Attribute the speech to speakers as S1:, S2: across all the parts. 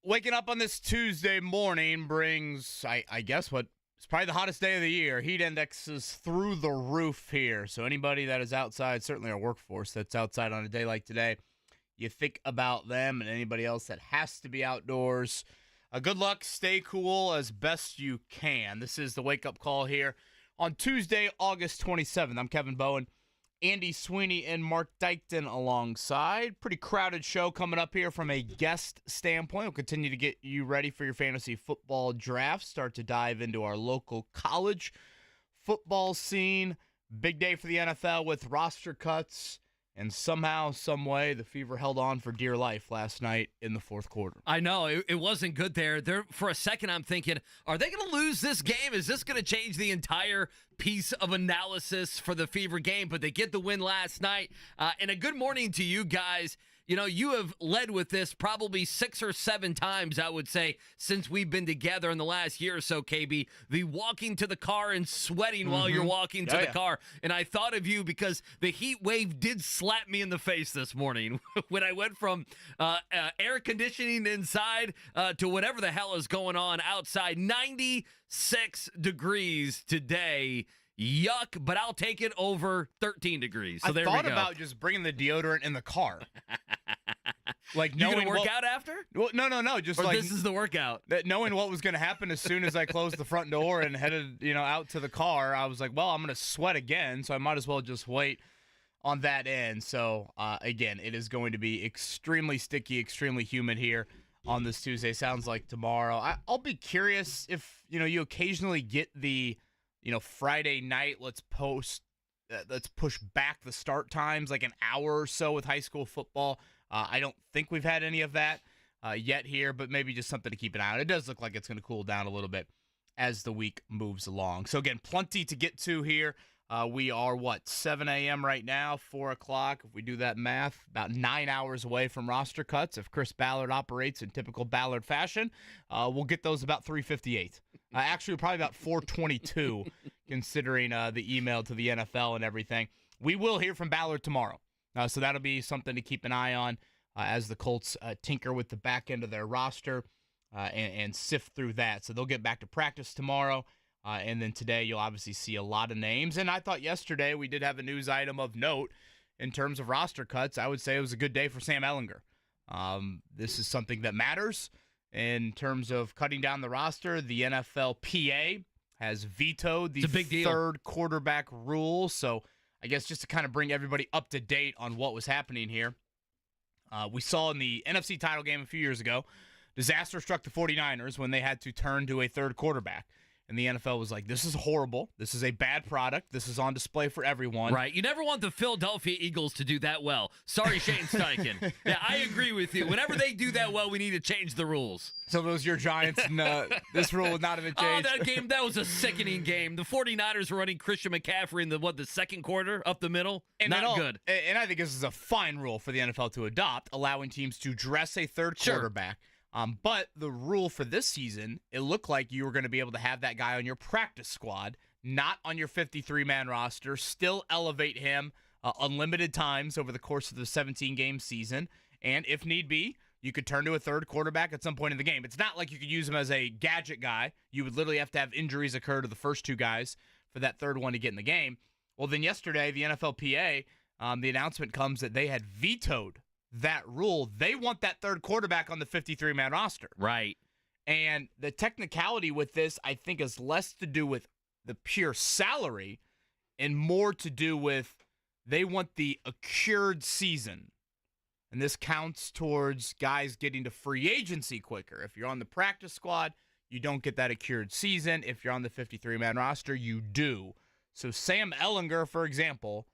S1: waking up on this Tuesday morning brings, I guess, what is probably the hottest day of the year. Heat index is through the roof here. So anybody that is outside, certainly our workforce that's outside on a day like today, you think about them, and anybody else that has to be outdoors. Good luck. Stay cool as best you can. This is the wake-up call here on Tuesday, August 27th. I'm Kevin Bowen. Andy Sweeney and Mark Dykton alongside. Pretty crowded show coming up here from a guest standpoint. We'll continue to get you ready for your fantasy football draft. Start to dive into our local college football scene. Big day for the NFL with roster cuts. And somehow, some way, the Fever held on for dear life last night in the fourth quarter.
S2: I know. It wasn't good there. For a second, I'm thinking, are they going to lose this game? Is this going to change the entire piece of analysis for the Fever game? But they get the win last night. And a good morning to you guys. You know, you have led with this probably 6 or 7 times, I would say, since we've been together in the last year or so, KB. The walking to the car and sweating while you're walking to the car. And I thought of you because the heat wave did slap me in the face this morning when I went from air conditioning inside to whatever the hell is going on outside. 96 degrees today. Yuck, but I'll take it over 13 degrees. So there we go.
S1: I thought about just bringing the deodorant in the car. Like,
S2: you gonna work out after?
S1: Well, no. Just
S2: or
S1: like
S2: this is the workout.
S1: Knowing what was going to happen as soon as I closed the front door and headed, out to the car, I was like, well, I'm going to sweat again, so I might as well just wait on that end. So again, it is going to be extremely sticky, extremely humid here on this Tuesday. Sounds like tomorrow. I'll be curious if you occasionally get the Friday night. Let's push back the start times like an hour or so with high school football. I don't think we've had any of that yet here, but maybe just something to keep an eye on. It does look like it's going to cool down a little bit as the week moves along. So, again, plenty to get to here. We are, 7 a.m. right now, 4 o'clock. If we do that math, about 9 hours away from roster cuts. If Chris Ballard operates in typical Ballard fashion, we'll get those about 3:58. Actually, probably about 4:22, considering the email to the NFL and everything. We will hear from Ballard tomorrow. So that'll be something to keep an eye on as the Colts tinker with the back end of their roster and sift through that. So they'll get back to practice tomorrow. And then today you'll obviously see a lot of names. And I thought yesterday we did have a news item of note in terms of roster cuts. I would say it was a good day for Sam Ehlinger. This is something that matters in terms of cutting down the roster. The NFLPA has vetoed the third quarterback rule. So I guess just to kind of bring everybody up to date on what was happening here. We saw in the NFC title game a few years ago, disaster struck the 49ers when they had to turn to a third quarterback. And the NFL was like, this is horrible. This is a bad product. This is on display for everyone.
S2: Right. You never want the Philadelphia Eagles to do that well. Sorry, Shane Steichen. Yeah, I agree with you. Whenever they do that well, we need to change the rules.
S1: So it was your Giants, and this rule would not have been changed.
S2: Oh, that game, that was a sickening game. The 49ers were running Christian McCaffrey in the second quarter, up the middle.
S1: And
S2: not good.
S1: And I think this is a fine rule for the NFL to adopt, allowing teams to dress a third quarterback. But the rule for this season, it looked like you were going to be able to have that guy on your practice squad, not on your 53-man roster, still elevate him unlimited times over the course of the 17-game season. And if need be, you could turn to a third quarterback at some point in the game. It's not like you could use him as a gadget guy. You would literally have to have injuries occur to the first two guys for that third one to get in the game. Well, then yesterday, the NFLPA, the announcement comes that they had vetoed that rule. They want that third quarterback on the 53-man roster.
S2: Right.
S1: And the technicality with this, I think, is less to do with the pure salary and more to do with they want the accrued season. And this counts towards guys getting to free agency quicker. If you're on the practice squad, you don't get that accrued season. If you're on the 53-man roster, you do. So Sam Ehlinger, for example,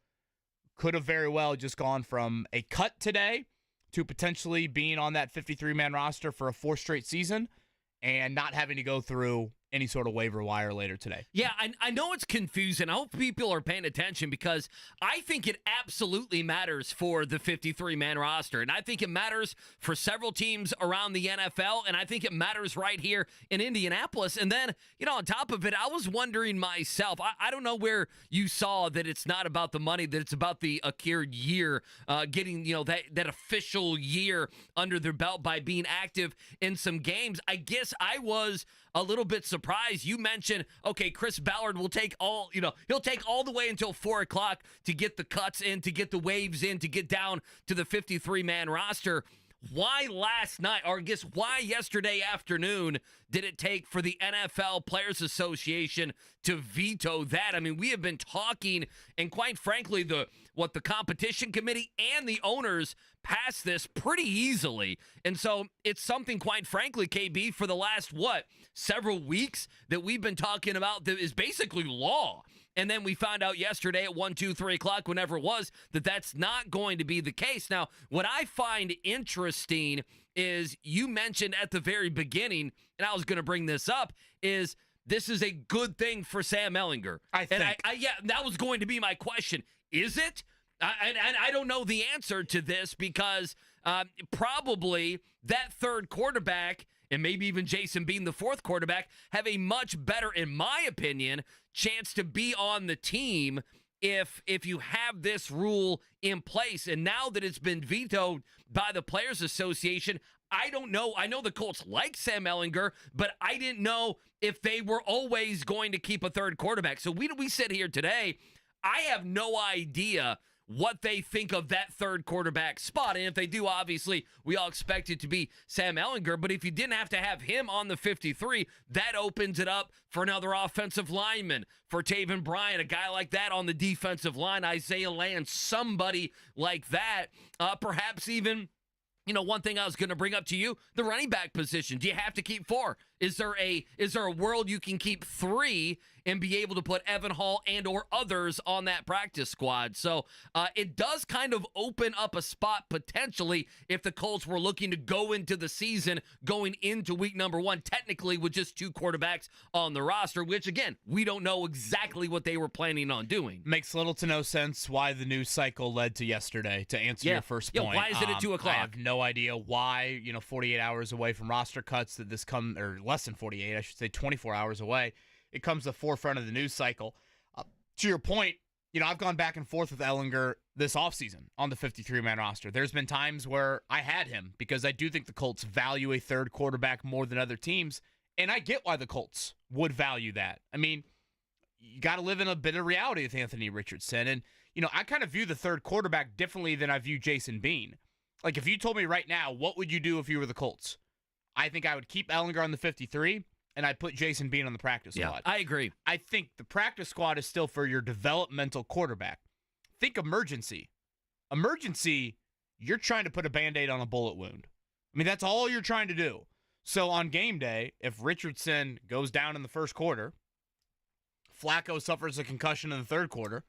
S1: could have very well just gone from a cut today to potentially being on that 53-man roster for a 4th straight season and not having to go through any sort of waiver wire later today.
S2: Yeah, I know it's confusing. I hope people are paying attention because I think it absolutely matters for the 53-man roster. And I think it matters for several teams around the NFL. And I think it matters right here in Indianapolis. And then, on top of it, I was wondering myself, I don't know where you saw that it's not about the money, that it's about the accrued year, getting, that official year under their belt by being active in some games. I guess I was a little bit surprised. You mentioned, okay, Chris Ballard will take he'll take all the way until 4 o'clock to get the cuts in, to get the waves in, to get down to the 53-man roster. Why last night, or I guess why yesterday afternoon, did it take for the NFL Players Association to veto that? I mean, we have been talking, and quite frankly, the competition committee and the owners passed this pretty easily. And so it's something, quite frankly, KB, for the last, several weeks that we've been talking about that is basically law. And then we found out yesterday at 1, 2, 3 o'clock, whenever it was, that that's not going to be the case. Now, what I find interesting is you mentioned at the very beginning, and I was going to bring this up, is this is a good thing for Sam Ehlinger.
S1: I think.
S2: And that was going to be my question. Is it? And I don't know the answer to this because probably that third quarterback, and maybe even Jason being the fourth quarterback, have a much better, in my opinion, chance to be on the team if you have this rule in place. And now that it's been vetoed by the Players Association, I don't know. I know the Colts like Sam Ehlinger, but I didn't know if they were always going to keep a third quarterback. So we sit here today, I have no idea what they think of that third quarterback spot. And if they do, obviously, we all expect it to be Sam Ehlinger. But if you didn't have to have him on the 53, that opens it up for another offensive lineman, for Taven Bryan, a guy like that on the defensive line, Isaiah Land, somebody like that. Perhaps even, one thing I was going to bring up to you, the running back position. Do you have to keep 4? Is there a world you can keep 3 and be able to put Evan Hall and or others on that practice squad? So it does kind of open up a spot potentially if the Colts were looking to go into the season, going into week number 1, technically with just 2 quarterbacks on the roster, which, again, we don't know exactly what they were planning on doing.
S1: Makes little to no sense why the news cycle led to yesterday, to answer your first point.
S2: Why is it at 2 o'clock?
S1: I have no idea why, 48 hours away from roster cuts that this or less than 48, I should say 24 hours away, it comes to the forefront of the news cycle. To your point, I've gone back and forth with Ehlinger this offseason on the 53-man roster. There's been times where I had him because I do think the Colts value a third quarterback more than other teams, and I get why the Colts would value that. I mean, you got to live in a bit of reality with Anthony Richardson, and, I kind of view the third quarterback differently than I view Jason Bean. Like, if you told me right now, what would you do if you were the Colts? I think I would keep Ehlinger on the 53, and I'd put Jason Bean on the practice squad.
S2: I agree.
S1: I think the practice squad is still for your developmental quarterback. Think emergency. Emergency, you're trying to put a Band-Aid on a bullet wound. I mean, that's all you're trying to do. So on game day, if Richardson goes down in the first quarter, Flacco suffers a concussion in the third quarter,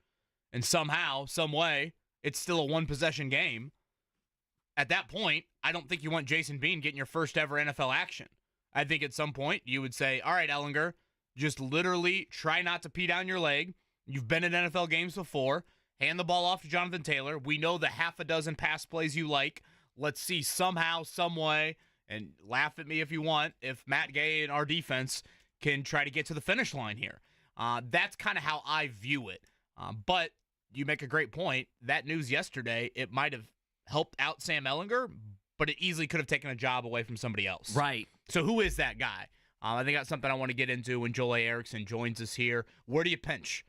S1: and somehow, some way, it's still a one-possession game, at that point, I don't think you want Jason Bean getting your first ever NFL action. I think at some point you would say, all right, Ehlinger, just literally try not to pee down your leg. You've been in NFL games before. Hand the ball off to Jonathan Taylor. We know the half a dozen pass plays you like. Let's see somehow, some way, and laugh at me if you want, if Matt Gay and our defense can try to get to the finish line here. That's kind of how I view it. But you make a great point. That news yesterday, it might have helped out Sam Ehlinger, but it easily could have taken a job away from somebody else.
S2: Right.
S1: So who is that guy? I think that's something I want to get into when Joel A. Erickson joins us here. Where do you pinch?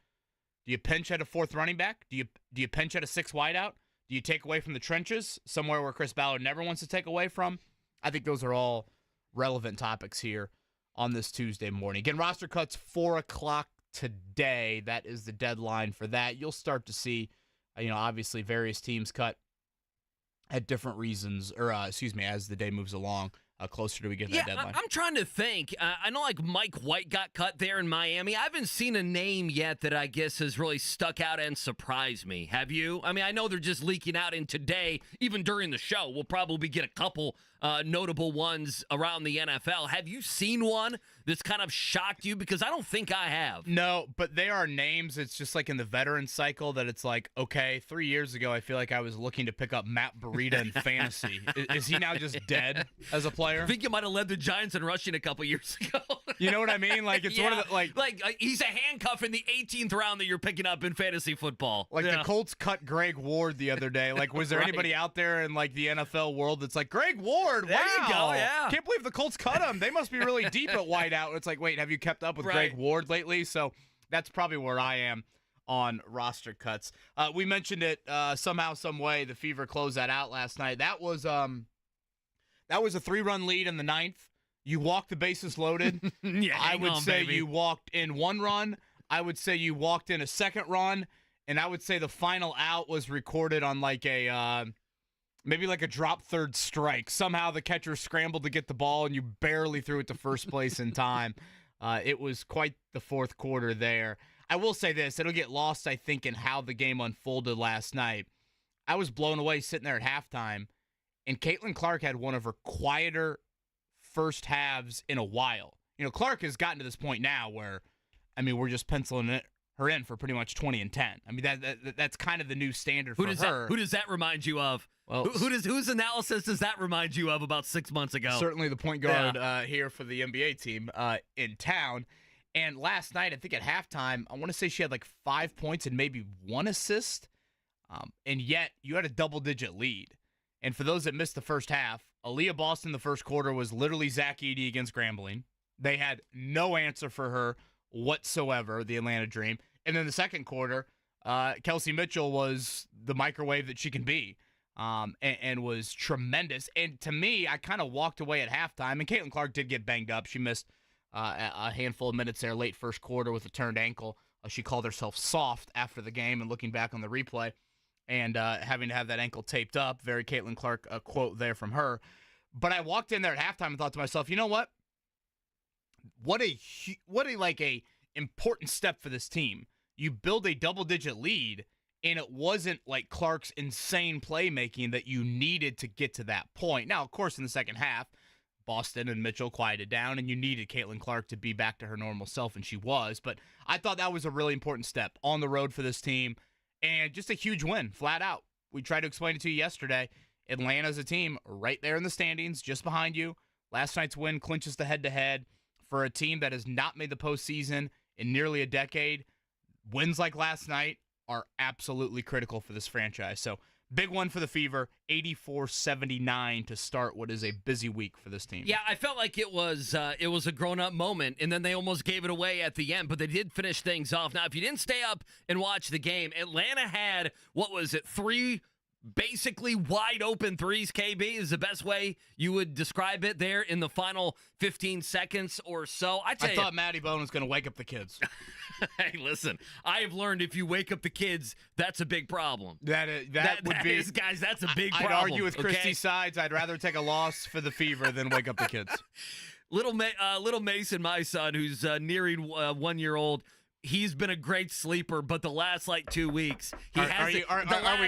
S1: Do you pinch at a 4th running back? Do you pinch at a 6th wideout? Do you take away from the trenches, somewhere where Chris Ballard never wants to take away from? I think those are all relevant topics here on this Tuesday morning. Again, roster cuts 4 o'clock today. That is the deadline for that. You'll start to see, obviously various teams cut at different reasons, or as the day moves along, closer to we get that deadline.
S2: I'm trying to think. I know like Mike White got cut there in Miami. I haven't seen a name yet that I guess has really stuck out and surprised me. Have you? I mean, I know they're just leaking out in today, even during the show. We'll probably get a couple notable ones around the NFL. Have you seen one that's kind of shocked you? Because I don't think I have.
S1: No, but they are names. It's just like in the veteran cycle that it's like, okay, 3 years ago, I feel like I was looking to pick up Matt Breida in fantasy. Is he now just dead as a player?
S2: I think you might have led the Giants in rushing a couple years ago.
S1: You know what I mean? Like, it's one of the,
S2: like he's a handcuff in the 18th round that you're picking up in fantasy football.
S1: Like the Colts cut Greg Ward the other day. Like, was there anybody out there in like the NFL world that's like, Greg Ward,
S2: there you go, yeah.
S1: Can't believe the Colts cut him. They must be really deep at wideout. It's like, wait, have you kept up with Greg Ward lately? So that's probably where I am on roster cuts. We mentioned it somehow, some way. The Fever closed that out last night. That was a 3-run lead in the 9th. You walked the bases loaded.
S2: Yeah,
S1: I would say you walked in 1 run. I would say you walked in a 2nd run. And I would say the final out was recorded on like a maybe like a drop 3rd strike. Somehow the catcher scrambled to get the ball, and you barely threw it to first place in time. It was quite the 4th quarter there. I will say this. It'll get lost, I think, in how the game unfolded last night. I was blown away sitting there at halftime, and Caitlin Clark had one of her quieter first halves in a while. You know, Clark has gotten to this point now where, I mean, we're just penciling her in for pretty much 20 and 10. I mean, that's kind of the new standard for her.
S2: Who does that remind you of? Well, whose analysis does that remind you of about 6 months ago?
S1: Certainly the point guard here for the NBA team in town. And last night, I think at halftime, I want to say she had like 5 points and maybe 1 assist. And yet, you had a double-digit lead. And for those that missed the first half, Aaliyah Boston the first quarter was literally Zach Edey against Grambling. They had no answer for her whatsoever, the Atlanta Dream. And then the second quarter, Kelsey Mitchell was the microwave that she can be and was tremendous. And to me, I kind of walked away at halftime. And Caitlin Clark did get banged up. She missed a handful of minutes there late first quarter with a turned ankle. She called herself soft after the game, and looking back on the replay and having to have that ankle taped up. Very Caitlin Clark quote there from her. But I walked in there at halftime and thought to myself, you know what? What a important step for this team. You build a double-digit lead, and it wasn't like Clark's insane playmaking that you needed to get to that point. Now, of course, in the second half, Boston and Mitchell quieted down, and you needed Caitlin Clark to be back to her normal self, and she was. But I thought that was a really important step on the road for this team, and just a huge win, flat out. We tried to explain it to you yesterday. Atlanta's a team right there in the standings, just behind you. Last night's win clinches the head-to-head for a team that has not made the postseason in nearly a decade. Wins like last night are absolutely critical for this franchise. So, big one for the Fever, 84-79 to start what is a busy week for this team.
S2: Yeah, I felt like it was a grown-up moment, and then they almost gave it away at the end, but they did finish things off. Now, if you didn't stay up and watch the game, Atlanta had, 3 basically wide open threes, KB, is the best way you would describe it there in the final 15 seconds or so. I
S1: thought Matty Bone was going to wake up the kids.
S2: Hey, listen, I have learned if you wake up the kids, that's a big problem.
S1: That is,
S2: guys, that's a big problem.
S1: I'd argue with Christy's sides. I'd rather take a loss for the Fever than wake up the kids.
S2: Little Mason, my son, who's nearing 1 year old, he's been a great sleeper, but the last 2 weeks,
S1: are we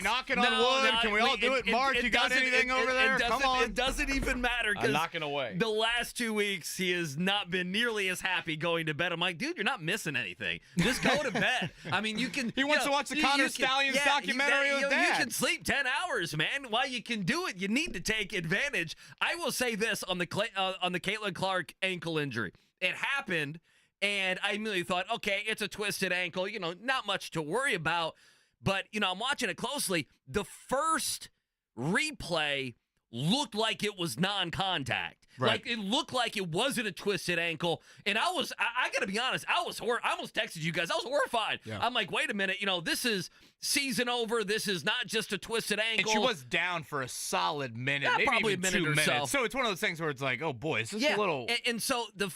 S1: knocking on wood? Can we all do it? Mark, you got anything over there? Come on.
S2: It doesn't even matter.
S3: I'm knocking away.
S2: The last 2 weeks, he has not been nearly as happy going to bed. I'm like, dude, you're not missing anything. Just go to bed. I mean, you can.
S1: He wants to watch the Connor Stallions documentary with Dad.
S2: You can sleep 10 hours, man. While you can do it, you need to take advantage. I will say this on the Caitlin Clark ankle injury. It happened. And I immediately thought, okay, it's a twisted ankle, not much to worry about. But, I'm watching it closely. The first replay looked like it was non-contact.
S1: Right.
S2: Like, it looked like it wasn't a twisted ankle. And I got to be honest, I almost texted you guys. I was horrified. Yeah. I'm like, wait a minute. this is season over. This is not just a twisted ankle.
S1: And she was down for a solid minute.
S2: Yeah,
S1: maybe
S2: probably
S1: even
S2: a minute
S1: 2
S2: or
S1: minutes.
S2: so.
S1: So it's one of those things where it's like, oh, boy, is this a little...
S2: And so the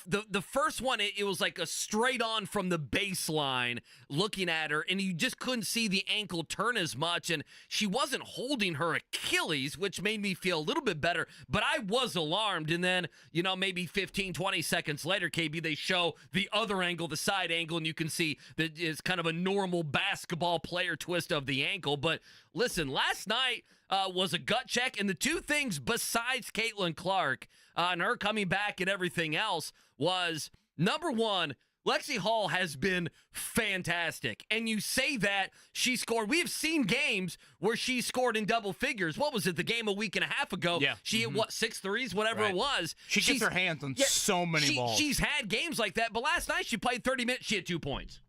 S2: first one, it was like a straight on from the baseline looking at her, and you just couldn't see the ankle turn as much, and she wasn't holding her Achilles, which made me feel a little bit better, but I was alarmed. And then, maybe 15, 20 seconds later, KB, they show the other angle, the side angle, and you can see that it's kind of a normal basketball player twist of the ankle. But listen, last night was a gut check, and the two things besides Caitlin Clark and her coming back and everything else was, number one, Lexi Hall has been fantastic. And you say that she scored. We have seen games where she scored in double figures. What was it, the game a week and a half ago?
S1: Yeah.
S2: She hit, 6 threes, whatever it was.
S1: She gets her hands on so many balls.
S2: She's had games like that, but last night she played 30 minutes. She had 2 points.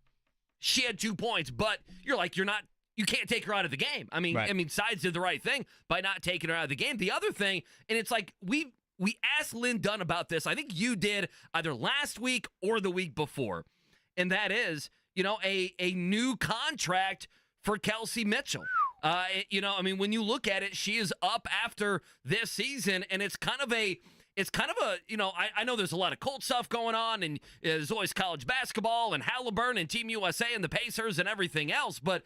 S2: But you can't take her out of the game. I mean, Sides did the right thing by not taking her out of the game. The other thing, and it's like we asked Lynn Dunn about this. I think you did either last week or the week before. And that is, a new contract for Kelsey Mitchell. When you look at it, she is up after this season, and it's kind of a, I know there's a lot of Colts stuff going on, and there's always college basketball and Halliburton and Team USA and the Pacers and everything else. But,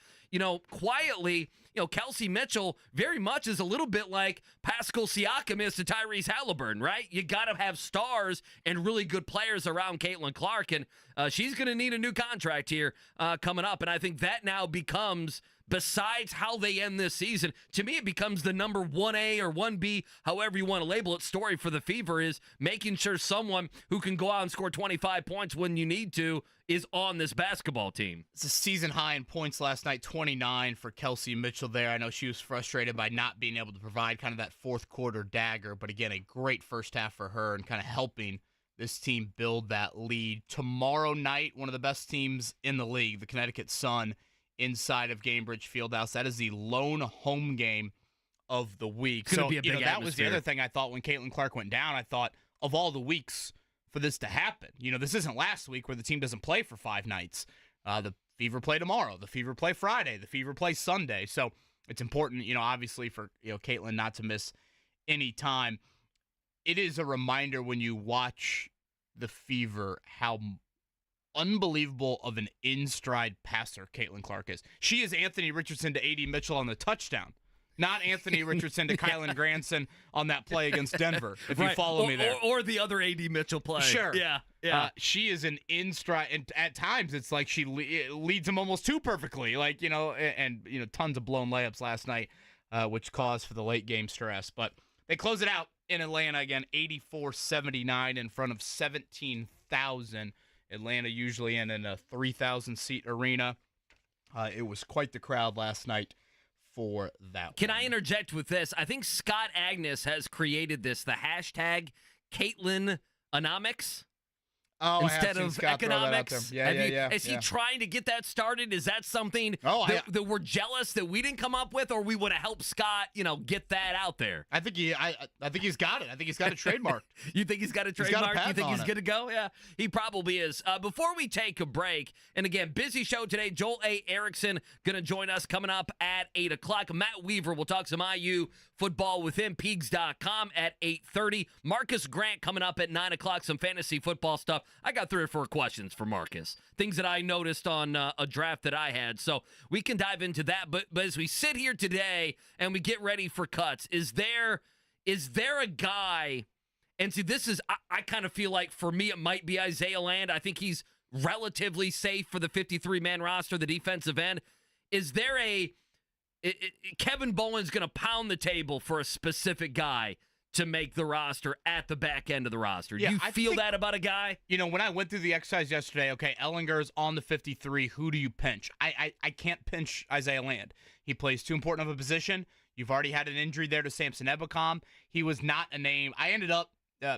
S2: quietly, Kelsey Mitchell very much is a little bit like Pascal Siakam is to Tyrese Halliburton, right? You got to have stars and really good players around Caitlin Clark, and she's going to need a new contract here coming up. And I think that now becomes, besides how they end this season, to me it becomes the number 1A or 1B, however you want to label it, story for the Fever, is making sure someone who can go out and score 25 points when you need to is on this basketball team.
S1: It's a season high in points last night, 29 for Kelsey Mitchell there. I know she was frustrated by not being able to provide kind of that fourth quarter dagger, but again, a great first half for her and kind of helping this team build that lead. Tomorrow night, one of the best teams in the league, the Connecticut Sun, inside of Gainbridge Fieldhouse. That is the lone home game of the week.
S2: It's going to be a big
S1: that was the other thing I thought when Caitlin Clark went down. I thought, of all the weeks for this to happen, this isn't last week where the team doesn't play for 5 nights. The Fever play tomorrow. The Fever play Friday. The Fever play Sunday. So it's important, obviously for Caitlin not to miss any time. It is a reminder when you watch the Fever how unbelievable of an in-stride passer Caitlin Clark is. She is Anthony Richardson to A.D. Mitchell on the touchdown, not Anthony Richardson to Kylan Granson on that play against Denver, if you follow me there.
S2: Or the other A.D. Mitchell play.
S1: Sure.
S2: Yeah.
S1: She is an in-stride, and at times it's like she leads him almost too perfectly, and tons of blown layups last night, which caused for the late game stress. But they close it out in Atlanta again, 84-79 in front of 17,000. Atlanta usually in a 3,000-seat arena. It was quite the crowd last night for that.
S2: Can I interject with this? I think Scott Agnes has created this, the hashtag CaitlinOnomics.
S1: Oh,
S2: instead of economics.
S1: Yeah.
S2: Is he trying to get that started? Is that something that we're jealous that we didn't come up with, or we would have helped Scott, get that out there?
S1: I think he's got it. I think he's got it trademarked.
S2: You think he's got a trademark? You think he's good to go? Yeah, he probably is. Before we take a break, and again, busy show today. Joel A. Erickson going to join us coming up at 8 o'clock. Matt Weaver will talk some IU football with him, Peegs.com at 8:30. Marcus Grant coming up at 9 o'clock, some fantasy football stuff. I got 3 or 4 questions for Marcus, things that I noticed on a draft that I had. So we can dive into that. But as we sit here today and we get ready for cuts, is there a guy, and see, this is, I kind of feel like for me it might be Isaiah Land. I think he's relatively safe for the 53-man roster, the defensive end. Is there Kevin Bowen's going to pound the table for a specific guy to make the roster at the back end of the roster? Do you feel that about a guy?
S1: When I went through the exercise yesterday, okay, Ellinger's on the 53. Who do you pinch? I can't pinch Isaiah Land. He plays too important of a position. You've already had an injury there to Samson Ebicom. He was not a name. I ended up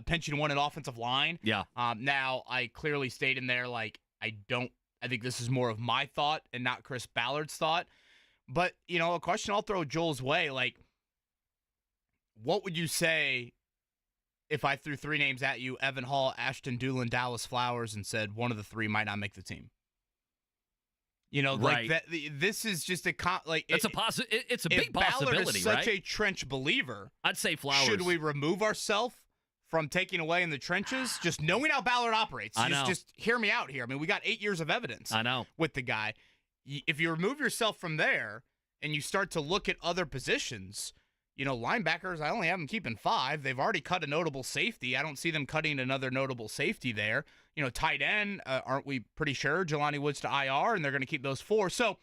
S1: pinching one at offensive line.
S2: Yeah.
S1: Now, I clearly stayed in there I think this is more of my thought and not Chris Ballard's thought. But, a question I'll throw Joel's way, what would you say if I threw 3 names at you, Evan Hall, Ashton Doolin, Dallas Flowers, and said one of the 3 might not make the team?
S2: Right.
S1: This is just a
S2: it's a big possibility,
S1: Ballard is such a trench believer,
S2: I'd say Flowers.
S1: Should we remove ourselves from taking away in the trenches? Just knowing how Ballard operates.
S2: I know.
S1: Just hear me out here. I mean, we got 8 years of evidence.
S2: I know.
S1: With the guy. If you remove yourself from there and you start to look at other positions, linebackers, I only have them keeping 5. They've already cut a notable safety. I don't see them cutting another notable safety there. Tight end, aren't we pretty sure Jelani Woods to IR, and they're going to keep those 4. So,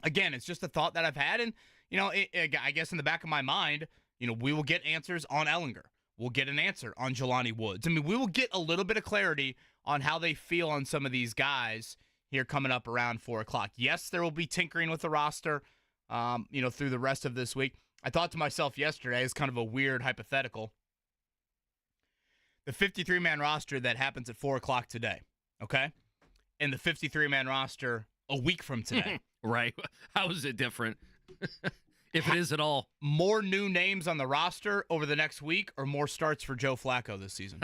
S1: again, it's just a thought that I've had, and, I guess in the back of my mind, we will get answers on Ellinger. We'll get an answer on Jelani Woods. I mean, we will get a little bit of clarity on how they feel on some of these guys here coming up around 4 o'clock. Yes, there will be tinkering with the roster, through the rest of this week. I thought to myself yesterday, it's kind of a weird hypothetical. The 53-man roster that happens at 4 o'clock today, okay? And the 53-man roster a week from today.
S2: Right. How is it different? If it is at all.
S1: More new names on the roster over the next week or more starts for Joe Flacco this season?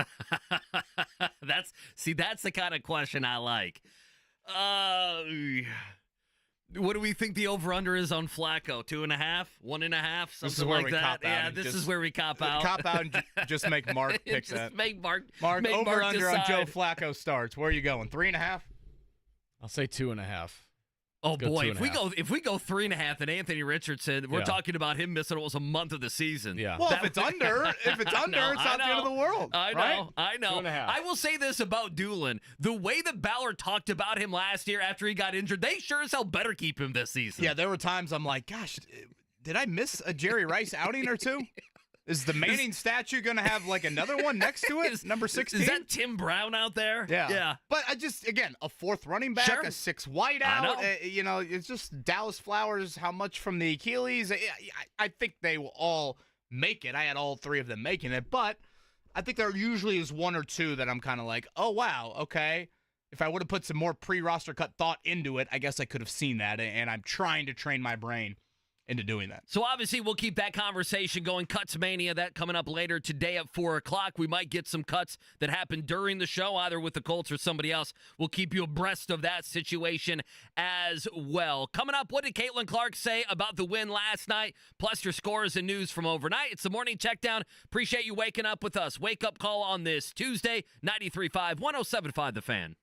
S2: That's the kind of question I like. What do we think the over-under is on Flacco? 2.5? 1.5? Something like that? Yeah, this is where we cop out.
S1: Cop out and just make Mark pick that.
S2: Make Mark
S1: over-under on
S2: decide.
S1: Joe Flacco starts. Where are you going? 3.5?
S3: I'll say 2.5.
S2: Oh boy, if we go 3.5 and Anthony Richardson, we're talking about him missing almost a month of the season.
S3: Yeah.
S1: Well, if it's under, it's not the end of the world.
S2: I know.
S1: Right?
S3: 2.5.
S2: I will say this about Doolin. The way that Ballard talked about him last year after he got injured, they sure as hell better keep him this season.
S1: Yeah, there were times I'm like, gosh, did I miss a Jerry Rice outing or two? Is the Manning statue going to have like another one next to it? Number 16?
S2: Is that Tim Brown out there?
S1: Yeah. But again, a 4th running back,
S2: Sure.
S1: a 6 wide out. It's just Dallas Flowers, how much from the Achilles? I think they will all make it. I had all 3 of them making it. But I think there usually is 1 or 2 that I'm kind of like, oh, wow, okay. If I would have put some more pre-roster cut thought into it, I guess I could have seen that. And I'm trying to train my brain into doing that.
S2: So obviously we'll keep that conversation going. Cuts Mania, that coming up later today at 4 o'clock. We might get some cuts that happen during the show, either with the Colts or somebody else. We'll keep you abreast of that situation as well. Coming up, what did Caitlin Clark say about the win last night? Plus your scores and news from overnight. It's the Morning Checkdown. Appreciate you waking up with us. Wake up call on this Tuesday, 93.5, 107.5 The Fan.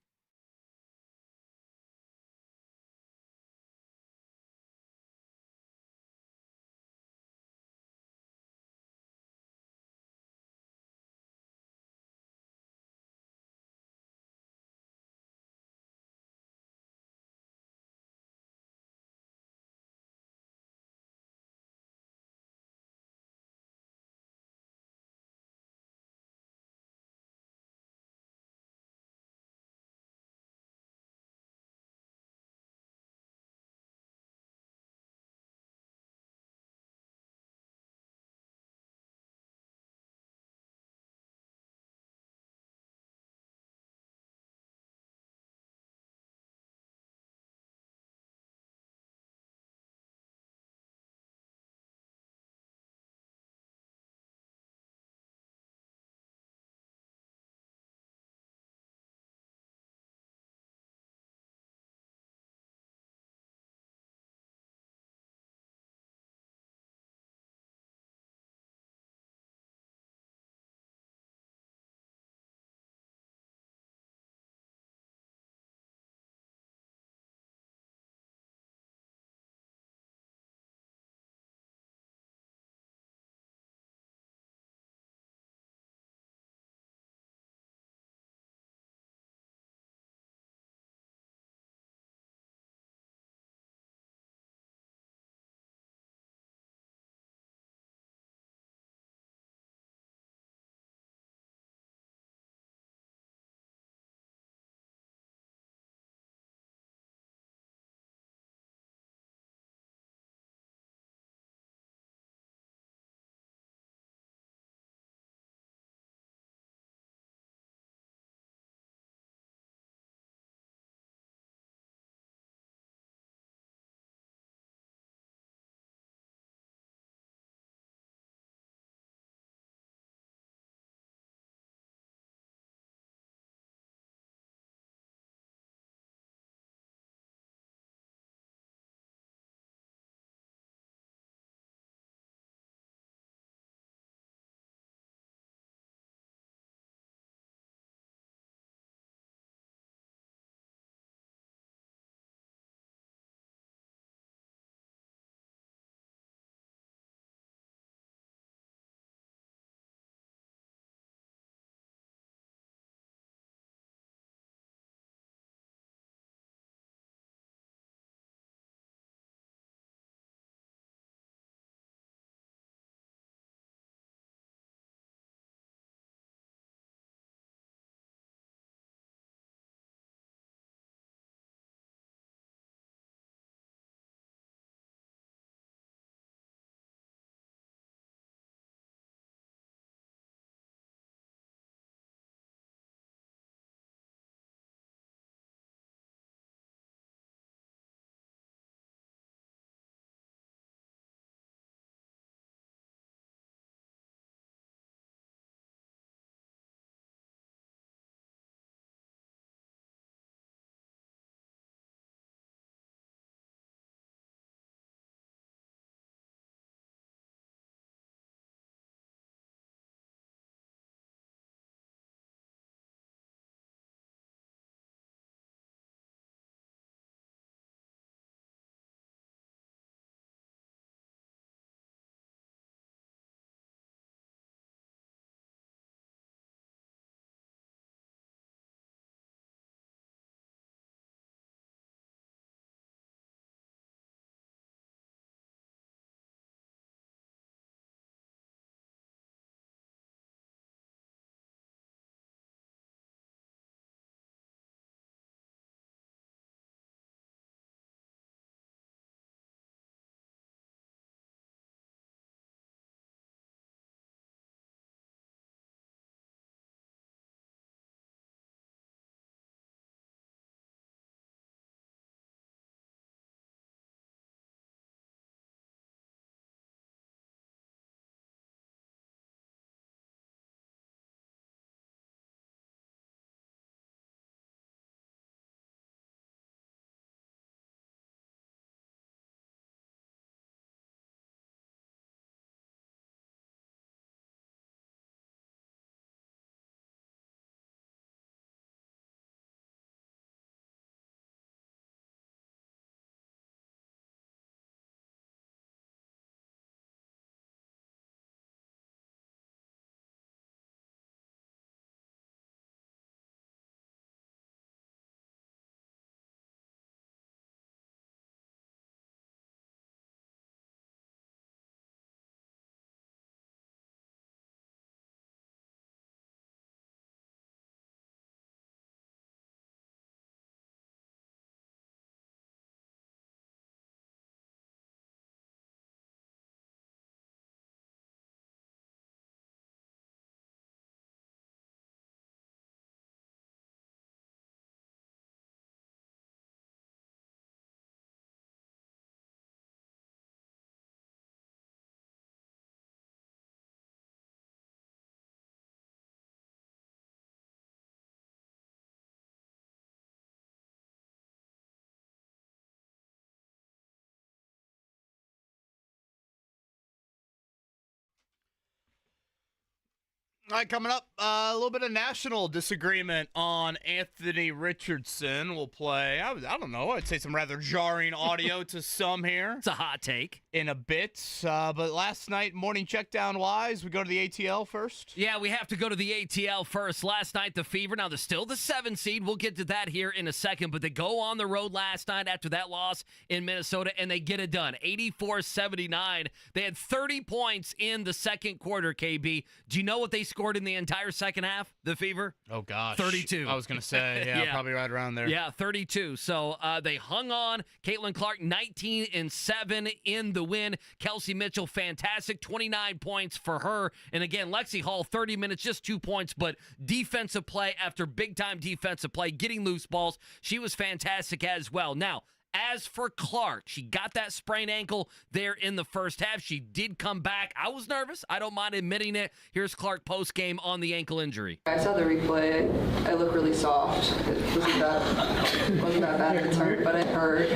S1: All right, coming up, a little bit of national disagreement on Anthony Richardson. We'll play, I don't know, I'd say some rather jarring audio to some here.
S2: It's a hot take.
S1: In a bit. But last night, morning checkdown-wise, we go to the ATL first.
S2: Yeah, we have to go to the ATL first. Last night, the Fever, now they're still the 7 seed. We'll get to that here in a second. But they go on the road last night after that loss in Minnesota, and they get it done. 84-79. They had 30 points in the second quarter, KB. Do you know what they scored in the entire second half, the Fever?
S1: Oh, gosh.
S2: 32.
S1: I was going to say, yeah, probably right around there.
S2: Yeah, 32. So they hung on. Caitlin Clark, 19-7 in the win. Kelsey Mitchell, fantastic, 29 points for her. And again, Lexi Hall, 30 minutes, just 2 points, but defensive play after big-time defensive play, getting loose balls. She was fantastic as well. Now, as for Clark, she got that sprained ankle there in the first half. She did come back. I was nervous. I don't mind admitting it. Here's Clark post-game on the ankle injury.
S4: I saw the replay. I look really soft. It wasn't that bad at the time, but it hurt.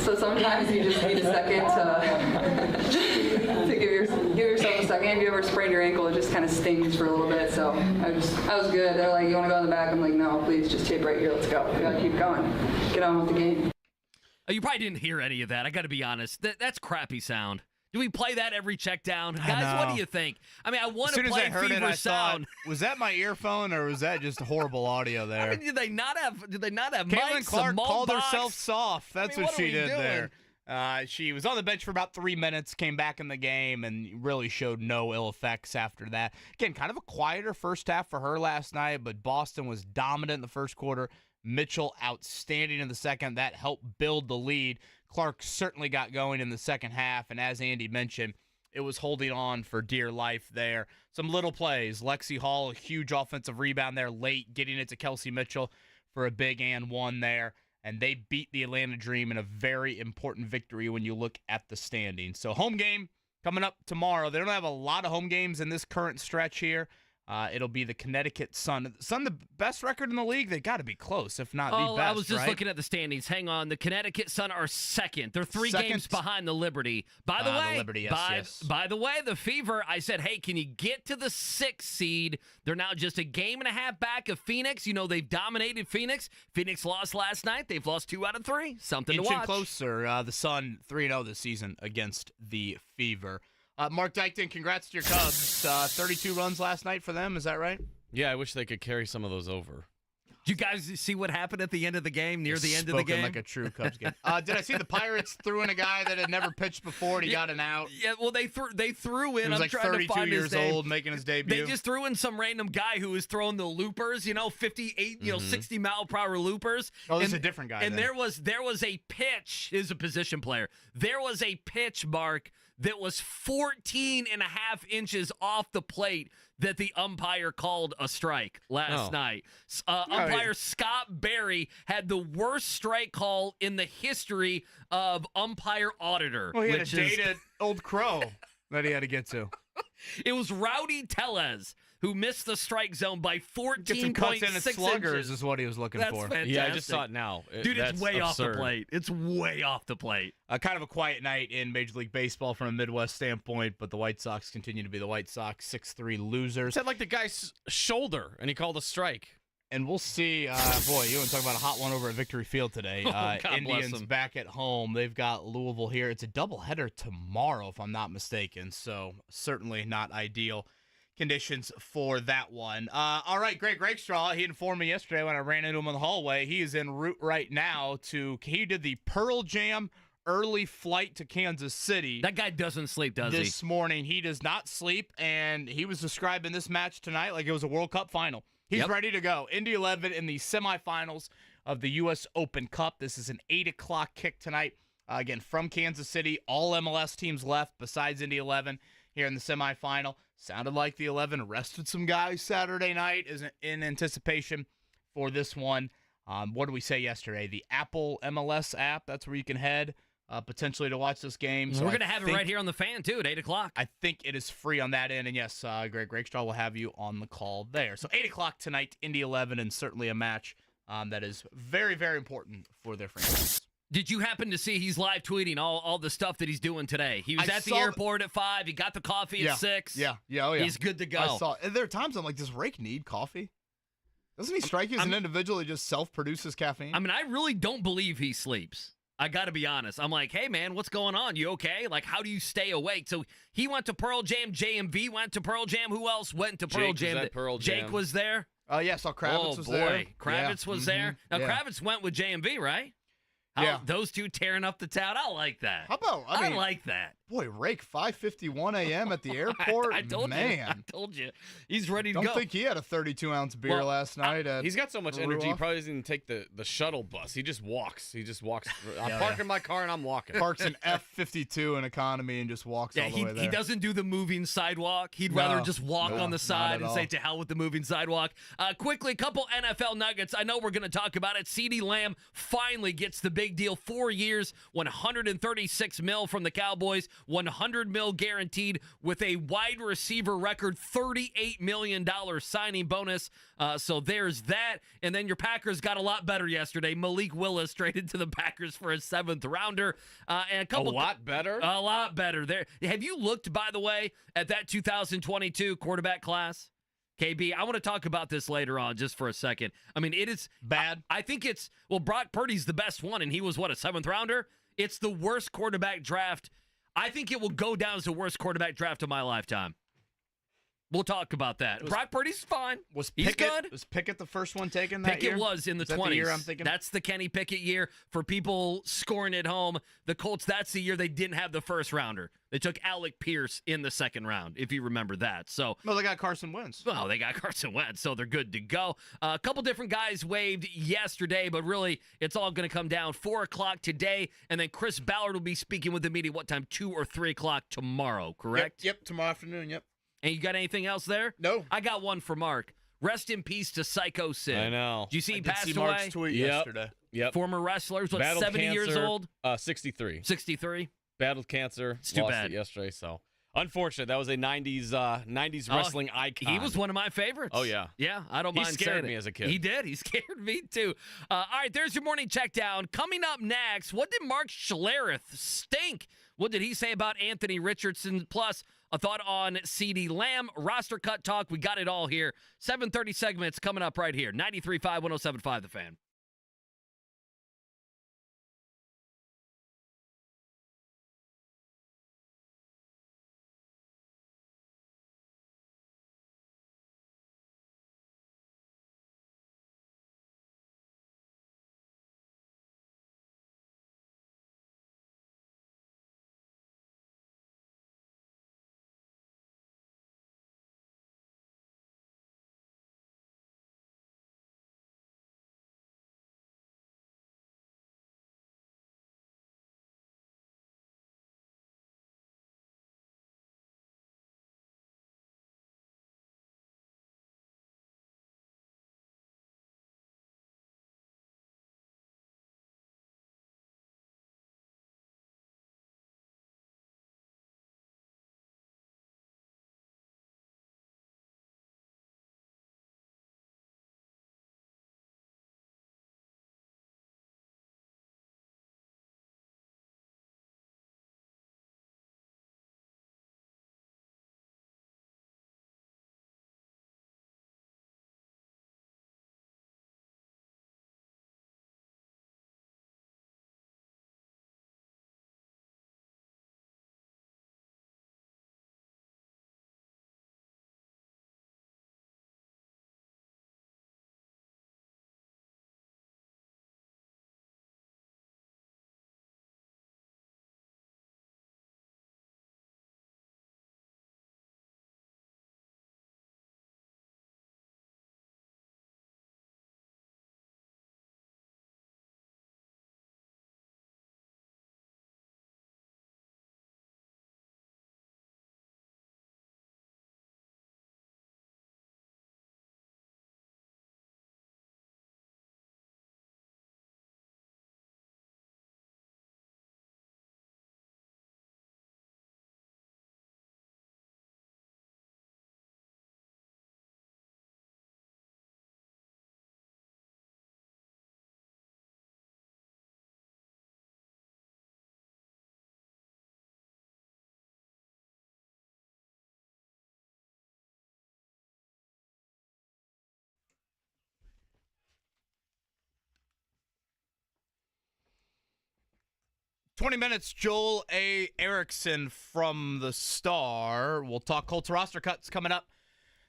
S4: So sometimes you just need a second to give yourself a second. If you ever sprain your ankle, it just kind of stings for a little bit. So I was good. They're like, "You want to go in the back?" I'm like, "No, please, just tape right here. Let's go. We gotta keep going. Get on with the game."
S2: You probably didn't hear any of that. I got to be honest. That's crappy sound. Do we play that every check down? Guys, what do you think? I mean, I want to play Fever sound.
S1: Was that my earphone or was that just horrible audio there?
S2: I mean, did they not have
S1: Caitlin
S2: mics,
S1: Clark called
S2: box?
S1: herself soft. That's what she did
S2: doing?
S1: there. She was on the bench for about 3 minutes, came back in the game, and really showed no ill effects after that. Again, kind of a quieter first half for her last night, but Boston was dominant in the first quarter. Mitchell outstanding in the second. That helped build the lead. Clark certainly got going in the second half, and as Andy mentioned, it was holding on for dear life there. Some little plays. Lexi Hall, a huge offensive rebound there late, getting it to Kelsey Mitchell for a big and one there. And they beat the Atlanta Dream in a very important victory when you look at the standings. So home game coming up tomorrow. They don't have a lot of home games in this current stretch here. It'll be the Connecticut Sun. Sun, the best record in the league. They got to be close, if not the best.
S2: I was just
S1: right?
S2: looking at the standings. Hang on. The Connecticut Sun are second. They're 3 games behind the Liberty. By the way,
S1: the Liberty, yes.
S2: By the way, the Fever, I said, hey, can you get to the 6th seed? They're now just a game and a half back of Phoenix. You know, they've dominated Phoenix. Phoenix lost last night. They've lost 2 out of 3. Something to watch.
S1: Inching closer. The Sun 3-0 this season against the Fever. Mark Dykton, congrats to your Cubs. 32 runs last night for them. Is that right?
S3: Yeah, I wish they could carry some of those over.
S2: Did you guys see what happened at the end of the game, near the end of the game?
S1: Like a true Cubs game. Did I see the Pirates threw in a guy that had never pitched before and he got an out?
S2: Yeah, well, they threw in.
S1: He was
S2: I'm trying
S1: 32
S2: to find
S1: years
S2: his name.
S1: old, making his debut.
S2: They just threw in some random guy who was throwing the loopers, 58, 60 mile per hour loopers.
S1: Oh, this is a different guy.
S2: And
S1: then.
S2: there was a pitch. Is a position player. There was a pitch, Mark, that was 14 and a half inches off the plate that the umpire called a strike last night. Umpire Scott Berry had the worst strike call in the history of umpire auditor.
S1: Well, he had a dated old crow that he had to get to.
S2: It was Rowdy Tellez who missed the strike zone by 14.6
S1: cuts in his sluggers
S2: inches.
S1: is what he was looking
S2: That's
S1: for.
S2: fantastic.
S3: Yeah, I just saw it now.
S2: Dude, it's way
S3: absurd.
S2: off the plate. It's way off the plate.
S1: Kind of a quiet night in Major League Baseball from a Midwest standpoint, but the White Sox continue to be the White Sox, 6-3 losers.
S3: Said like the guy's shoulder, and he called a strike.
S1: And we'll see. Boy, you want to talk about a hot one over at Victory Field today.
S2: God bless
S1: Indians
S2: them.
S1: back at home. They've got Louisville here. It's a doubleheader tomorrow, if I'm not mistaken. So certainly not ideal conditions for that one. All right, Greg Rakestraw, he informed me yesterday when I ran into him in the hallway. He is en route right now he did the Pearl Jam early flight to Kansas City.
S2: That guy doesn't sleep, does he?
S1: This morning, he does not sleep, and he was describing this match tonight like it was a World Cup final. He's ready to go. Indy 11 in the semifinals of the U.S. Open Cup. This is an 8 o'clock kick tonight. Again, from Kansas City, all MLS teams left besides Indy 11 here in the semifinal. Sounded like the 11 rested some guys Saturday night in anticipation for this one. What did we say yesterday? The Apple MLS app, that's where you can head potentially to watch this game. So
S2: we're going to have it right here on the Fan, too, at 8 o'clock.
S1: I think it is free on that end. And yes, Greg Rakestraw will have you on the call there. So 8 o'clock tonight, Indy 11, and certainly a match that is very, very important for their franchise.
S2: Did you happen to see he's live tweeting all the stuff that he's doing today? He was
S1: I
S2: at the
S1: saw
S2: airport at 5. He got the coffee at 6.
S1: Yeah, oh yeah.
S2: He's good to go.
S1: I saw. And there are times I'm like, does Rake need coffee? Doesn't he strike you as an individual who just self-produces caffeine?
S2: I mean, I really don't believe he sleeps. I got to be honest. I'm like, hey, man, what's going on? You okay? Like, how do you stay awake? So he went to Pearl Jam. JMV went to Pearl Jam. Who else went to Pearl
S3: Jake
S2: Jam?
S3: was at Pearl Jam.
S2: Jake was there.
S1: Yeah, I saw Kravitz was there.
S2: Oh, boy. Kravitz was there. Now,
S1: yeah.
S2: Kravitz went with JMV, right?
S1: Yeah.
S2: Those two tearing up the town. I like that.
S1: How about, I mean,
S2: like that.
S1: boy, Rake, 5:51 a.m. at the airport?
S2: I told
S1: Man.
S2: you. I told you. He's ready to
S1: Don't
S2: go.
S1: think he had a 32-ounce beer last night.
S3: He's got so much
S1: Peru
S3: energy, he
S1: off.
S3: probably doesn't even take the shuttle bus. He just walks. I'm
S1: Yeah.
S3: parking my car and I'm walking.
S1: Parks an F-52 in economy and just walks all the way there.
S2: He doesn't do the moving sidewalk. He'd rather just walk on the side and say to hell with the moving sidewalk. Quickly, a couple NFL nuggets. I know we're going to talk about it. CeeDee Lamb finally gets the big deal. 4 years, $136 million from the Cowboys, $100 million guaranteed with a wide receiver record $38 million signing bonus. So there's that. And then your Packers got a lot better yesterday. Malik Willis traded to the Packers for a 7th rounder. And a couple
S3: A lot better?
S2: A lot better. There. Have you looked, by the way, at that 2022 quarterback class? KB, I want to talk about this later on just for a second. I mean, it is
S1: bad.
S2: I think it's, Brock Purdy's the best one, and he was, a 7th rounder? It's the worst quarterback draft. I think it will go down as the worst quarterback draft of my lifetime. We'll talk about that. Brock Purdy's fine. He's good.
S1: Was Pickett the first one taken that year?
S2: Pickett was in the 20s.
S1: The year I'm thinking?
S2: That's the Kenny Pickett year. For people scoring at home, the Colts, that's the year they didn't have the first rounder. They took Alec Pierce in the 2nd round, if you remember that. So,
S1: no, they got Carson Wentz.
S2: Well, they got Carson Wentz, so they're good to go. A couple different guys waived yesterday, but really, it's all going to come down 4 o'clock today, and then Chris Ballard will be speaking with the media, what time, 2 or 3 o'clock tomorrow, correct?
S1: Yep, tomorrow afternoon, yep.
S2: And you got anything else there?
S1: No.
S2: I got one for Mark. Rest in peace to Psycho Sid.
S3: I know.
S2: Did you see he passed
S1: see
S2: away?
S1: Mark's tweet yesterday.
S3: Yep.
S2: Former wrestler, what,
S3: Battled
S2: 70 years
S3: cancer,
S2: old?
S3: 63.
S2: 63?
S3: Battled cancer.
S2: It's too
S3: lost
S2: bad.
S3: it yesterday, so. Unfortunate. That was a 90s wrestling icon.
S2: He was one of my favorites.
S3: Oh, yeah.
S2: Yeah, I don't
S3: He
S2: mind
S3: scared
S2: saying
S3: me
S2: it.
S3: as a kid.
S2: He did. He scared me, too. All right, there's your morning check down. Coming up next, what did Mark Schlereth stink? What did he say about Anthony Richardson? Plus, a thought on CeeDee Lamb, roster cut talk. We got it all here. 7:30 segments coming up right here. 93.5, 107.5 The Fan.
S1: 20 minutes, Joel A. Erickson from the Star. We'll talk Colts roster cuts coming up.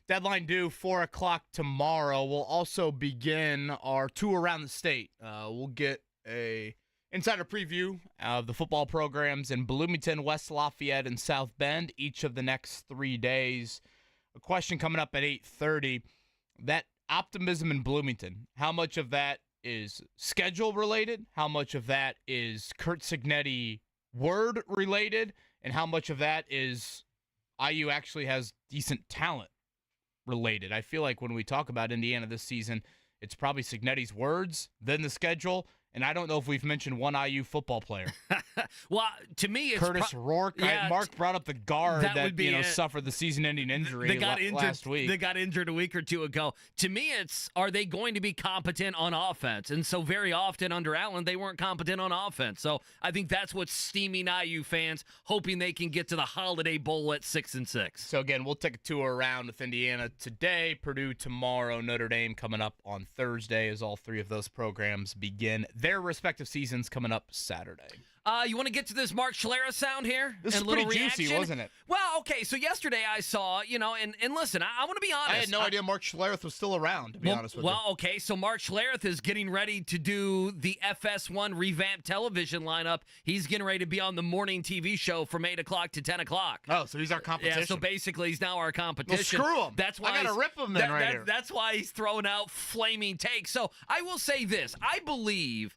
S1: Deadline due 4 o'clock tomorrow. We'll also begin our tour around the state. We'll get a insider preview of the football programs in Bloomington, West Lafayette, and South Bend each of the next 3 days. A question coming up at 8:30. That optimism in Bloomington, how much of that is schedule related? How much of that is Kurt Signetti word related? And how much of that is IU actually has decent talent related? I feel like when we talk about Indiana this season, it's probably Signetti's words, then the schedule, and I don't know if we've mentioned one IU football player.
S2: Well, to me, it's
S1: Curtis Rourke.
S2: Yeah,
S1: Mark brought up the guard that suffered the season-ending injury last week.
S2: They got injured a week or two ago. To me, it's, are they going to be competent on offense? And so very often under Allen, they weren't competent on offense. So I think that's what's steaming IU fans, hoping they can get to the Holiday Bowl at 6-6.
S1: So again, we'll take a tour around with Indiana today, Purdue tomorrow, Notre Dame coming up on Thursday as all three of those programs begin their respective seasons coming up Saturday.
S2: You want to get to this Mark Schlereth sound here?
S1: This is
S2: a little
S1: pretty
S2: reaction?
S1: juicy, wasn't it?
S2: Well, okay, so yesterday I saw, and listen, I want to be honest.
S1: I had no idea Mark Schlereth was still around, to be honest with you.
S2: Well, okay, so Mark Schlereth is getting ready to do the FS1 revamped television lineup. He's getting ready to be on the morning TV show from 8 o'clock to 10 o'clock.
S1: Oh, so he's our competition.
S2: Yeah, so basically he's now our competition.
S1: Well, screw him.
S2: That's why
S1: I got to rip him then right here.
S2: That's why he's throwing out flaming takes. So I will say this. I believe,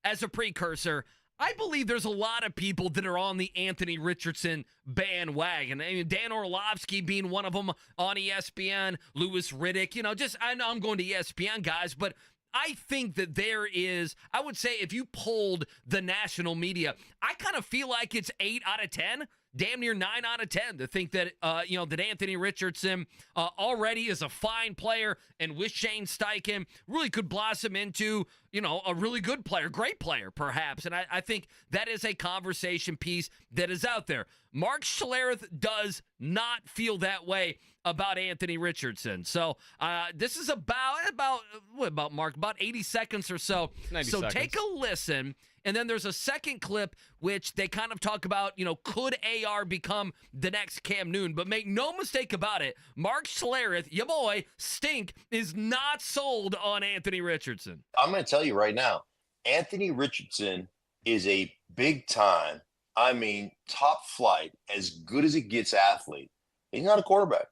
S2: as a precursor, I believe there's a lot of people that are on the Anthony Richardson bandwagon. I mean, Dan Orlovsky being one of them on ESPN, Louis Riddick, I know I'm going to ESPN guys, but I think that there is, I would say if you polled the national media, I kind of feel like it's 8 out of 10. Damn near 9 out of 10 to think that, that Anthony Richardson already is a fine player and with Shane Steichen really could blossom into, a really good player, great player perhaps. And I think that is a conversation piece that is out there. Mark Schlereth does not feel that way about Anthony Richardson. So this is about 80 seconds or so. 90 seconds. Take a listen. And then there's a second clip which they kind of talk about, could AR become the next Cam Newton? But make no mistake about it, Mark Schlereth, your boy, Stink, is not sold on Anthony Richardson.
S5: I'm going to tell you right now, Anthony Richardson is a big time, top flight, as good as it gets athlete. He's not a quarterback.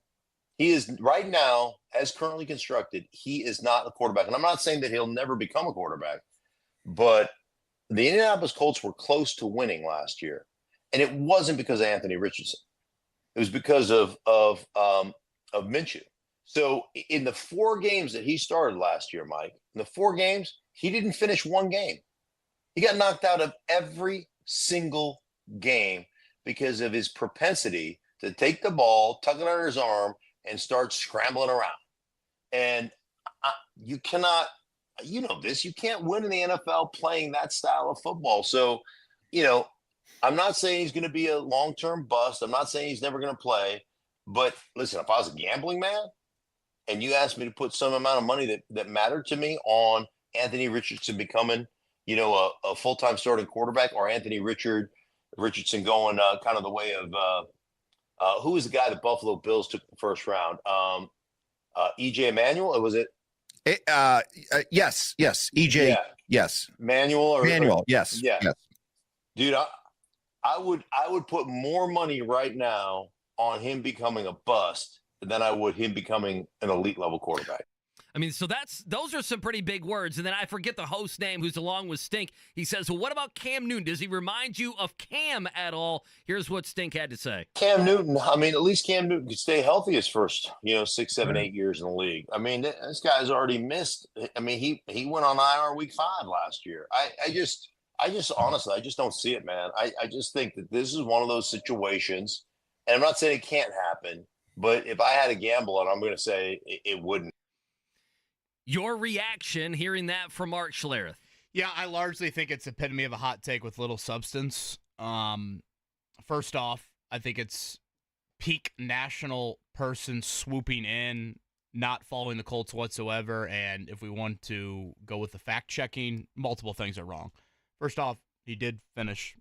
S5: He is right now, as currently constructed, he is not a quarterback. And I'm not saying that he'll never become a quarterback, but the Indianapolis Colts were close to winning last year, and it wasn't because of Anthony Richardson. It was because of Minshew. So in the 4 games that he started last year, Mike, in the 4 games, he didn't finish one game. He got knocked out of every single game because of his propensity to take the ball, tuck it under his arm, and start scrambling around. And you cannot – you know this, you can't win in the NFL playing that style of football. So, I'm not saying he's going to be a long-term bust. I'm not saying he's never going to play. But listen, if I was a gambling man and you asked me to put some amount of money that mattered to me on Anthony Richardson becoming, a full-time starting quarterback, or Anthony Richardson going kind of the way of who was the guy that Buffalo Bills took the first round? E.J. Emanuel, or was it?
S6: Yes. EJ. Yeah. Yes.
S5: Manuel.
S6: Yes.
S5: Yeah.
S6: Yes.
S5: Dude, I would put more money right now on him becoming a bust than I would him becoming an elite level quarterback.
S2: So those are some pretty big words. And then I forget the host's name who's along with Stink. He says, well, what about Cam Newton? Does he remind you of Cam at all? Here's what Stink had to say.
S5: Cam Newton, at least Cam Newton could stay healthy his first, 6, 7, 8 years in the league. This guy's already missed. He went on IR week 5 last year. I just honestly, I just don't see it, man. I just think that this is one of those situations, and I'm not saying it can't happen, but if I had to gamble on it, I'm going to say it wouldn't.
S2: Your reaction hearing that from Mark Schlereth?
S1: Yeah, I largely think it's epitome of a hot take with little substance. First off, I think it's peak national person swooping in, not following the Colts whatsoever. And if we want to go with the fact checking, multiple things are wrong. First off, he did finish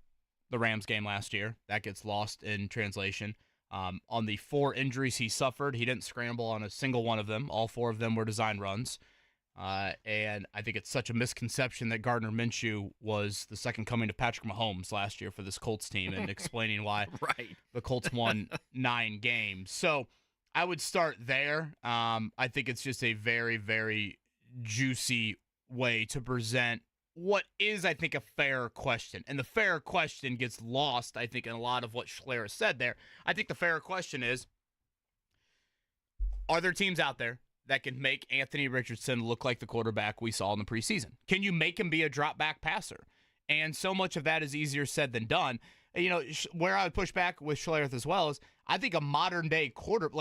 S1: the Rams game last year. That gets lost in translation. On the 4 injuries he suffered, he didn't scramble on a single one of them. All 4 of them were design runs. And I think it's such a misconception that Gardner Minshew was the second coming of Patrick Mahomes last year for this Colts team, and explaining why the Colts won 9 games. So I would start there. I think it's just a very, very juicy way to present what is, I think, a fair question. And the fair question gets lost, I think, in a lot of what Schler said there. I think the fair question is, are there teams out there that can make Anthony Richardson look like the quarterback we saw in the preseason? Can you make him be a drop-back passer? And so much of that is easier said than done. You know, where I would push back with Schlereth as well is, I think a modern-day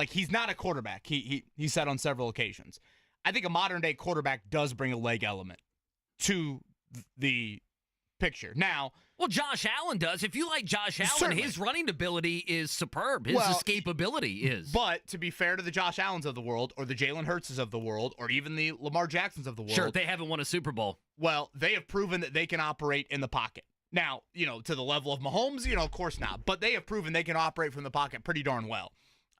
S1: he's not a quarterback. He said on several occasions. I think a modern-day quarterback does bring a leg element to the picture. Now,
S2: well, Josh Allen does. If you like Josh Allen,
S1: certainly.
S2: His running ability is superb. His escapability is.
S1: But to be fair to the Josh Allens of the world, or the Jalen Hurtses of the world, or even the Lamar Jacksons of the world.
S2: Sure, they haven't won a Super Bowl.
S1: Well, they have proven that they can operate in the pocket. Now, to the level of Mahomes, of course not. But they have proven they can operate from the pocket pretty darn well.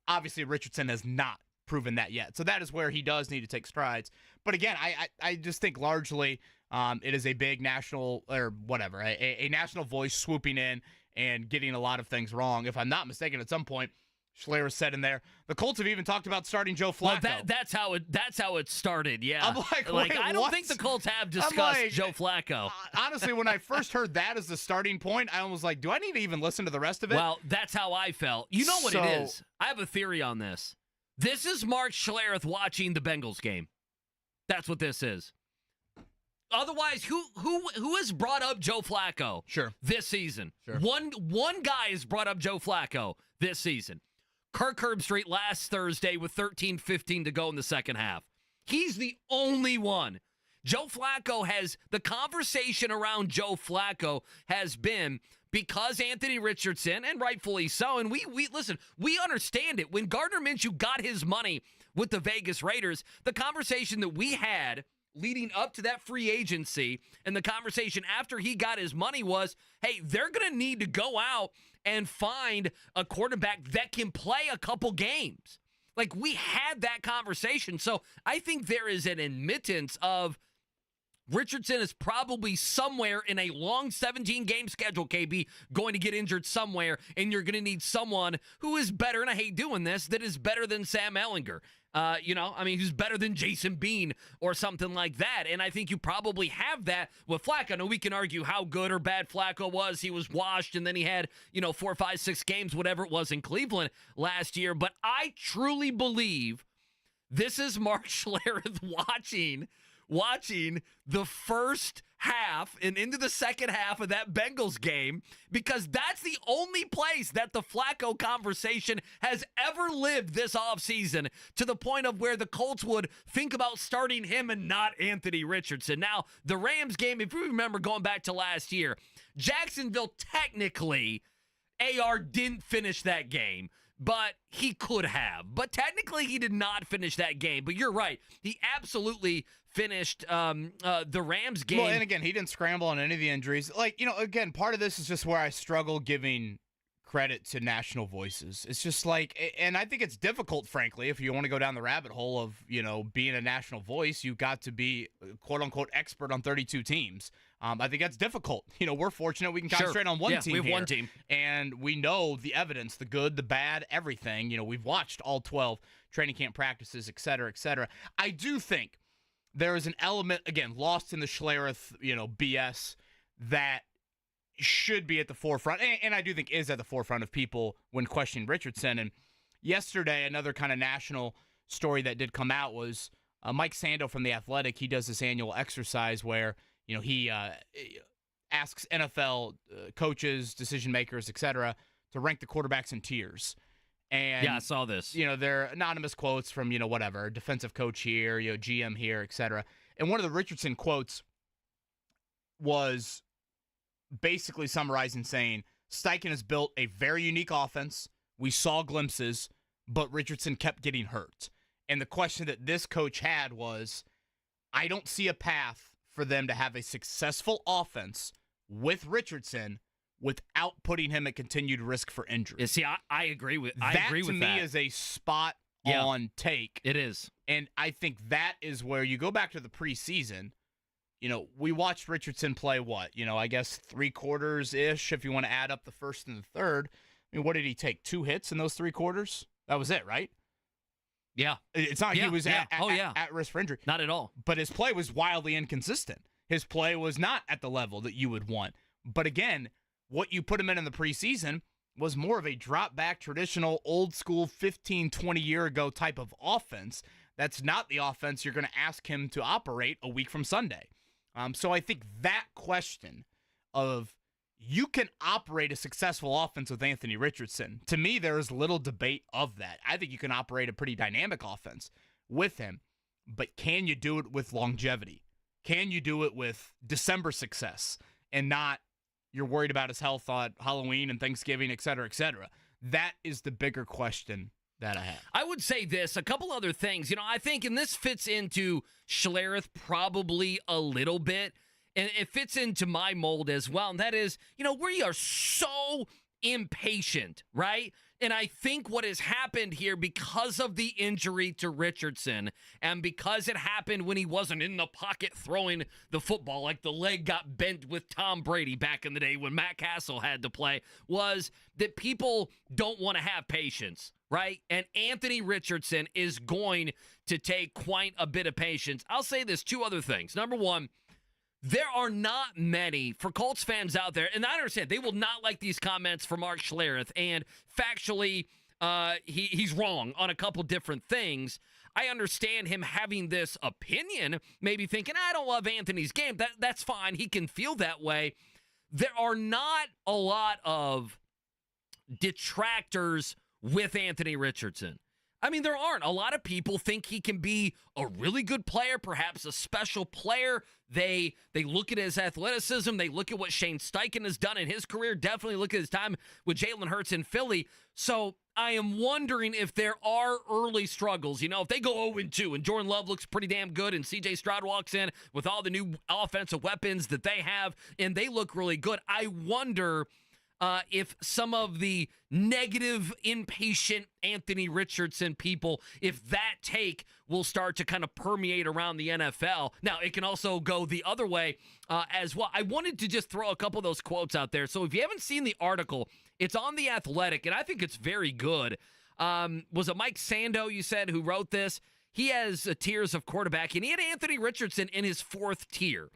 S1: Obviously, Richardson has not proven that yet. So that is where he does need to take strides. But again, I just think largely it is a big national, or whatever, a national voice swooping in and getting a lot of things wrong. If I'm not mistaken, at some point, Schler said in there, the Colts have even talked about starting Joe Flacco.
S2: Well, that's how it started. Yeah,
S1: I'm like
S2: I don't think the Colts have discussed Joe Flacco.
S1: Honestly, when I first heard that as the starting point, I was like, do I need to even listen to the rest of it?
S2: Well, that's how I felt. You know what it is? I have a theory on this. This is Mark Schlereth watching the Bengals game. That's what this is. Otherwise, who has brought up Joe Flacco?
S1: Sure.
S2: This season.
S1: Sure.
S2: One guy has brought up Joe Flacco this season. Kirk Herbstreit last Thursday with 13:15 to go in the second half. He's the only one. Joe Flacco the conversation around Joe Flacco has been because Anthony Richardson, and rightfully so, and we listen, we understand it. When Gardner Minshew got his money with the Vegas Raiders, the conversation that we had leading up to that free agency and the conversation after he got his money was, hey, they're going to need to go out and find a quarterback that can play a couple games. Like, we had that conversation. So I think there is an admittance of Richardson is probably somewhere in a long 17-game schedule, KB, going to get injured somewhere, and you're going to need someone who is better, and I hate doing this, that is better than Sam Ehlinger. Who's better than Jason Bean or something like that. And I think you probably have that with Flacco. Now, we can argue how good or bad Flacco was. He was washed, and then he had, 4, 5, 6 games, whatever it was in Cleveland last year. But I truly believe this is Mark Schlereth watching the first half and into the second half of that Bengals game, because that's the only place that the Flacco conversation has ever lived this offseason, to the point of where the Colts would think about starting him and not Anthony Richardson. Now, the Rams game, if you remember going back to last year, Jacksonville technically, AR didn't finish that game, but he could have. But technically, he did not finish that game. But you're right. He absolutely finished the Rams game.
S1: Well, and again, he didn't scramble on any of the injuries. Again, part of this is just where I struggle giving credit to national voices. It's just and I think it's difficult, frankly, if you want to go down the rabbit hole of, being a national voice, you've got to be, quote unquote, expert on 32 teams. I think that's difficult. We're fortunate we can concentrate on one team.
S2: We have one team.
S1: And we know the evidence, the good, the bad, everything. We've watched all 12 training camp practices, et cetera, et cetera. I do think there is an element, again, lost in the Schlereth, BS, that should be at the forefront, and I do think is at the forefront of people when questioning Richardson. And yesterday, another kind of national story that did come out was Mike Sando from The Athletic. He does this annual exercise where, he asks NFL coaches, decision makers, et cetera, to rank the quarterbacks in tiers. And
S2: yeah, I saw this.
S1: They're anonymous quotes from, whatever, defensive coach here, GM here, et cetera. And one of the Richardson quotes was basically summarizing, saying, Steichen has built a very unique offense. We saw glimpses, but Richardson kept getting hurt. And the question that this coach had was, I don't see a path for them to have a successful offense with Richardson without putting him at continued risk for injury.
S2: Yeah, see, I agree with
S1: that.
S2: I agree with
S1: to
S2: that.
S1: me is a spot on take.
S2: It is.
S1: And I think that is where you go back to the preseason. We watched Richardson play I guess 3 quarters-ish if you want to add up the first and the third. I mean, what did he take? 2 hits in those 3 quarters? That was it, right?
S2: Yeah.
S1: It's not like he was at risk for injury.
S2: Not at all.
S1: But his play was wildly inconsistent. His play was not at the level that you would want. But again, what you put him in the preseason was more of a drop-back, traditional, old-school, 15, 20-year-ago type of offense. That's not the offense you're going to ask him to operate a week from Sunday. So I think that question of you can operate a successful offense with Anthony Richardson, to me, there is little debate of that. I think you can operate a pretty dynamic offense with him, but can you do it with longevity? Can you do it with December success and not you're worried about his health on Halloween and Thanksgiving, et cetera, et cetera? That is the bigger question that I have.
S2: I would say this, a couple other things. I think, and this fits into Schlereth probably a little bit, and it fits into my mold as well, and that is, we are so impatient, right? And I think what has happened here because of the injury to Richardson and because it happened when he wasn't in the pocket throwing the football, like the leg got bent with Tom Brady back in the day when Matt Castle had to play, was that people don't want to have patience, right? And Anthony Richardson is going to take quite a bit of patience. I'll say this, 2 other things. Number one, there are not many, for Colts fans out there, and I understand they will not like these comments from Mark Schlereth, and factually, he's wrong on a couple different things. I understand him having this opinion, maybe thinking, I don't love Anthony's game. That's fine. He can feel that way. There are not a lot of detractors with Anthony Richardson. I mean, there aren't. A lot of people think he can be a really good player, perhaps a special player. They look at his athleticism. They look at what Shane Steichen has done in his career. Definitely look at his time with Jalen Hurts in Philly. So I am wondering if there are early struggles. If they go 0-2 and Jordan Love looks pretty damn good and C.J. Stroud walks in with all the new offensive weapons that they have and they look really good, I wonder if some of the negative, impatient Anthony Richardson people, if that take will start to kind of permeate around the NFL. Now, it can also go the other way as well. I wanted to just throw a couple of those quotes out there. So if you haven't seen the article, it's on The Athletic, and I think it's very good. Was it Mike Sando, you said, who wrote this? He has tiers of quarterback, and he had Anthony Richardson in his 4th tier.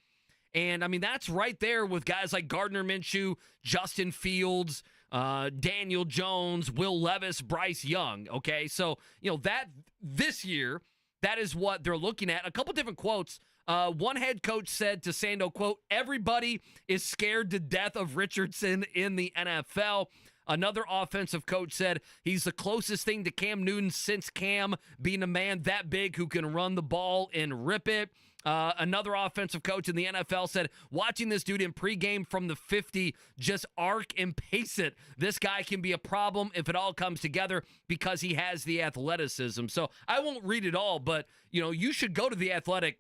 S2: And, I mean, that's right there with guys like Gardner Minshew, Justin Fields, Daniel Jones, Will Levis, Bryce Young, okay? So, that this year, that is what they're looking at. A couple different quotes. One head coach said to Sando, quote, everybody is scared to death of Richardson in the NFL. Another offensive coach said he's the closest thing to Cam Newton since Cam being a man that big who can run the ball and rip it. Another offensive coach in the NFL said, watching this dude in pregame from the 50, just arc and pace it. This guy can be a problem if it all comes together because he has the athleticism. So I won't read it all, but, you should go to The Athletic.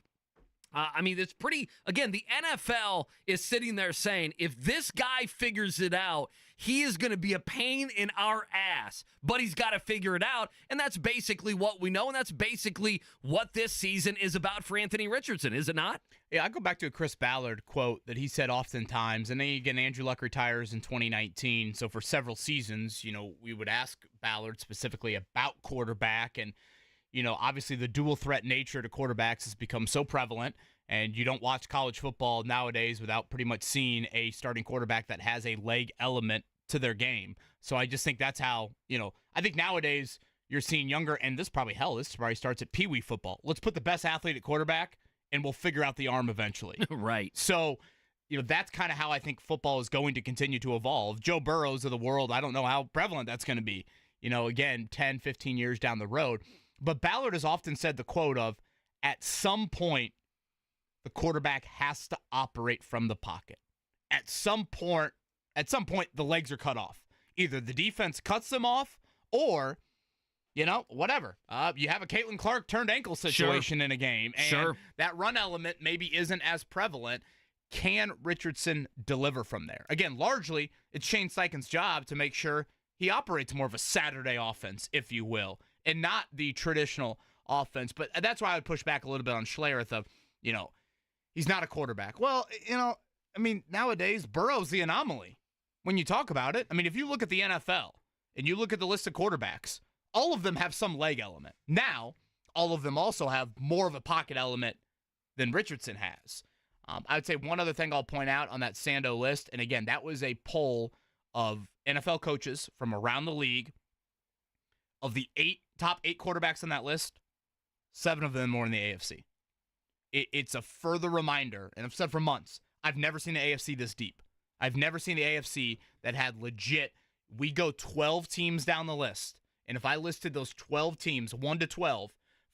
S2: I mean, it's pretty, again, the NFL is sitting there saying, if this guy figures it out, he is going to be a pain in our ass, but he's got to figure it out. And that's basically what we know. And that's basically what this season is about for Anthony Richardson, is it not?
S1: Yeah, I go back to a Chris Ballard quote that he said oftentimes. And then again, Andrew Luck retires in 2019. So for several seasons, we would ask Ballard specifically about quarterback. And obviously the dual threat nature to quarterbacks has become so prevalent, and you don't watch college football nowadays without pretty much seeing a starting quarterback that has a leg element to their game. So I just think that's how, I think nowadays you're seeing younger, and this probably starts at Pee Wee football. Let's put the best athlete at quarterback, and we'll figure out the arm eventually.
S2: Right.
S1: So, that's kind of how I think football is going to continue to evolve. Joe Burrows of the world, I don't know how prevalent that's going to be, again, 10, 15 years down the road. But Ballard has often said the quote of, at some point, the quarterback has to operate from the pocket. At some point, the legs are cut off. Either the defense cuts them off or, whatever. You have a Caitlin Clark turned ankle situation in a game. And that run element maybe isn't as prevalent. can Richardson deliver from there? Again, largely, it's Shane Steichen's job to make sure he operates more of a Saturday offense, if you will, and not the traditional offense. But that's why I would push back a little bit on Schlereth of, he's not a quarterback. Well, nowadays, Burrow's the anomaly when you talk about it. I mean, if you look at the NFL and you look at the list of quarterbacks, all of them have some leg element. Now, all of them also have more of a pocket element than Richardson has. I would say one other thing I'll point out on that Sando list, and again, that was a poll of NFL coaches from around the league. Of the top eight quarterbacks on that list, 7 of them were in the AFC. It's a further reminder, and I've said for months, I've never seen the AFC this deep. I've never seen the AFC that had legit, we go 12 teams down the list, and if I listed those 12 teams, 1 to 12,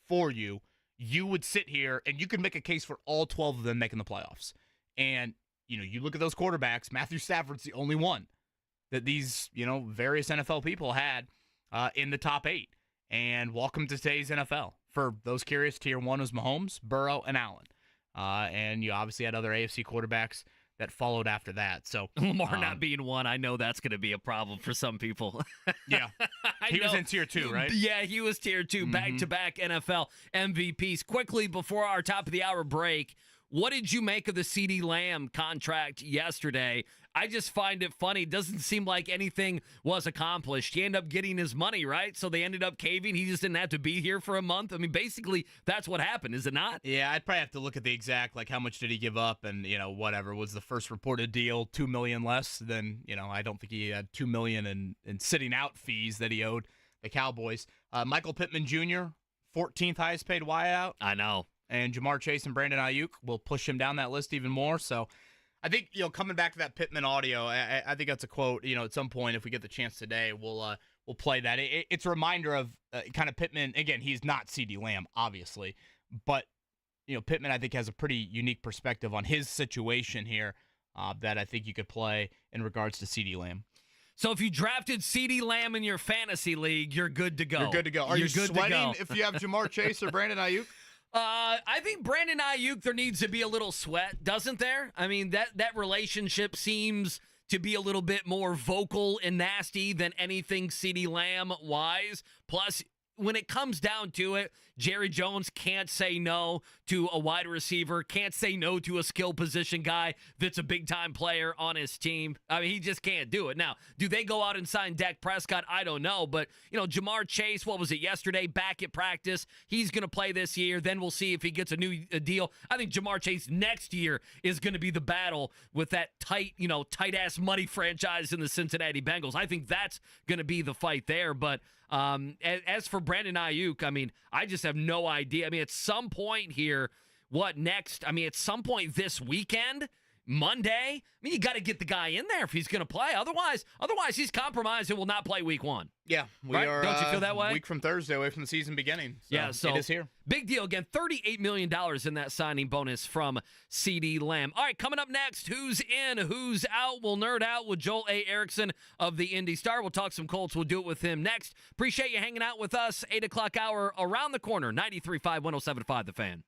S1: for you, you would sit here and you could make a case for all 12 of them making the playoffs. And, you look at those quarterbacks, Matthew Stafford's the only one that these, various NFL people had in the top 8. And welcome to today's NFL. For those curious, tier 1 was Mahomes, Burrow, and Allen. And you obviously had other AFC quarterbacks that followed after that. So
S2: Lamar not being one, I know that's going to be a problem for some people.
S1: Yeah. He was in tier 2, right?
S2: Yeah, he was tier 2, back-to-back NFL MVPs. Quickly, before our top of the hour break, what did you make of the CeeDee Lamb contract yesterday? I just find it funny. It doesn't seem like anything was accomplished. He ended up getting his money, right? So they ended up caving. He just didn't have to be here for a month. I mean, basically, that's what happened, is it not?
S1: Yeah, I'd probably have to look at the exact, how much did he give up? And, whatever. Was the first reported deal $2 million less than, I don't think he had $2 million in sitting out fees that he owed the Cowboys. Michael Pittman Jr., 14th highest paid wideout.
S2: I know.
S1: And Jamar Chase and Brandon Ayuk will push him down that list even more. So I think, coming back to that Pittman audio, I think that's a quote, at some point, if we get the chance today, we'll play that. It's a reminder of kind of Pittman. Again, he's not CeeDee Lamb, obviously, but, Pittman, I think, has a pretty unique perspective on his situation here that I think you could play in regards to CeeDee Lamb.
S2: So if you drafted CeeDee Lamb in your fantasy league, you're good to go.
S1: You're good to go. Are you sweating if you have Jamar Chase or Brandon Ayuk?
S2: I think Brandon Ayuk, there needs to be a little sweat, doesn't there? I mean, that relationship seems to be a little bit more vocal and nasty than anything CeeDee Lamb-wise. Plus, when it comes down to it, Jerry Jones can't say no to a wide receiver, can't say no to a skill position guy that's a big-time player on his team. I mean, he just can't do it. Now, do they go out and sign Dak Prescott? I don't know. But, Jamar Chase, what was it, yesterday, back at practice. He's going to play this year. Then we'll see if he gets a new deal. I think Jamar Chase next year is going to be the battle with that tight-ass money franchise in the Cincinnati Bengals. I think that's going to be the fight there. But as for Brandon Ayuk, I mean, I just have no idea. I mean, at some point here, what next? I mean, at some point this weekend, Monday, I mean, you got to get the guy in there if he's going to play. Otherwise, he's compromised and will not play week 1.
S1: Yeah, we
S2: right?
S1: are.
S2: Don't you feel that way?
S1: Week from Thursday, away from the season beginning. So
S2: yeah, so
S1: it is here.
S2: Big deal again. $38 million in that signing bonus from CeeDee Lamb. All right, coming up next, who's in, who's out? We'll nerd out with Joel A. Erickson of the Indy Star. We'll talk some Colts. We'll do it with him next. Appreciate you hanging out with us. 8 o'clock hour around the corner. 93.5, 107.5 The Fan.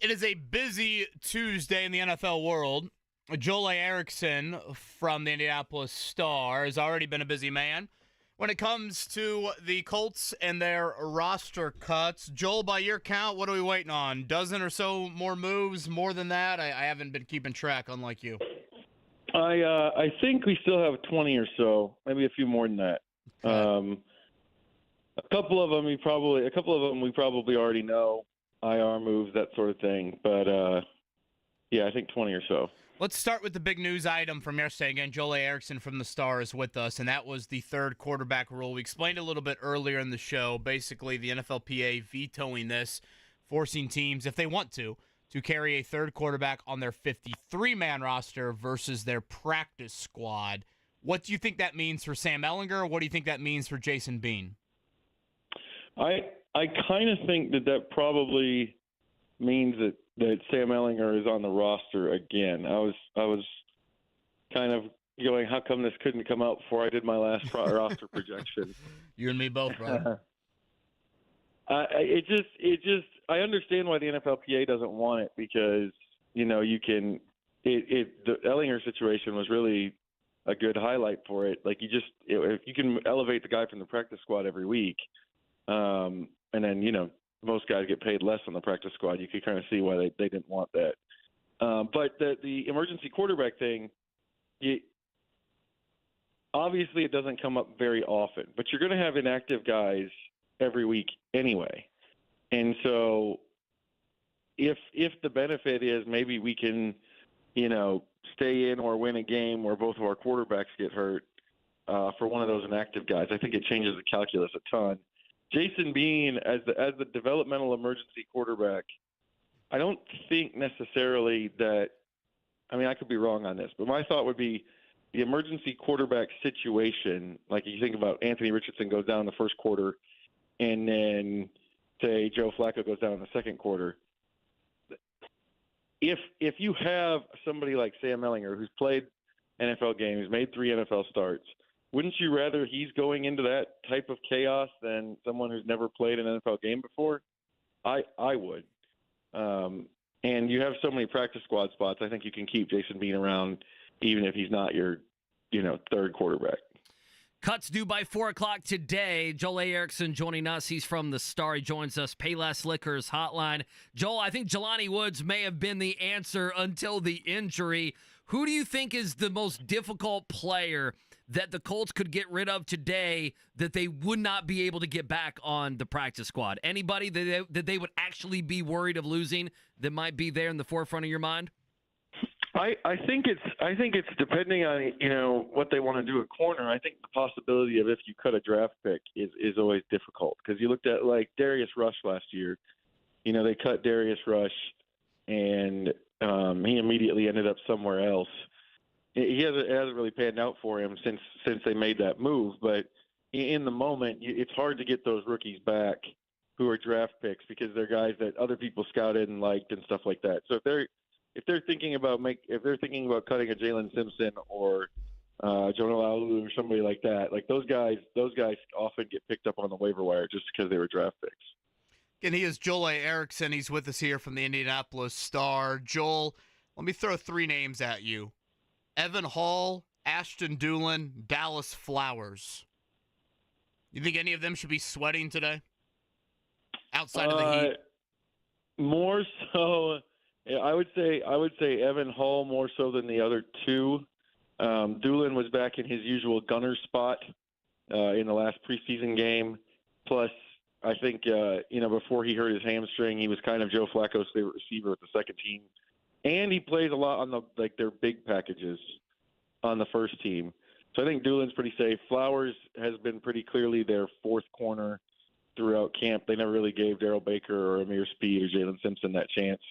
S1: It is a busy Tuesday in the NFL world. Joel Erickson from the Indianapolis Star has already been a busy man. When it comes to the Colts and their roster cuts, Joel, by your count, what are we waiting on? Dozen or so more moves? More than that? I haven't been keeping track, unlike you.
S7: I think we still have 20 or so, maybe a few more than that.
S1: Okay.
S7: A couple of them we probably already know, IR moves, that sort of thing. But I think 20 or so.
S1: Let's start with the big news item from yesterday. Again, Joel Erickson from the Star is with us, and that was the third quarterback rule. We explained a little bit earlier in the show, basically the NFLPA vetoing this, forcing teams, if they want to carry a third quarterback on their 53-man roster versus their practice squad. What do you think that means for Sam Ehlinger? What do you think that means for Jason Bean?
S7: I kind of think that probably means that Sam Ehlinger is on the roster again. I was kind of going, how come this couldn't come out before I did my last roster projection?
S1: You and me both, brother.
S7: I understand why the NFLPA doesn't want it because the Ehlinger situation was really a good highlight for it. Like if you can elevate the guy from the practice squad every week, and then most guys get paid less on the practice squad. You could kind of see why they didn't want that. But the emergency quarterback thing, obviously it doesn't come up very often, but you're going to have inactive guys every week anyway. And so if the benefit is maybe we can, stay in or win a game where both of our quarterbacks get hurt for one of those inactive guys, I think it changes the calculus a ton. Jason Bean as the developmental emergency quarterback, I don't think necessarily that – I mean, I could be wrong on this, but my thought would be the emergency quarterback situation, like you think about Anthony Richardson goes down in the first quarter and then, say, Joe Flacco goes down in the second quarter. If you have somebody like Sam Ehlinger who's played NFL games, made 3 NFL starts, wouldn't you rather he's going into that type of chaos than someone who's never played an NFL game before? I would. And you have so many practice squad spots, I think you can keep Jason Bean around even if he's not your, third quarterback.
S2: Cuts due by 4 o'clock today. Joel Erickson joining us. He's from the Star. He joins us. Payless Liquors hotline. Joel, I think Jelani Woods may have been the answer until the injury. Who do you think is the most difficult player that the Colts could get rid of today that they would not be able to get back on the practice squad? Anybody that they would actually be worried of losing that might be there in the forefront of your mind?
S7: I think it's depending on what they want to do at corner. I think the possibility of if you cut a draft pick is always difficult because you looked at like Darius Rush last year. They cut Darius Rush and he immediately ended up somewhere else. It hasn't really panned out for him since they made that move. But in the moment, it's hard to get those rookies back who are draft picks because they're guys that other people scouted and liked and stuff like that. So if they're thinking about cutting a Jalen Simpson or Jonah Laulu or somebody like that, like those guys often get picked up on the waiver wire just because they were draft picks.
S1: And he is Joel Erickson. He's with us here from the Indianapolis Star. Joel, let me throw 3 names at you: Evan Hall, Ashton Doolin, Dallas Flowers. You think any of them should be sweating today outside of the Heat?
S7: More so. Yeah, I would say Evan Hall more so than the other 2. Doolin was back in his usual gunner spot in the last preseason game. Plus, I think before he hurt his hamstring, he was kind of Joe Flacco's favorite receiver with the second team, and he plays a lot on their big packages on the first team. So I think Doolin's pretty safe. Flowers has been pretty clearly their 4th corner throughout camp. They never really gave Darryl Baker or Amir Speed or Jalen Simpson that chance.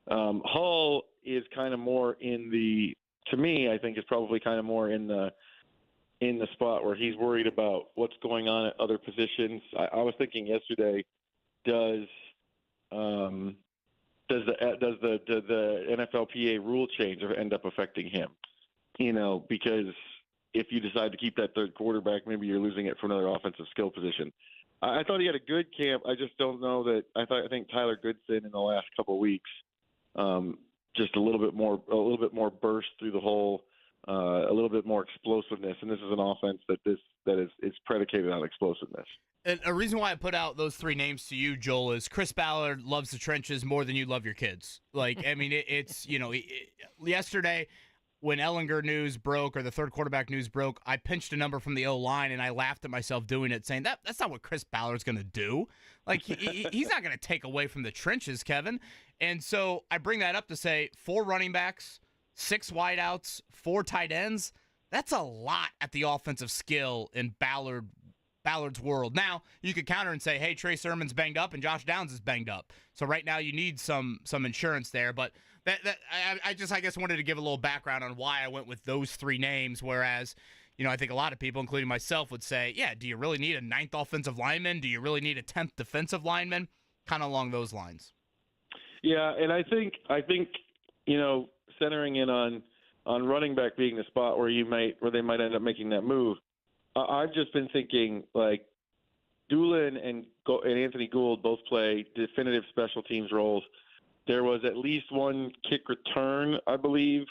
S7: Hall is kind of more to me, I think is probably kind of more in the spot where he's worried about what's going on at other positions. I was thinking yesterday, does the NFLPA rule change end up affecting him? Because if you decide to keep that third quarterback, maybe you're losing it for another offensive skill position. I thought he had a good camp. I just don't know that. I think Tyler Goodson in the last couple of weeks just a little bit more burst through the hole, a little bit more explosiveness. And this is an offense that is predicated on explosiveness.
S1: And a reason why I put out those three names to you, Joel, is Chris Ballard loves the trenches more than you love your kids. Like, I mean, it's, yesterday when Ellinger news broke or the third quarterback news broke, I pinched a number from the O-line and I laughed at myself doing it, saying that's not what Chris Ballard's going to do. Like, he's not going to take away from the trenches, Kevin. And so I bring that up to say 4 running backs, 6 wideouts, 4 tight ends. That's a lot at the offensive skill in Ballard's world. Now, you could counter and say, hey, Trey Sermon's banged up and Josh Downs is banged up. So right now you need some insurance there. But I guess wanted to give a little background on why I went with those 3 names, whereas, I think a lot of people, including myself, would say, yeah, do you really need a 9th offensive lineman? Do you really need a 10th defensive lineman? Kind of along those lines.
S7: Yeah, and I think centering in on running back being the spot where they might end up making that move. I've just been thinking, like, Doolin and Anthony Gould both play definitive special teams roles. There was at least one kick return, I believe,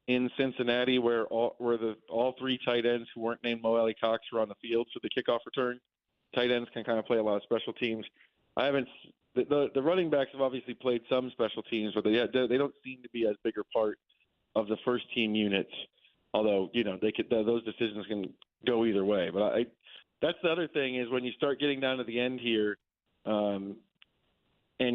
S7: in Cincinnati where all 3 tight ends who weren't named Mo Alley Cox were on the field for the kickoff return. Tight ends can kind of play a lot of special teams. The running backs have obviously played some special teams, but they don't seem to be as big a part of the first team units. Although those decisions can go either way. But that's the other thing is when you start getting down to the end here, and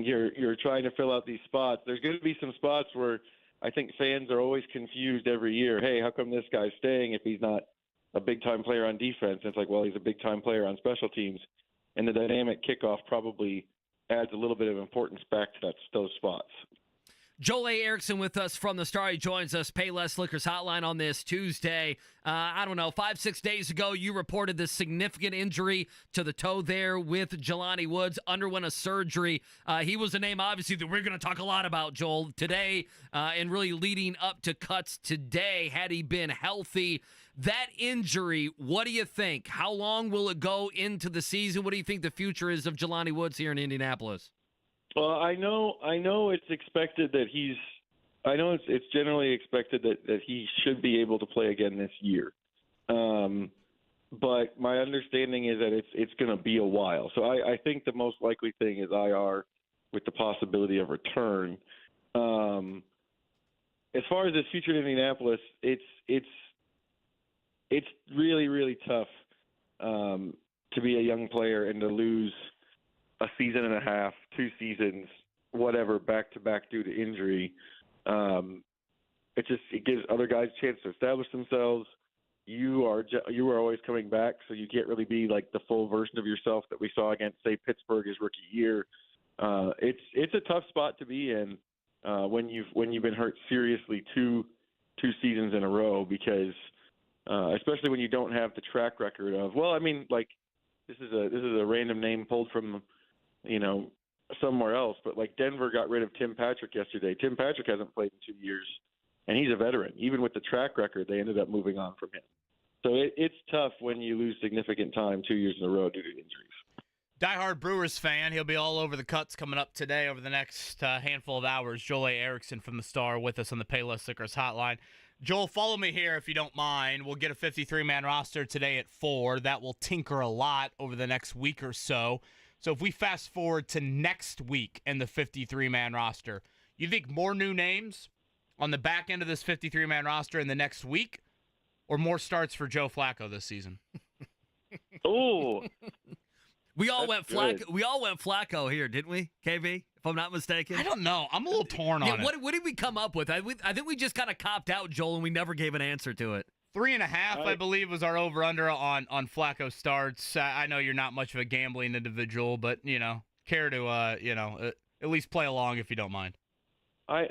S7: you're trying to fill out these spots, there's going to be some spots where I think fans are always confused every year. Hey, how come this guy's staying if he's not a big-time player on defense? And it's like, well, he's a big-time player on special teams. And the dynamic kickoff probably adds a little bit of importance back to those spots.
S2: Joel A. Erickson with us from the Star. He joins us, Payless Liquors Hotline on this Tuesday. 5-6 days ago, you reported this significant injury to the toe there with Jelani Woods, underwent a surgery. He was a name, obviously, that we're going to talk a lot about, Joel, today, and really leading up to cuts today, had he been healthy. That injury, what do you think? How long will it go into the season? What do you think the future is of Jelani Woods here in Indianapolis?
S7: Well, I know it's expected that it's generally expected that he should be able to play again this year. But my understanding is that it's going to be a while. So I think the most likely thing is IR with the possibility of return. As far as his future in Indianapolis, it's really, really tough to be a young player and to lose a season and a half, 2 seasons, whatever, back-to-back due to injury. It gives other guys a chance to establish themselves. You are always coming back, so you can't really be like the full version of yourself that we saw against, say, Pittsburgh his rookie year. It's a tough spot to be in when you've been hurt seriously two seasons in a row, because especially when you don't have the track record of, this is a random name pulled from somewhere else, but like Denver got rid of Tim Patrick yesterday. Tim Patrick hasn't played in 2 years, and he's a veteran. Even with the track record, they ended up moving on from him. So it's tough when you lose significant time 2 years in a row due to injuries.
S1: Diehard Brewers fan. He'll be all over the cuts coming up today over the next handful of hours. Joel A. Erickson from the Star with us on the Payless Liquors Hotline. Joel, follow me here if you don't mind. We'll get a 53-man roster today at 4. That will tinker a lot over the next week or so. So if we fast forward to next week and the 53-man roster, you think more new names on the back end of this 53-man roster in the next week, or more starts for Joe Flacco this season?
S7: Oh,
S2: we all went Flacco here, didn't we, KB? If I'm not mistaken.
S1: I don't know. I'm a little torn on it.
S2: What did we come up with? I think we just kind of copped out, Joel, and we never gave an answer to it.
S1: 3.5, I believe, was our over/under on Flacco starts. I know you're not much of a gambling individual, but care to at least play along if you don't mind.
S7: I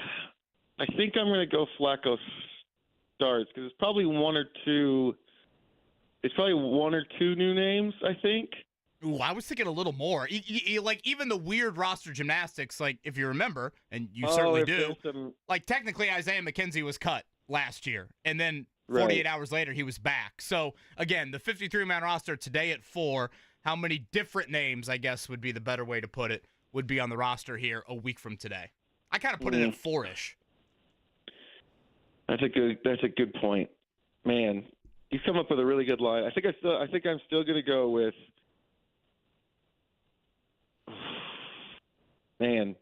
S7: think I'm going to go Flacco starts because it's probably one or two new names, I think.
S1: Ooh, I was thinking a little more. Like even the weird roster gymnastics, like if you remember, and you certainly do. Like technically, Isaiah McKenzie was cut last year, and then 48 hours later, he was back. So, again, the 53-man roster today at 4, how many different names, I guess would be the better way to put it, would be on the roster here a week from today? I kind of put it at 4-ish.
S7: That's a good point, man. He's come up with a really good line. I think I'm still going to go with, man.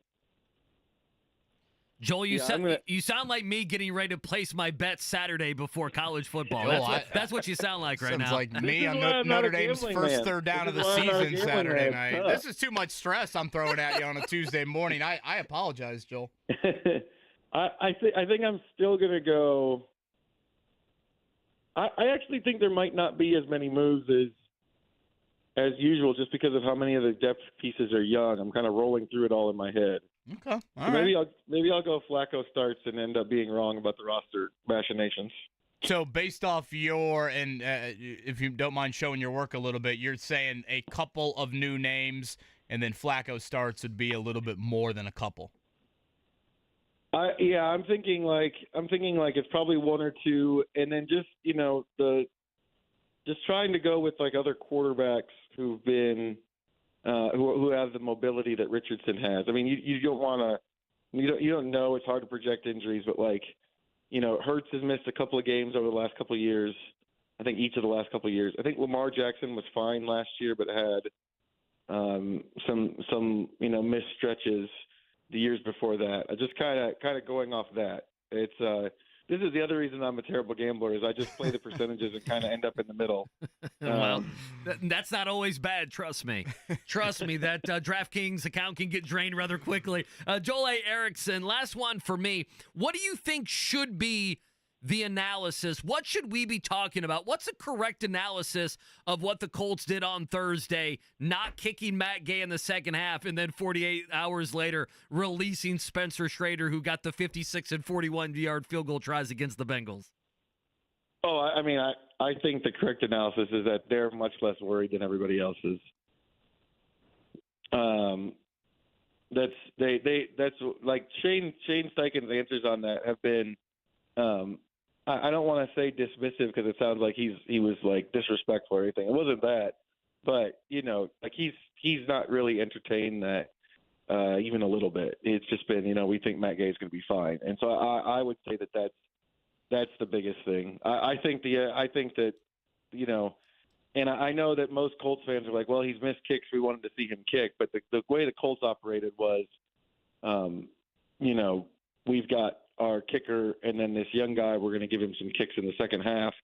S2: Joel, you sound like me getting ready to place my bet Saturday before college football. That's what you sound like right
S1: Sounds
S2: now.
S1: like me on Notre Dame's first third down of the season Saturday night. This is too much stress I'm throwing at you on a Tuesday morning. I apologize, Joel.
S7: I think I'm still going to go. I actually think there might not be as many moves as usual just because of how many of the depth pieces are young. I'm kind of rolling through it all in my head.
S1: Okay. All
S7: maybe
S1: right.
S7: I'll go Flacco starts and end up being wrong about the roster machinations.
S1: So based off your, and if you don't mind showing your work a little bit, you're saying a couple of new names and then Flacco starts would be a little bit more than a couple.
S7: I'm thinking like it's probably one or two, and then just just trying to go with like other quarterbacks who've been who have the mobility that Richardson has. I mean, you don't want to you don't know, it's hard to project injuries, but like Hurts has missed a couple of games over the last couple of years. I think each of the last couple of years. I think Lamar Jackson was fine last year, but had some missed stretches the years before that. I just kind of going off that. It's this is the other reason I'm a terrible gambler is I just play the percentages and kind of end up in the middle.
S2: Well, that's not always bad. Trust me. Trust me. That DraftKings account can get drained rather quickly. Joel A. Erickson, last one for me. What do you think should be the analysis? What should we be talking about? What's a correct analysis of what the Colts did on Thursday, not kicking Matt Gay in the second half, and then 48 hours later releasing Spencer Schrader, who got the 56 and 41-yard field goal tries against the Bengals?
S7: Oh, I mean, I think the correct analysis is that they're much less worried than everybody else is. That's like Shane Steichen's answers on that have been. I don't want to say dismissive because it sounds like he was like disrespectful or anything. It wasn't that, but like he's not really entertained that even a little bit. It's just been we think Matt Gay is going to be fine, and so I would say that's the biggest thing. I think that and I know that most Colts fans are like, well, he's missed kicks. We wanted to see him kick, but the way the Colts operated was, we've got our kicker, and then this young guy, we're going to give him some kicks in the second half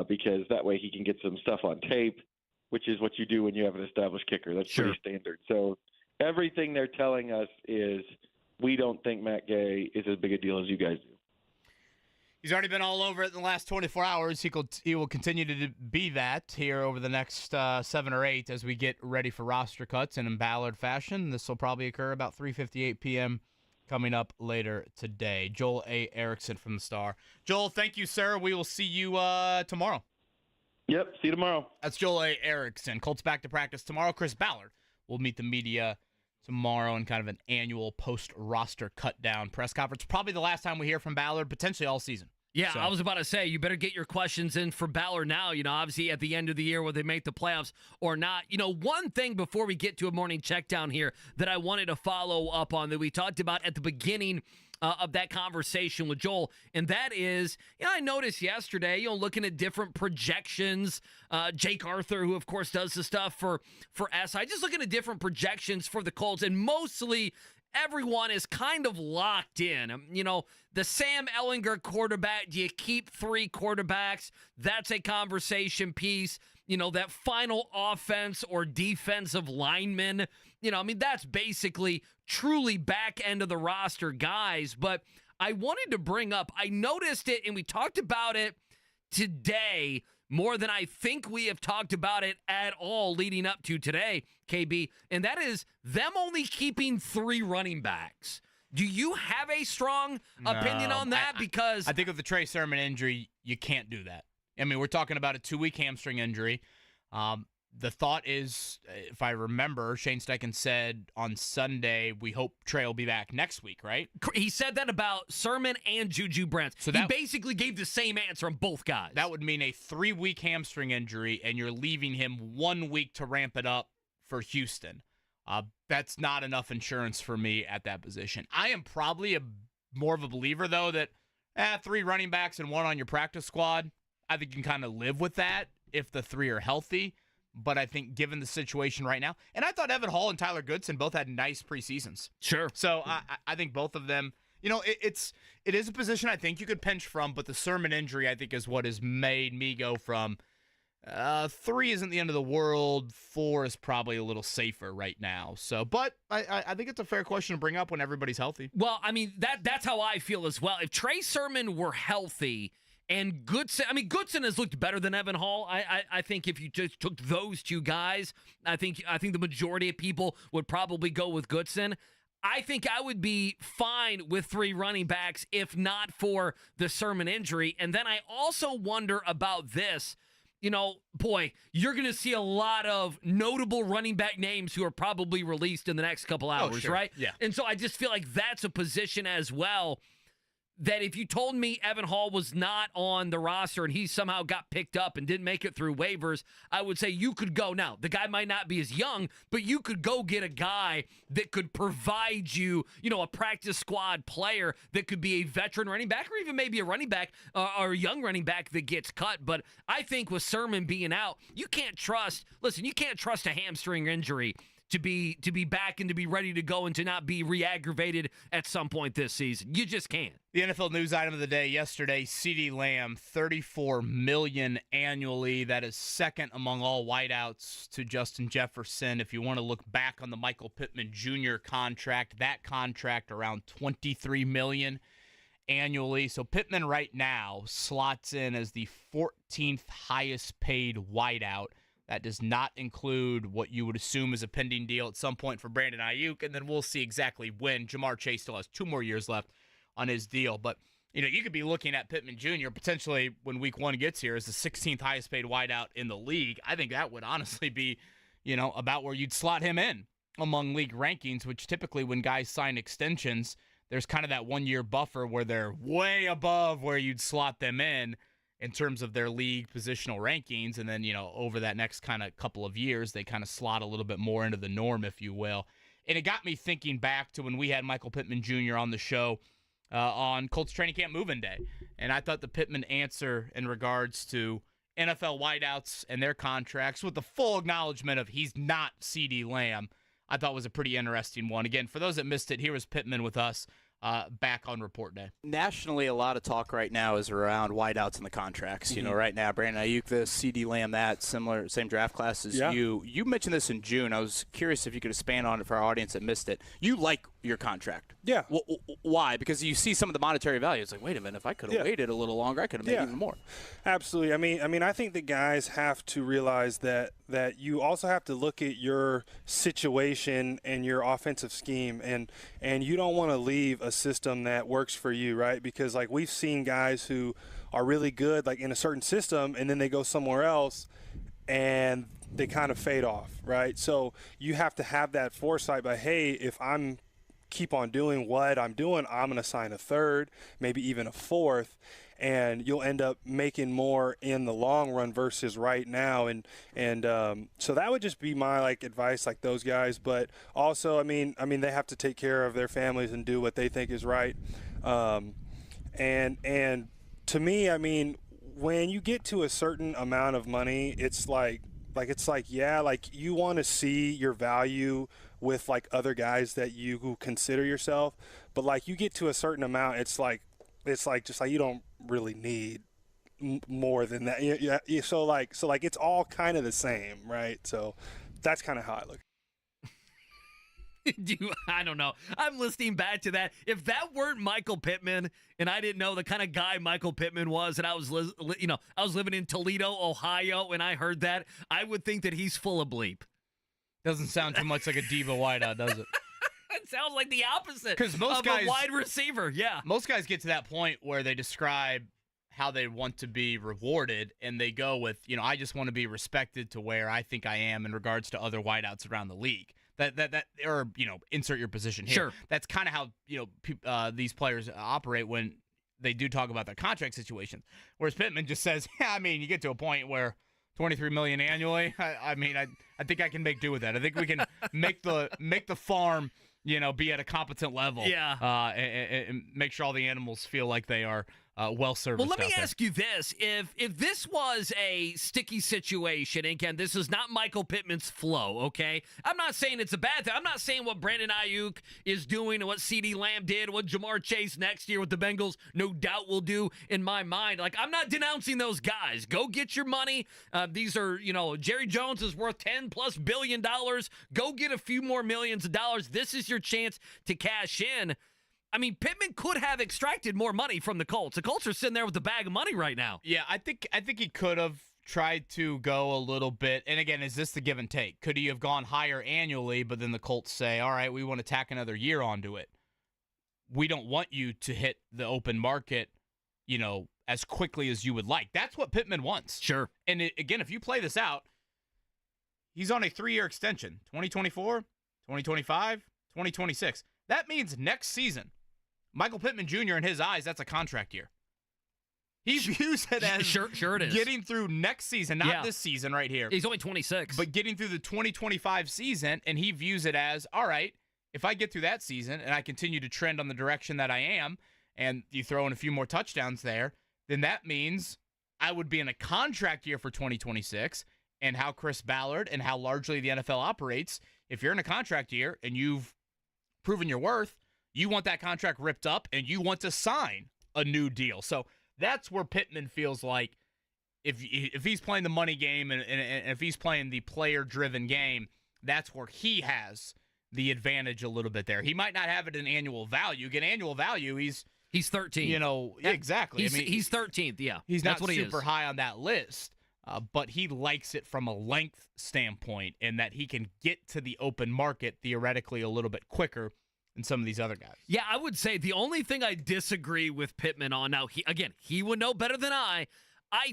S7: because that way he can get some stuff on tape, which is what you do when you have an established kicker. That's
S2: Sure.
S7: Pretty standard. So everything they're telling us is we don't think Matt Gay is as big a deal as you guys do.
S1: He's already been all over it in the last 24 hours. He will continue to be that here over the next 7 or 8 as we get ready for roster cuts. And in Ballard fashion, this will probably occur about 3:58 p.m. coming up later today. Joel A. Erickson from the Star. Joel, thank you, sir. We will see you tomorrow.
S7: Yep, see you tomorrow.
S1: That's Joel A. Erickson. Colts back to practice tomorrow. Chris Ballard will meet the media tomorrow in kind of an annual post-roster cut-down press conference. Probably the last time we hear from Ballard, potentially all season.
S2: Yeah, so. I was about to say, you better get your questions in for Ballard now. Obviously at the end of the year, will they make the playoffs or not? One thing before we get to a morning check down here that I wanted to follow up on that we talked about at the beginning of that conversation with Joel, and that is, I noticed yesterday, looking at different projections, Jake Arthur, who of course does the stuff for SI, just looking at different projections for the Colts, and mostly everyone is kind of locked in. The Sam Ehlinger quarterback, do you keep 3 quarterbacks? That's a conversation piece. That final offense or defensive lineman, that's basically truly back end of the roster guys. But I wanted to bring up, I noticed it, and we talked about it today more than I think we have talked about it at all leading up to today, KB, and that is them only keeping 3 running backs. Do you have a strong opinion on that? Because
S1: I think with the Trey Sermon injury, you can't do that. I mean, we're talking about a 2-week hamstring injury. The thought is, if I remember, Shane Steichen said on Sunday, we hope Trey will be back next week, right?
S2: He said that about Sermon and Juju Brents. So he basically gave the same answer on both guys.
S1: That would mean a 3-week hamstring injury, and you're leaving him 1 week to ramp it up for Houston. That's not enough insurance for me at that position. I am probably more of a believer, though, that 3 running backs and 1 on your practice squad, I think you can kind of live with that if the 3 are healthy. But I think given the situation right now, and I thought Evan Hall and Tyler Goodson both had nice preseasons.
S2: Sure.
S1: So I think both of them, it is a position I think you could pinch from, but the Sermon injury I think is what has made me go from 3 isn't the end of the world. 4 is probably a little safer right now. So, but I think it's a fair question to bring up when everybody's healthy.
S2: Well, I mean, that's how I feel as well. If Trey Sermon were healthy and Goodson has looked better than Evan Hall. I think if you just took those 2 guys, I think the majority of people would probably go with Goodson. I think I would be fine with 3 running backs if not for the Sermon injury. And then I also wonder about this. Boy, you're going to see a lot of notable running back names who are probably released in the next couple hours,
S1: sure.
S2: right?
S1: Yeah.
S2: And so I just feel like that's a position as well that if you told me Evan Hall was not on the roster and he somehow got picked up and didn't make it through waivers, I would say you could go. Now, the guy might not be as young, but you could go get a guy that could provide you, a practice squad player that could be a veteran running back or even maybe a running back or a young running back that gets cut. But I think with Sermon being out, you can't trust a hamstring injury to be back and to be ready to go and to not be re-aggravated at some point this season. You just can't.
S1: The NFL news item of the day yesterday, CeeDee Lamb, $34 million annually. That is second among all wideouts to Justin Jefferson. If you want to look back on the Michael Pittman Jr. contract, that contract around $23 million annually. So Pittman right now slots in as the 14th highest paid wideout. That does not include what you would assume is a pending deal at some point for Brandon Ayuk, and then we'll see exactly when. Jamar Chase still has 2 more years left on his deal. But, you could be looking at Pittman Jr. potentially when week 1 gets here as the 16th highest paid wideout in the league. I think that would honestly be, about where you'd slot him in among league rankings, which typically when guys sign extensions, there's kind of that 1-year buffer where they're way above where you'd slot them in terms of their league positional rankings. And then, over that next kind of couple of years, they kind of slot a little bit more into the norm, if you will. And it got me thinking back to when we had Michael Pittman Jr. on the show on Colts Training Camp Move-In Day. And I thought the Pittman answer in regards to NFL wideouts and their contracts with the full acknowledgement of he's not CeeDee Lamb, I thought was a pretty interesting one. Again, for those that missed it, here was Pittman with us back on report day.
S8: Nationally, a lot of talk right now is around wideouts in the contracts.
S2: Mm-hmm.
S8: Right now, Brandon Ayuk this, CeeDee Lamb that, same draft class as you. You mentioned this in June. I was curious if you could expand on it for our audience that missed it. You like your contract.
S9: Yeah.
S8: Why? Because you see some of the monetary value. It's like, wait a minute, if I could have waited a little longer, I could have made even more.
S9: Absolutely. I mean, I think the guys have to realize that you also have to look at your situation and your offensive scheme, and you don't want to leave a system that works for you, right? Because like we've seen guys who are really good like in a certain system and then they go somewhere else and they kind of fade off, right? So you have to have that foresight by, hey, if I'm keep on doing what I'm doing, I'm going to sign a third, maybe even a fourth, and you'll end up making more in the long run versus right now. And so that would just be my like advice, like those guys. But also, I mean, they have to take care of their families and do what they think is right. And to me, I mean, when you get to a certain amount of money, it's like you want to see your value with like other guys that you consider yourself, but like you get to a certain amount, it's like just like you don't really need more than that. Yeah. So like it's all kind of the same, right? So that's kind of how I look.
S2: I don't know. I'm listening back to that. If that weren't Michael Pittman, and I didn't know the kind of guy Michael Pittman was, and I was living in Toledo, Ohio, and I heard that, I would think that he's full of bleep.
S1: Doesn't sound too much like a diva wideout, does it?
S2: It sounds like the opposite.
S1: Because most
S2: of
S1: guys,
S2: a wide receiver, yeah.
S1: Most guys get to that point where they describe how they want to be rewarded, and they go with, I just want to be respected to where I think I am in regards to other wideouts around the league. That or insert your position here.
S2: Sure.
S1: That's kind of how these players operate when they do talk about their contract situations. Whereas Pittman just says, yeah, I mean, you get to a point where $23 million annually. I mean, I think I can make do with that. I think we can make the farm, be at a competent level.
S2: Yeah.
S1: And make sure all the animals feel like they are well serviced.
S2: Well, let me ask you this: if this was a sticky situation, and again, this is not Michael Pittman's flow, okay? I'm not saying it's a bad thing. I'm not saying what Brandon Ayuk is doing and what CeeDee Lamb did, what Jamar Chase next year with the Bengals no doubt will do in my mind. Like, I'm not denouncing those guys. Go get your money. These are, Jerry Jones is worth $10+ billion. Go get a few more millions of dollars. This is your chance to cash in. I mean, Pittman could have extracted more money from the Colts. The Colts are sitting there with a bag of money right now.
S1: Yeah, I think he could have tried to go a little bit. And again, is this the give and take? Could he have gone higher annually, but then the Colts say, all right, we want to tack another year onto it. We don't want you to hit the open market, as quickly as you would like. That's what Pittman wants.
S2: Sure.
S1: And again, if you play this out, he's on a 3-year extension, 2024, 2025, 2026. That means next season, Michael Pittman Jr., in his eyes, that's a contract year. He views it as
S2: sure it is.
S1: Getting through next season, not this season right here.
S2: He's only 26.
S1: But getting through the 2025 season, and he views it as, all right, if I get through that season and I continue to trend on the direction that I am, and you throw in a few more touchdowns there, then that means I would be in a contract year for 2026, and how Chris Ballard and how largely the NFL operates, if you're in a contract year and you've proven your worth, you want that contract ripped up, and you want to sign a new deal. So that's where Pittman feels like if he's playing the money game and if he's playing the player-driven game, that's where he has the advantage a little bit there. He might not have it in annual value. Get annual value, he's
S2: 13th.
S1: Exactly.
S2: He's 13th, yeah.
S1: He's
S2: that's
S1: not
S2: what
S1: super high on that list, but he likes it from a length standpoint in that he can get to the open market theoretically a little bit quicker than some of these other guys.
S2: Yeah, I would say the only thing I disagree with Pittman on, now, he would know better than I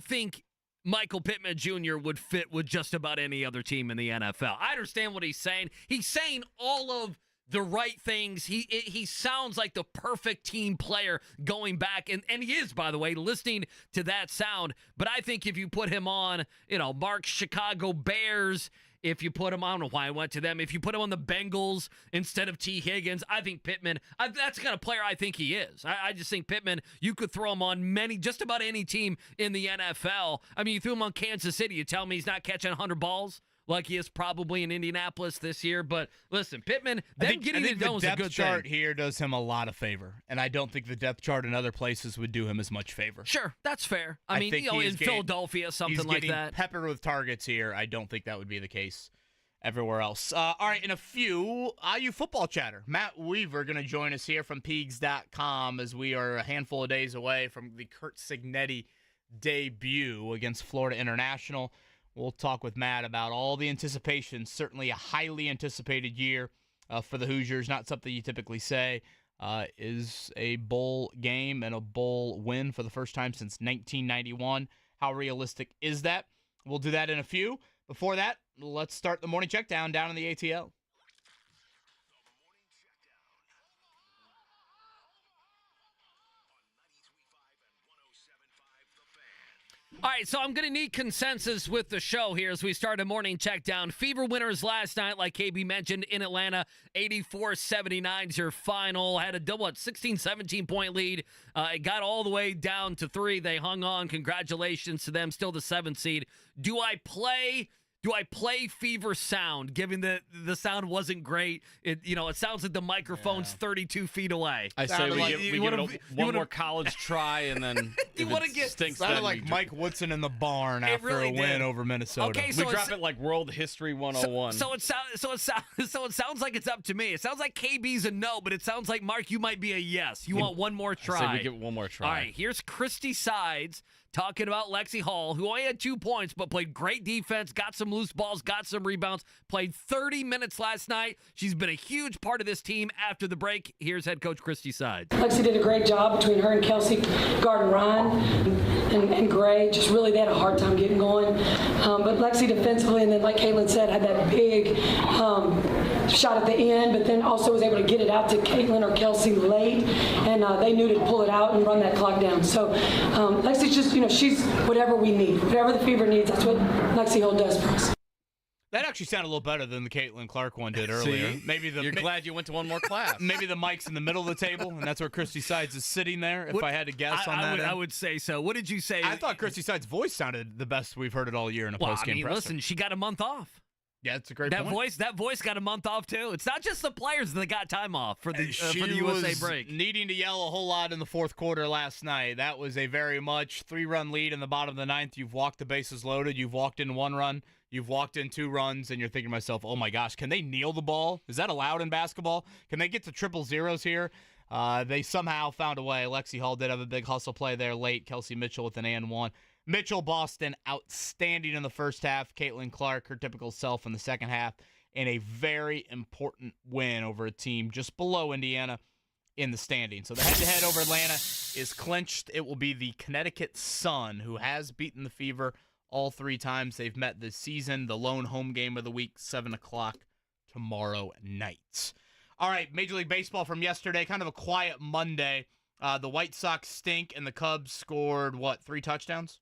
S2: think Michael Pittman Jr. would fit with just about any other team in the NFL. I understand what he's saying. He's saying all of the right things. He sounds like the perfect team player going back, and he is, by the way, listening to that sound. But I think if you put him on, Mark's Chicago Bears, if you put him on, I don't know why I went to them. If you put him on the Bengals instead of T. Higgins, I think Pittman, that's the kind of player I think he is. I just think Pittman, you could throw him on just about any team in the NFL. I mean, you threw him on Kansas City. You tell me he's not catching 100 balls like he is probably in Indianapolis this year. But listen, Pittman,
S1: I think
S2: getting it going is a good thing.
S1: The depth chart here does him a lot of favor, and I don't think the depth chart in other places would do him as much favor.
S2: Sure, that's fair. I mean, in Philadelphia, something like that.
S1: He's getting peppered with targets here. I don't think that would be the case everywhere else. All right, in a few, IU football chatter. Matt Weaver going to join us here from Peegs.com as we are a handful of days away from the Curt Cignetti debut against Florida International. We'll talk with Matt about all the anticipation. Certainly a highly anticipated year for the Hoosiers. Not something you typically say is a bowl game and a bowl win for the first time since 1991. How realistic is that? We'll do that in a few. Before that, let's start the morning check down in the ATL.
S2: All right, so I'm going to need consensus with the show here as we start a morning check down. Fever winners last night, like KB mentioned, in Atlanta. 84-79 is your final. Had a 16, 17-point lead. It got all the way down to 3. They hung on. Congratulations to them. Still the 7th seed. Do I play Fever sound, given that the sound wasn't great? It sounds like the microphone's 32 feet away.
S3: I say we give it one more college try, and then
S1: stinks. Sounded like Mike Woodson in the barn after a win over Minnesota.
S2: Okay,
S3: we drop it like World History 101.
S2: So it sounds like it's up to me. It sounds like KB's a no, but it sounds like, Mark, you might be a yes. You want one more try.
S3: I say we give it one more try.
S2: All right, here's Christy Sides talking about Lexi Hall, who only had 2 points, but played great defense, got some loose balls, got some rebounds, played 30 minutes last night. She's been a huge part of this team after the break. Here's head coach Christy Sides.
S10: Lexi did a great job between her and Kelsey, guarding Ryan and Gray. Just really, they had a hard time getting going. But Lexi defensively, and then like Caitlin said, had that big shot at the end, but then also was able to get it out to Caitlin or Kelsey late, and they knew to pull it out and run that clock down. So Lexi's just, she's whatever we need. Whatever the Fever needs, that's what Lexi Holt does for us.
S1: That actually sounded a little better than the Caitlin Clark one did earlier.
S3: See?
S1: Maybe
S3: You're glad you went to one more class.
S1: Maybe the mic's in the middle of the table, and that's where Christy Sides is sitting there, if I had to guess on that.
S2: I would say so. What did you say?
S1: I thought Christy Sides' voice sounded the best we've heard it all year in a postgame presser.
S2: Listen, she got a month off.
S1: Yeah, it's a great point.
S2: That voice got a month off, too. It's not just the players that got time off for the USA break.
S1: Needing to yell a whole lot in the fourth quarter last night. That was a very much 3-run lead in the bottom of the ninth. You've walked the bases loaded. You've walked in 1 run. You've walked in 2 runs, and you're thinking to myself, oh, my gosh, can they kneel the ball? Is that allowed in basketball? Can they get to triple zeros here? They somehow found a way. Lexi Hall did have a big hustle play there late. Kelsey Mitchell with an and 1. Mitchell Boston outstanding in the first half. Caitlin Clark, her typical self in the second half. And a very important win over a team just below Indiana in the standing. So the head-to-head over Atlanta is clinched. It will be the Connecticut Sun, who has beaten the Fever all 3 times they've met this season. The lone home game of the week, 7 o'clock tomorrow night. All right, Major League Baseball from yesterday, kind of a quiet Monday. The White Sox stink, and the Cubs scored, 3 touchdowns?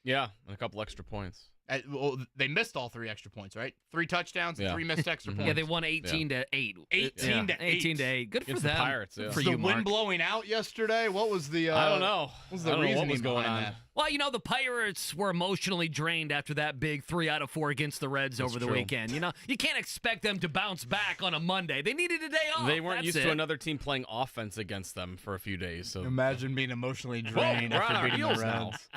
S3: Yeah, and a couple extra points.
S1: Well, they missed all 3 extra points, right? 3 touchdowns and 3 missed extra points.
S2: Yeah, they won 18-8.
S1: 18-8.
S2: Good for
S3: Against
S2: them.
S3: the Pirates, yeah.
S1: Was
S2: For
S1: the
S2: you,
S1: wind
S2: Mark.
S1: blowing out yesterday? What was the?
S3: I don't know.
S1: What was the reason
S3: what was going on?
S1: that?
S2: Well, the Pirates were emotionally drained after that big 3 out of 4 against the Reds over the
S3: true.
S2: weekend. You can't expect them to bounce back on a Monday. They needed a day off.
S3: They weren't
S2: That's
S3: used to
S2: it.
S3: another team playing offense against them for a few days. So
S1: Imagine being emotionally drained
S3: we're on
S1: after
S3: our
S1: beating the
S3: heels now.
S1: Reds.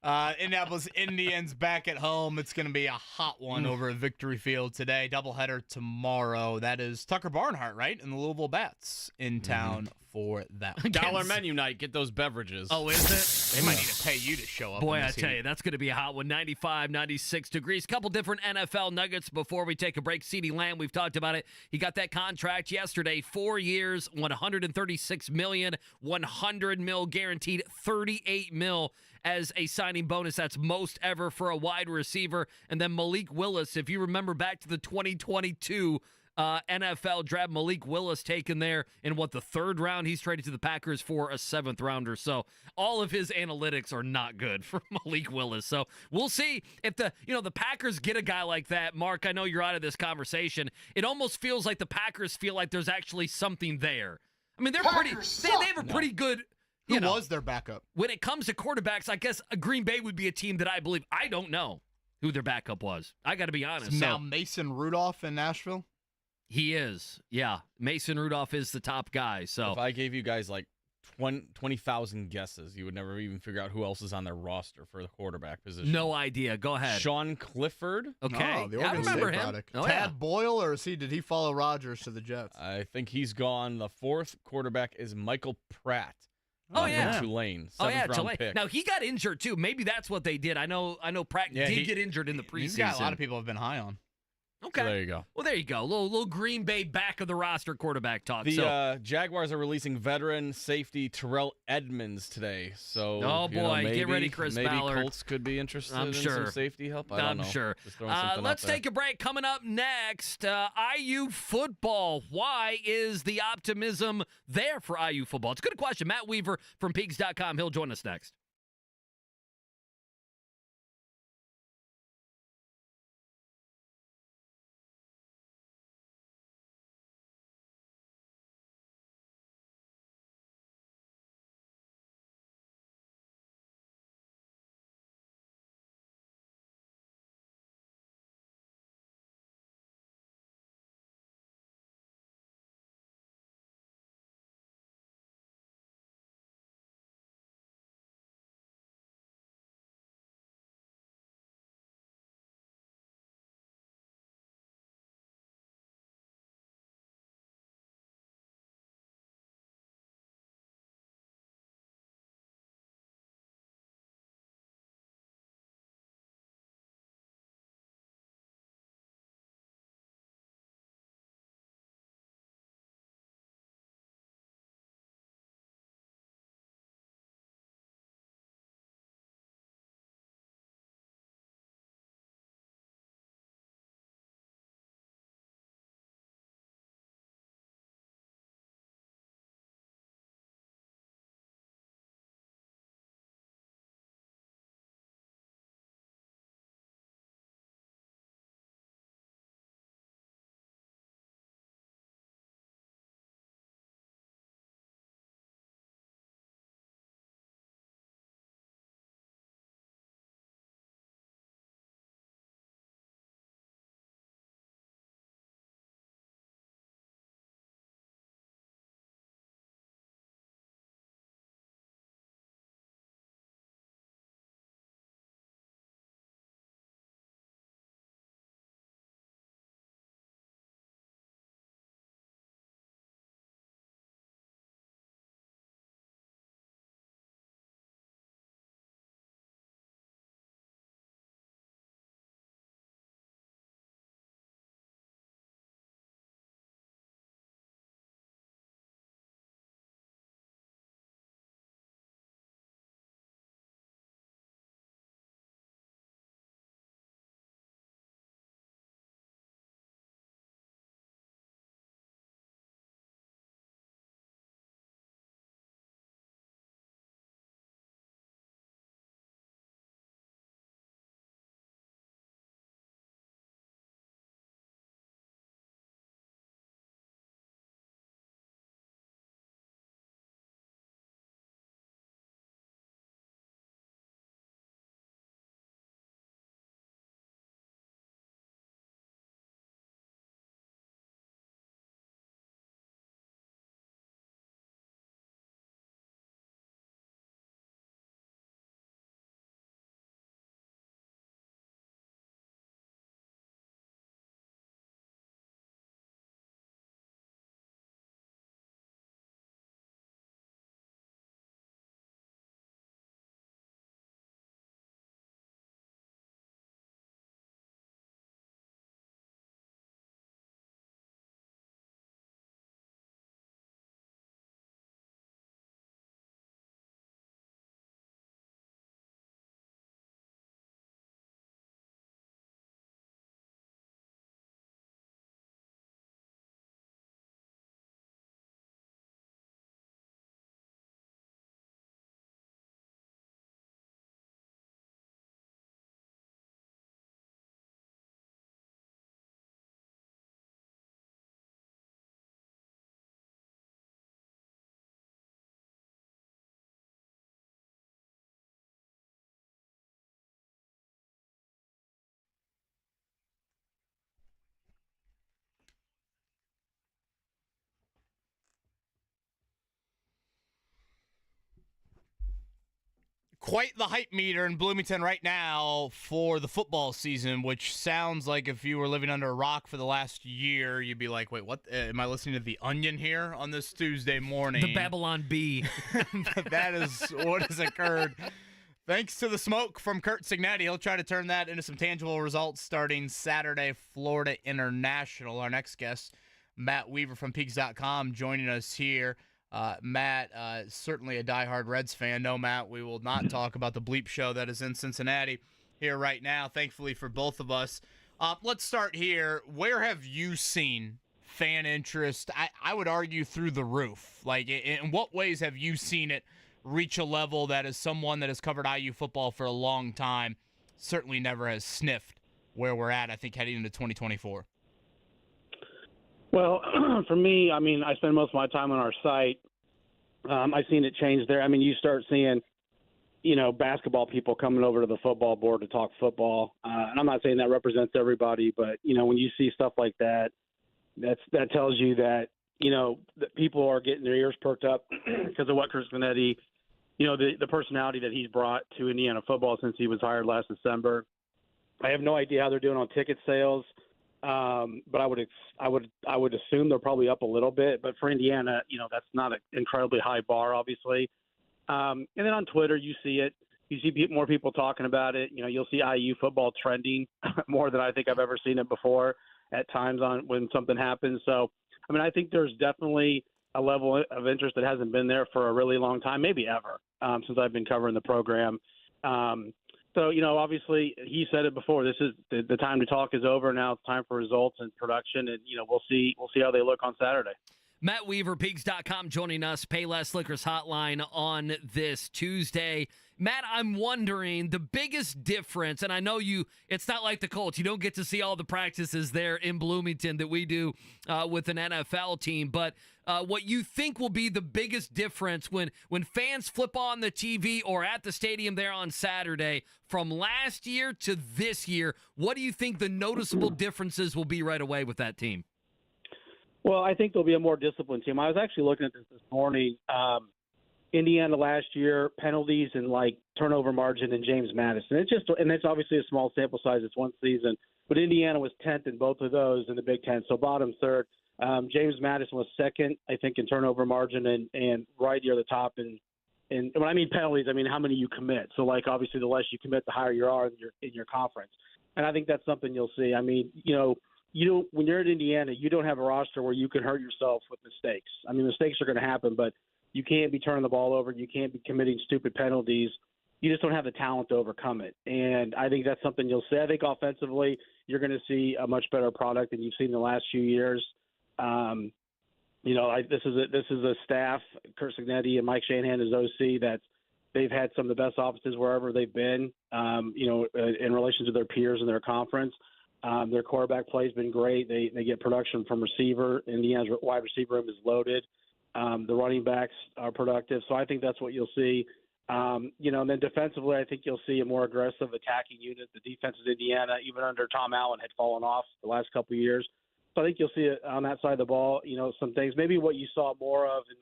S1: Indianapolis Indians back at home. It's going to be a hot one over at Victory Field today. Doubleheader tomorrow. That is Tucker Barnhart, right? And the Louisville Bats in town for that one.
S3: $1 menu night. Get those beverages.
S2: Oh, is it?
S1: They might need to pay you to show up.
S2: Boy,
S1: in
S2: I
S1: this
S2: tell
S1: heat.
S2: you, that's going to be a hot one. 95, 96 degrees. Couple different NFL nuggets before we take a break. CeeDee Lamb, we've talked about it. He got that contract yesterday. 4 years, $136 million, $100 million guaranteed, $38 million as a signing bonus. That's most ever for a wide receiver. And then Malik Willis, if you remember back to the 2022 NFL draft, Malik Willis taken there in the 3rd round. He's traded to the Packers for a 7th rounder. So all of his analytics are not good for Malik Willis. So we'll see if the Packers get a guy like that. Mark, I know you're out of this conversation. It almost feels like the Packers feel like there's actually something there. I mean, they're they have a pretty good.
S1: Who was their backup?
S2: When it comes to quarterbacks, I guess Green Bay would be a team that I believe. I don't know who their backup was. I got to be honest.
S1: Now Mason Rudolph in Nashville?
S2: He is. Yeah. Mason Rudolph is the top guy. So
S3: if I gave you guys like 20,000 guesses, you would never even figure out who else is on their roster for the quarterback position.
S2: No idea. Go ahead.
S3: Sean Clifford.
S2: Okay.
S1: Oh, the
S2: I
S1: Oregon
S2: remember
S1: State
S2: him.
S1: product.
S2: Oh,
S1: Tad Boyle, or did he follow Rodgers to the Jets?
S3: I think he's gone. The 4th quarterback is Michael Pratt.
S2: Oh, yeah.
S3: From Tulane.
S2: Oh, yeah,
S3: 7th round
S2: Tulane.
S3: pick.
S2: Now, he got injured, too. Maybe that's what they did. I know Pratt did get injured in the preseason.
S1: He's got a lot of people have been high on.
S2: Okay.
S3: So there you go.
S2: Well, there you go. Little Green Bay back of the roster quarterback talk.
S3: The Jaguars are releasing veteran safety Terrell Edmonds today. So,
S2: oh boy,
S3: maybe,
S2: get ready, Chris
S3: maybe
S2: Ballard.
S3: Colts could be interested
S2: I'm
S3: in
S2: sure.
S3: some safety help. I don't know.
S2: I'm sure.
S3: Just throwing something
S2: Let's
S3: out there.
S2: take a break. Coming up next, IU football. Why is the optimism there for IU football? It's a good question. Matt Weaver from Pigs.com. He'll join us next.
S1: quite the hype meter in Bloomington right now for the football season, which sounds like if you were living under a rock for the last year, you'd be like, wait, what? Am I listening to The Onion here on this Tuesday morning?
S2: The Babylon Bee.
S1: That is what has occurred. Thanks to the smoke from Curt Cignetti. He'll try to turn that into some tangible results starting Saturday, Florida International. Our next guest, Matt Weaver from Peaks.com, joining us here. Matt, certainly a diehard Reds fan. No, Matt, we will not talk about the bleep show that is in Cincinnati here right now, thankfully for both of us. Let's start here. Where have you seen fan interest? I would argue through the roof. Like, in what ways have you seen it reach a level that, as someone that has covered IU football for a long time, certainly never has sniffed where we're at, I think, heading into 2024?
S11: Well, for me, I mean, I spend most of my time on our site. I've seen it change there. I mean, you start seeing, basketball people coming over to the football board to talk football. And I'm not saying that represents everybody, but, when you see stuff like that, that tells you that, that people are getting their ears perked up because of what Curt Cignetti, the personality that he's brought to Indiana football since he was hired last December. I have no idea how they're doing on ticket sales. But I would assume they're probably up a little bit. But for Indiana, that's not an incredibly high bar, obviously. And then on Twitter, you see it. You see more people talking about it. You'll see IU football trending more than I think I've ever seen it before at times when something happens. So, I mean, I think there's definitely a level of interest that hasn't been there for a really long time, maybe ever, since I've been covering the program. So, obviously he said it before, this is the time to talk is over. Now it's time for results and production. And, we'll see how they look on Saturday.
S2: Matt Weaver, Pigs.com, joining us, Payless Liquors Hotline on this Tuesday. Matt, I'm wondering the biggest difference, and I know it's not like the Colts. You don't get to see all the practices there in Bloomington that we do with an NFL team, but what you think will be the biggest difference when fans flip on the TV or at the stadium there on Saturday from last year to this year, what do you think the noticeable differences will be right away with that team?
S11: Well, I think there'll be a more disciplined team. I was actually looking at this morning. Indiana last year, penalties and turnover margin and James Madison. It's obviously a small sample size. It's one season, but Indiana was 10th in both of those in the Big Ten, so bottom third. James Madison was second, I think, in turnover margin and right near the top. And when I mean penalties, I mean how many you commit. So obviously the less you commit, the higher you are in your conference. And I think that's something you'll see. I mean, when you're at Indiana, you don't have a roster where you can hurt yourself with mistakes. I mean, mistakes are going to happen, but you can't be turning the ball over. You can't be committing stupid penalties. You just don't have the talent to overcome it. And I think that's something you'll see. I think offensively, you're going to see a much better product than you've seen in the last few years. This is a staff, Curt Cignetti and Mike Shanahan as OC, that they've had some of the best offenses wherever they've been, in relation to their peers in their conference. Their quarterback play has been great. They get production from receiver. Indiana's wide receiver room is loaded. The running backs are productive. So I think that's what you'll see. And then defensively, I think you'll see a more aggressive attacking unit. The defense of Indiana, even under Tom Allen, had fallen off the last couple of years. So I think you'll see it on that side of the ball, some things. Maybe what you saw more of in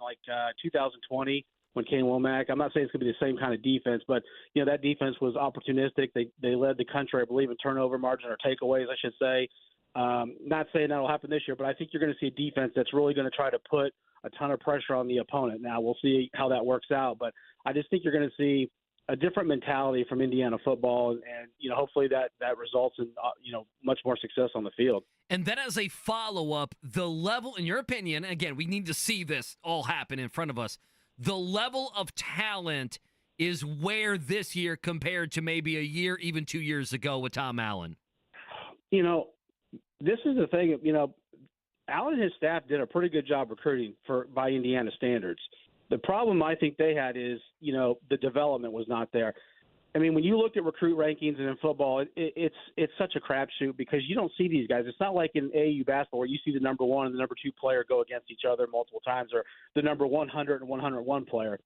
S11: 2020 when Kane Womack. I'm not saying it's going to be the same kind of defense, but, that defense was opportunistic. They led the country, I believe, in turnover margin or takeaways, I should say. Not saying that'll happen this year, but I think you're going to see a defense that's really going to try to put a ton of pressure on the opponent. Now, we'll see how that works out, but I just think you're going to see a different mentality from Indiana football, and hopefully that results in much more success on the field.
S2: And then as a follow-up, the level, in your opinion, again, we need to see this all happen in front of us, the level of talent is where this year compared to maybe a year, even 2 years ago with Tom Allen?
S11: This is the thing, Allen and his staff did a pretty good job recruiting by Indiana standards. The problem I think they had is, the development was not there. I mean, when you look at recruit rankings and in football, it's such a crapshoot because you don't see these guys. It's not like in AAU basketball where you see the number one and the number two player go against each other multiple times, or the number 100 and 101 player.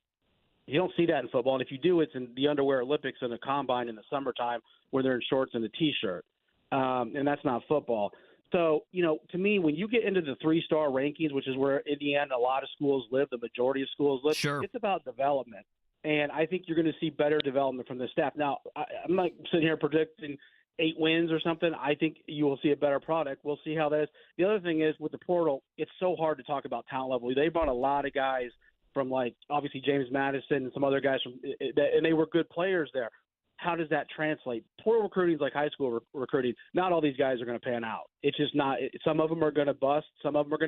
S11: You don't see that in football. And if you do, it's in the underwear Olympics and the combine in the summertime where they're in shorts and a T-shirt. And that's not football. So, to me, when you get into the 3-star rankings, which is where Indiana, a lot of schools live, the majority of schools live,
S2: sure,
S11: it's about development. And I think you're going to see better development from the staff. Now, I'm not sitting here predicting 8 wins or something. I think you will see a better product. We'll see how that is. The other thing is with the portal, it's so hard to talk about talent level. They brought a lot of guys from, like, obviously James Madison and some other guys and they were good players there. How does that translate? Portal recruiting is like high school recruiting. Not all these guys are going to pan out. It's just not. Some of them are going to bust. Some of them are going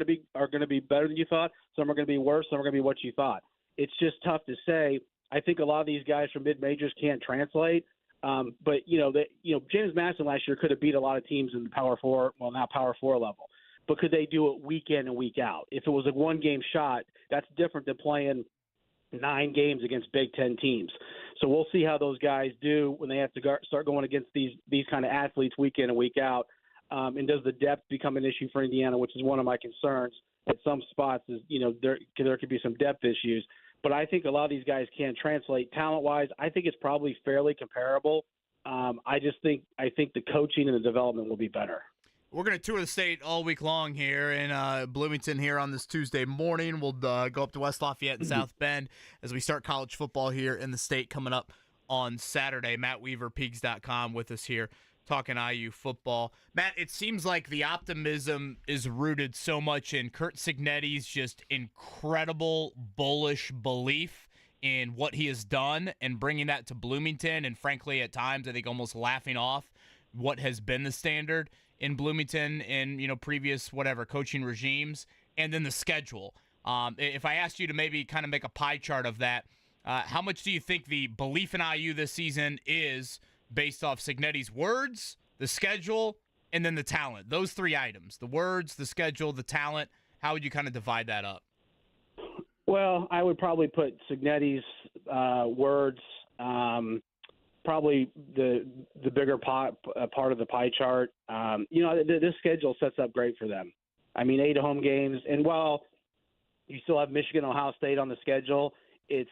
S11: to be better than you thought. Some are going to be worse. Some are going to be what you thought. It's just tough to say. I think a lot of these guys from mid majors can't translate. But James Madison last year could have beat a lot of teams in the Power 4, well, now Power 4 level. But could they do it week in and week out? If it was a one-game shot, that's different than playing 9 games against Big Ten teams. So we'll see how those guys do when they have to start going against these kind of athletes week in and week out. And does the depth become an issue for Indiana, which is one of my concerns at some spots? Is there could be some depth issues. But I think a lot of these guys can translate talent-wise. I think it's probably fairly comparable. I think the coaching and the development will be better.
S1: We're going to tour the state all week long here in Bloomington here on this Tuesday morning. We'll go up to West Lafayette and South Bend as we start college football here in the state coming up on Saturday. Matt Weaver, Peaks.com, with us here talking IU football. Matt, it seems like the optimism is rooted so much in Curt Cignetti's just incredible bullish belief in what he has done and bringing that to Bloomington, and frankly at times I think almost laughing off what has been the standard in Bloomington in previous coaching regimes, and then the schedule. If I asked you to maybe kind of make a pie chart of that, how much do you think the belief in IU this season is based off Cignetti's words, the schedule, and then the talent? Those 3 items: the words, the schedule, the talent. How would you kind of divide that up?
S11: Well, I would probably put Cignetti's words probably the bigger part of the pie chart. This schedule sets up great for them. I mean, 8 home games, and while you still have Michigan, Ohio State on the schedule, it's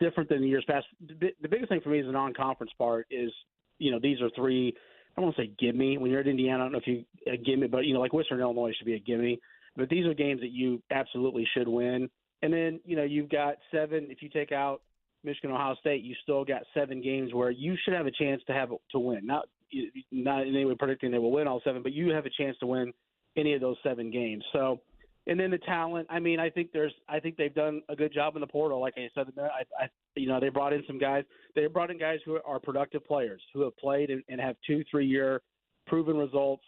S11: different than the years past. The biggest thing for me is the non-conference part is, these are 3. I don't want to say gimme. When you're at Indiana, I don't know if you gimme, but like Western Illinois should be a gimme. But these are games that you absolutely should win. And then you've got 7. If you take out Michigan, Ohio State, you still got 7 games where you should have a chance to win. Not in any way predicting they will win all 7, but you have a chance to win any of those 7 games. So, and then the talent. I mean, I think they've done a good job in the portal. Like I said, they brought in some guys. They brought in guys who are productive players who have played and have 2-3 year proven results.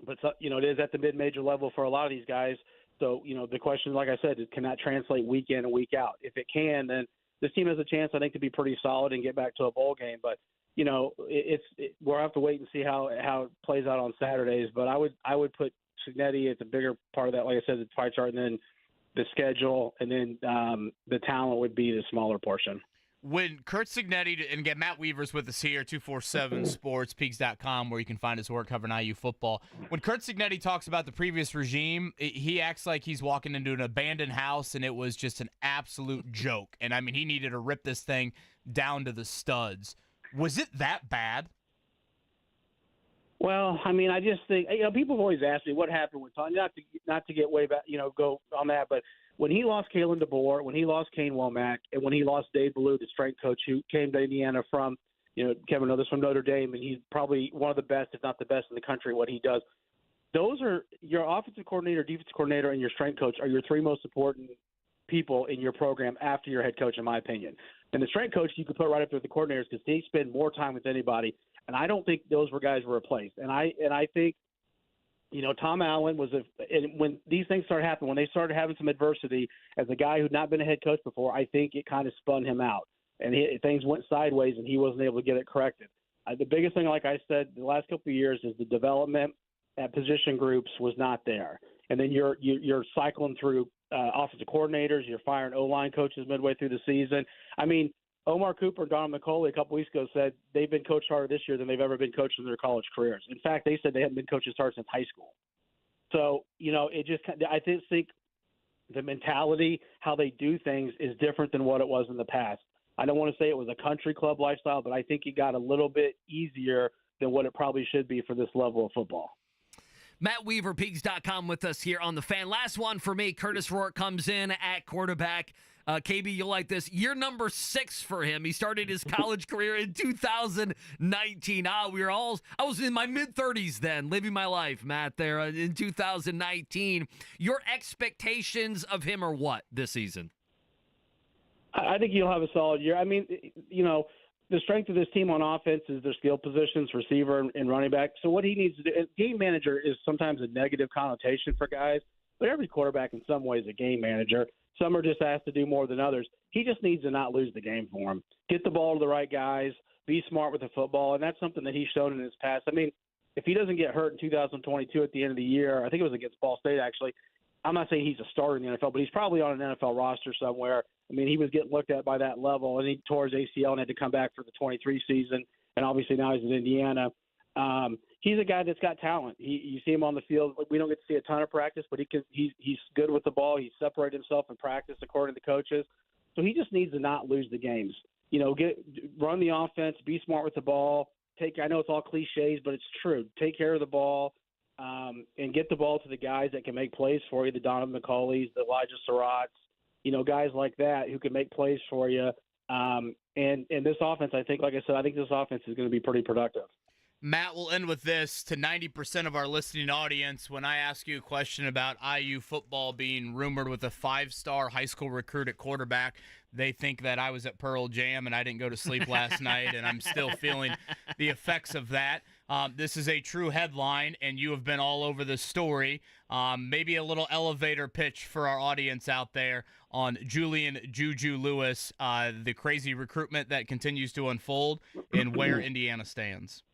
S11: But it is at the mid-major level for a lot of these guys. So the question, like I said, is can that translate week in and week out? If it can, then this team has a chance, I think, to be pretty solid and get back to a bowl game. But we'll have to wait and see how it plays out on Saturdays. But I would put Cignetti at the bigger part of that, like I said, the pie chart, and then the schedule, and then the talent would be the smaller portion.
S1: When Curt Cignetti, and again, Matt Weaver's with us here, 247 Sports, Peaks.com, where you can find his work covering IU football. When Curt Cignetti talks about the previous regime, he acts like he's walking into an abandoned house and it was just an absolute joke. And, I mean, he needed to rip this thing down to the studs. Was it that bad?
S11: Well, I mean, I just think, people have always asked me what happened with Tom, not to get way back, go on that, but when he lost Kalen DeBoer, when he lost Kane Womack, and when he lost Dave Ballou, the strength coach who came to Indiana from, Kevin knows this from Notre Dame, and he's probably one of the best, if not the best in the country, what he does. Those are your offensive coordinator, defensive coordinator, and your strength coach are your 3 most important people in your program after your head coach, in my opinion. And the strength coach you could put right up there with the coordinators because they spend more time with anybody. And I don't think those guys were replaced. And I think, Tom Allen and when these things started happening, when they started having some adversity, as a guy who'd not been a head coach before, I think it kind of spun him out. And things went sideways, and he wasn't able to get it corrected. The biggest thing, like I said, the last couple of years is the development at position groups was not there. And then you're cycling through offensive coordinators. You're firing O-line coaches midway through the season. I mean, Omar Cooper and Donald McCauley a couple weeks ago said they've been coached harder this year than they've ever been coached in their college careers. In fact, they said they haven't been coached as hard since high school. So, I just think the mentality, how they do things is different than what it was in the past. I don't want to say it was a country club lifestyle, but I think it got a little bit easier than what it probably should be for this level of football.
S2: Matt Weaver, Peaks.com, with us here on The Fan. Last one for me. Curtis Rourke comes in at quarterback. KB, you'll like this. Year number 6 for him. He started his college career in 2019. I was in my mid-30s then, living my life, Matt, there in 2019. Your expectations of him are what this season?
S11: I think he'll have a solid year. I mean, the strength of this team on offense is their skill positions, receiver and running back. So what he needs to do, game manager is sometimes a negative connotation for guys, but every quarterback in some ways is a game manager. Some are just asked to do more than others. He just needs to not lose the game for him. Get the ball to the right guys, be smart with the football, and that's something that he's shown in his past. I mean, if he doesn't get hurt in 2022 at the end of the year, I think it was against Ball State actually, I'm not saying he's a starter in the NFL, but he's probably on an NFL roster somewhere. I mean, he was getting looked at by that level, and he tore his ACL and had to come back for the 23 season, and obviously now he's in Indiana. He's a guy that's got talent. You see him on the field. We don't get to see a ton of practice, but he's good with the ball. He's separated himself in practice according to coaches. So he just needs to not lose the games. Run the offense, be smart with the ball. I know it's all cliches, but it's true. Take care of the ball. And get the ball to the guys that can make plays for you, the Donovan McCauleys, the Elijah Surratts, guys like that who can make plays for you. And this offense, I think this offense is going to be pretty productive.
S1: Matt, we'll end with this. To 90% of our listening audience, when I ask you a question about IU football being rumored with a 5-star high school recruit at quarterback, they think that I was at Pearl Jam and I didn't go to sleep last night, and I'm still feeling the effects of that. This is a true headline, and you have been all over the story. Maybe a little elevator pitch for our audience out there on Julian Juju Lewis, the crazy recruitment that continues to unfold, and where Indiana stands.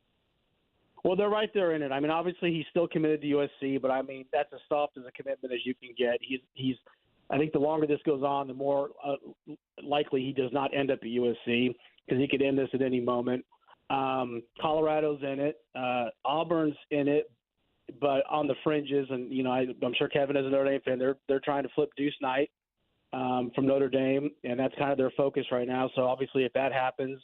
S11: Well, they're right there in it. I mean, obviously he's still committed to USC, but I mean that's as soft as a commitment as you can get. He's. I think the longer this goes on, the more likely he does not end up at USC because he could end this at any moment. Colorado's in it. Auburn's in it, but on the fringes. And I'm sure Kevin is a Notre Dame fan. They're trying to flip Deuce Knight from Notre Dame, and that's kind of their focus right now. So obviously, if that happens,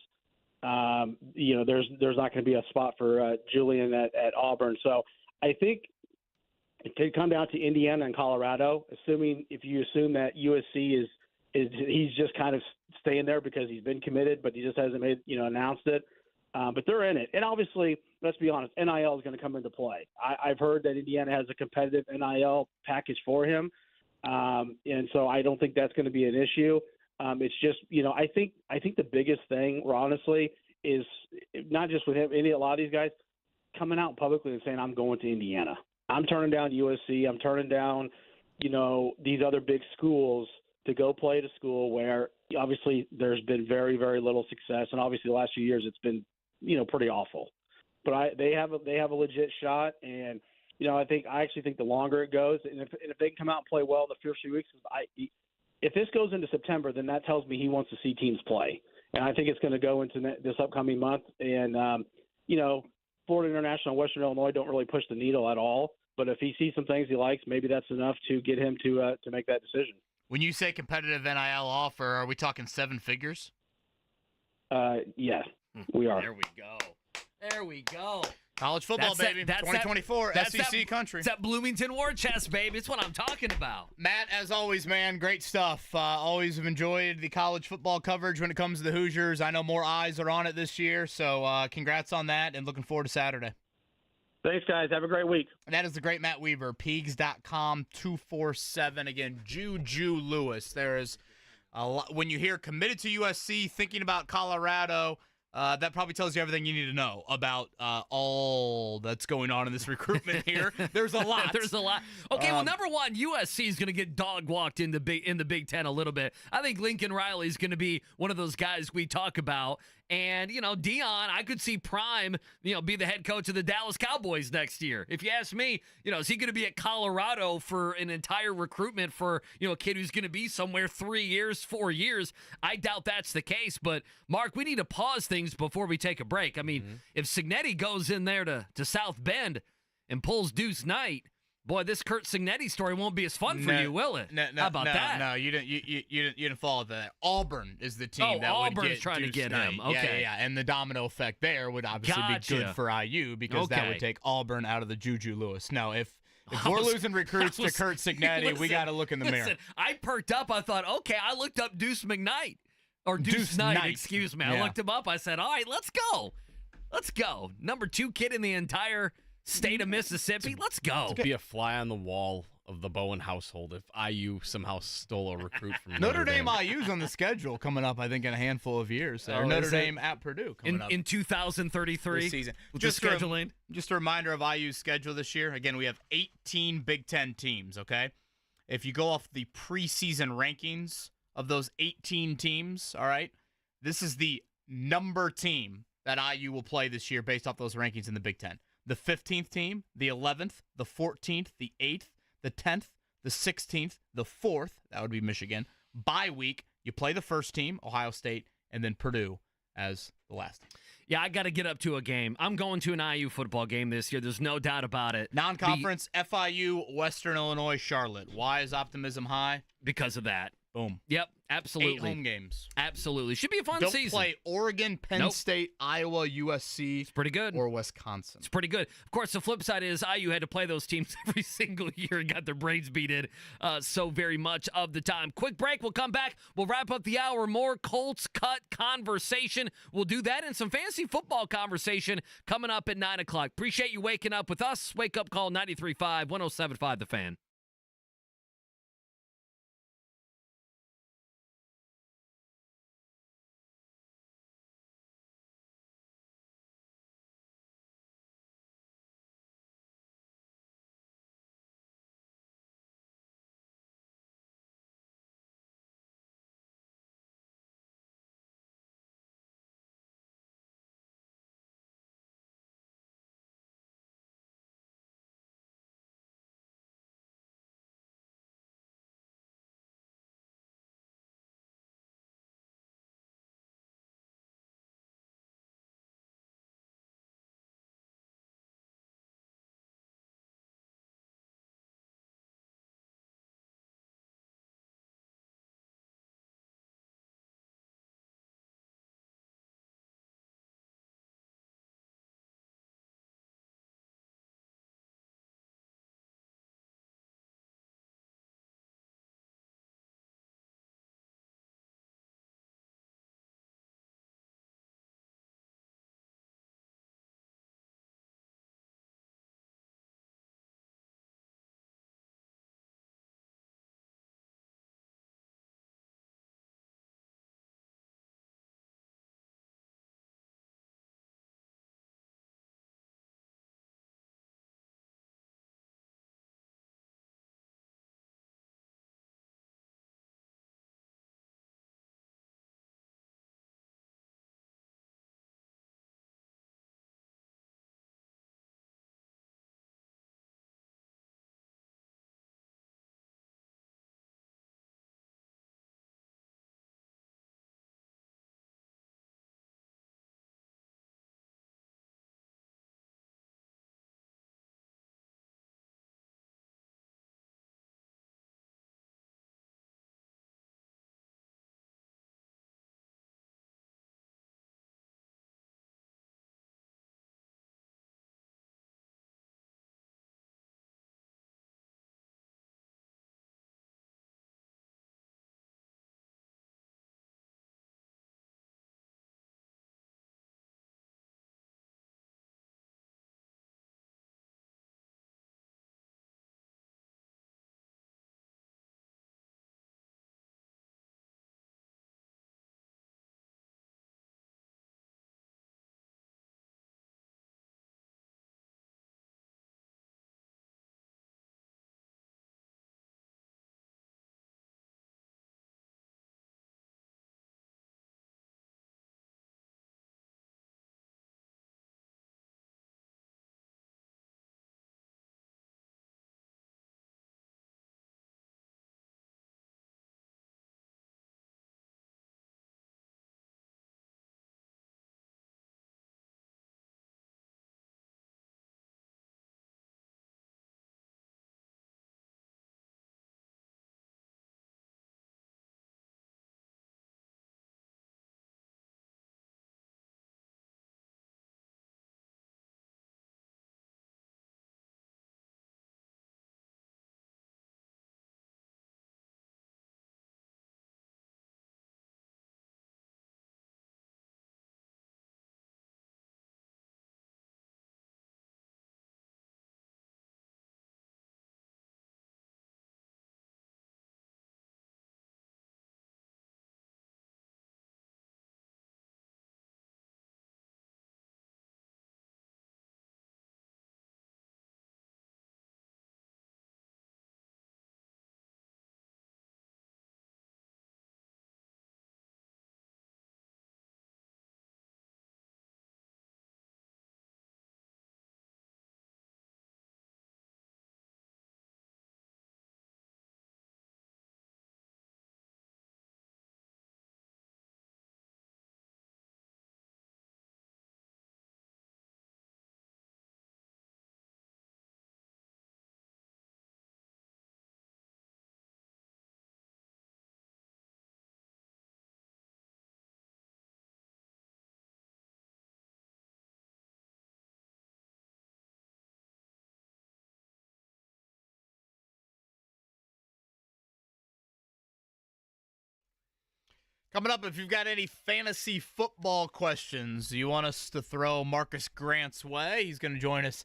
S11: there's not going to be a spot for Julian at Auburn. So I think it could come down to Indiana and Colorado, if you assume that USC is he's just kind of staying there because he's been committed, but he just hasn't announced it. But they're in it. And obviously, let's be honest, NIL is going to come into play. I've heard that Indiana has a competitive NIL package for him. And so I don't think that's going to be an issue. It's just, I think the biggest thing, honestly, is not just with him, a lot of these guys coming out publicly and saying, I'm going to Indiana. I'm turning down USC. I'm turning down, these other big schools to go play at a school where obviously there's been very, very little success. And obviously the last few years it's been, pretty awful. But they have a legit shot. And, I actually think the longer it goes, and if they can come out and play well the first few weeks, if this goes into September, then that tells me he wants to see teams play. And I think it's going to go into this upcoming month. And, Florida International and Western Illinois don't really push the needle at all. But if he sees some things he likes, maybe that's enough to get him to make that decision.
S1: When you say competitive NIL offer, are we talking 7 figures?
S11: Yeah, we are.
S2: There we go.
S1: College football, baby. 2024, SEC country.
S2: It's that Bloomington war chest, baby. It's what I'm talking about.
S1: Matt, as always, man, great stuff. Always have enjoyed the college football coverage when it comes to the Hoosiers. I know more eyes are on it this year, so congrats on that, and looking forward to Saturday.
S11: Thanks, guys. Have a great week.
S1: And that is the great Matt Weaver, Peegs.com 247. Again, Juju Lewis. There is a lot. When you hear committed to USC, thinking about Colorado, that probably tells you everything you need to know about all that's going on in this recruitment here. There's a lot.
S2: There's a lot. Okay, well, number one, USC is going to get dog-walked in the Big Ten a little bit. I think Lincoln Riley is going to be one of those guys we talk about. And, Dion, I could see Prime, be the head coach of the Dallas Cowboys next year. If you ask me, is he going to be at Colorado for an entire recruitment for, a kid who's going to be somewhere 3 years, 4 years? I doubt that's the case. But, Mark, we need to pause things before we take a break. I mean, if Cignetti goes in there to South Bend and pulls Deuce Knight, boy, this Curt Cignetti story won't be as fun for you, will it? How about that?
S1: No, you didn't follow that. Auburn is the team that
S2: Auburn's
S1: would get
S2: trying
S1: Deuce
S2: to get
S1: Knight.
S2: him. Okay,
S1: yeah, and the domino effect there would obviously be good for IU because that would take Auburn out of the Juju Lewis. No, If we're losing recruits to Kurt Cignetti, we got to look in the mirror.
S2: I perked up. I thought, okay, I looked up Deuce McKnight. Or Deuce Knight, excuse me. I looked him up. I said, all right, let's go. Let's go. Number 2 kid in the entire state of Mississippi. Let's go.
S3: To be a fly on the wall of the Bowen household if IU somehow stole a recruit from
S1: Notre Dame. IU's on the schedule coming up, I think, in a handful of years. Or Notre Dame at Purdue coming up.
S2: In 2033?
S1: This season.
S2: Just scheduling.
S1: Just a reminder of IU's schedule this year. Again, we have 18 Big Ten teams, okay? If you go off the preseason rankings of those 18 teams, all right, this is the number team that IU will play this year based off those rankings in the Big Ten. The 15th team, the 11th, the 14th, the 8th, the 10th, the 16th, the 4th, that would be Michigan. Bye week, you play the first team, Ohio State, and then Purdue as the last team.
S2: Yeah, I got to get up to a game. I'm going to an IU football game this year. There's no doubt about it.
S1: Non-conference, FIU, Western Illinois, Charlotte. Why is optimism high?
S2: Because of that.
S1: Boom.
S2: Yep, absolutely.
S1: 8 home games.
S2: Absolutely. Should be a fun
S1: Don't
S2: season.
S1: play Oregon, Penn State, Iowa, USC.
S2: It's pretty good.
S1: Or Wisconsin.
S2: It's pretty good. Of course, the flip side is IU had to play those teams every single year and got their brains beat in so very much of the time. Quick break. We'll come back. We'll wrap up the hour. More Colts cut conversation. We'll do that and some fantasy football conversation coming up at 9 o'clock. Appreciate you waking up with us. Wake up call 93.5, 107.5 The Fan.
S1: Coming up, if you've got any fantasy football questions you want us to throw Marcus Grant's way, he's going to join us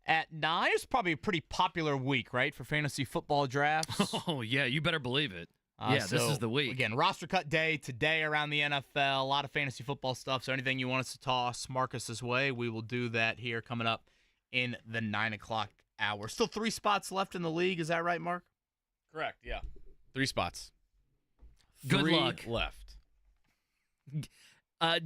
S1: at 9. It's probably a pretty popular week, right, for fantasy football drafts?
S2: Oh, yeah, you better believe it. This is the week.
S1: Again, roster cut day today around the NFL. A lot of fantasy football stuff. So anything you want us to toss Marcus's way, we will do that here coming up in the 9 o'clock hour. Still 3 spots left in the league. Is that right, Mark?
S3: Correct, yeah. 3 spots.
S2: Good
S3: 3
S2: luck.
S3: left.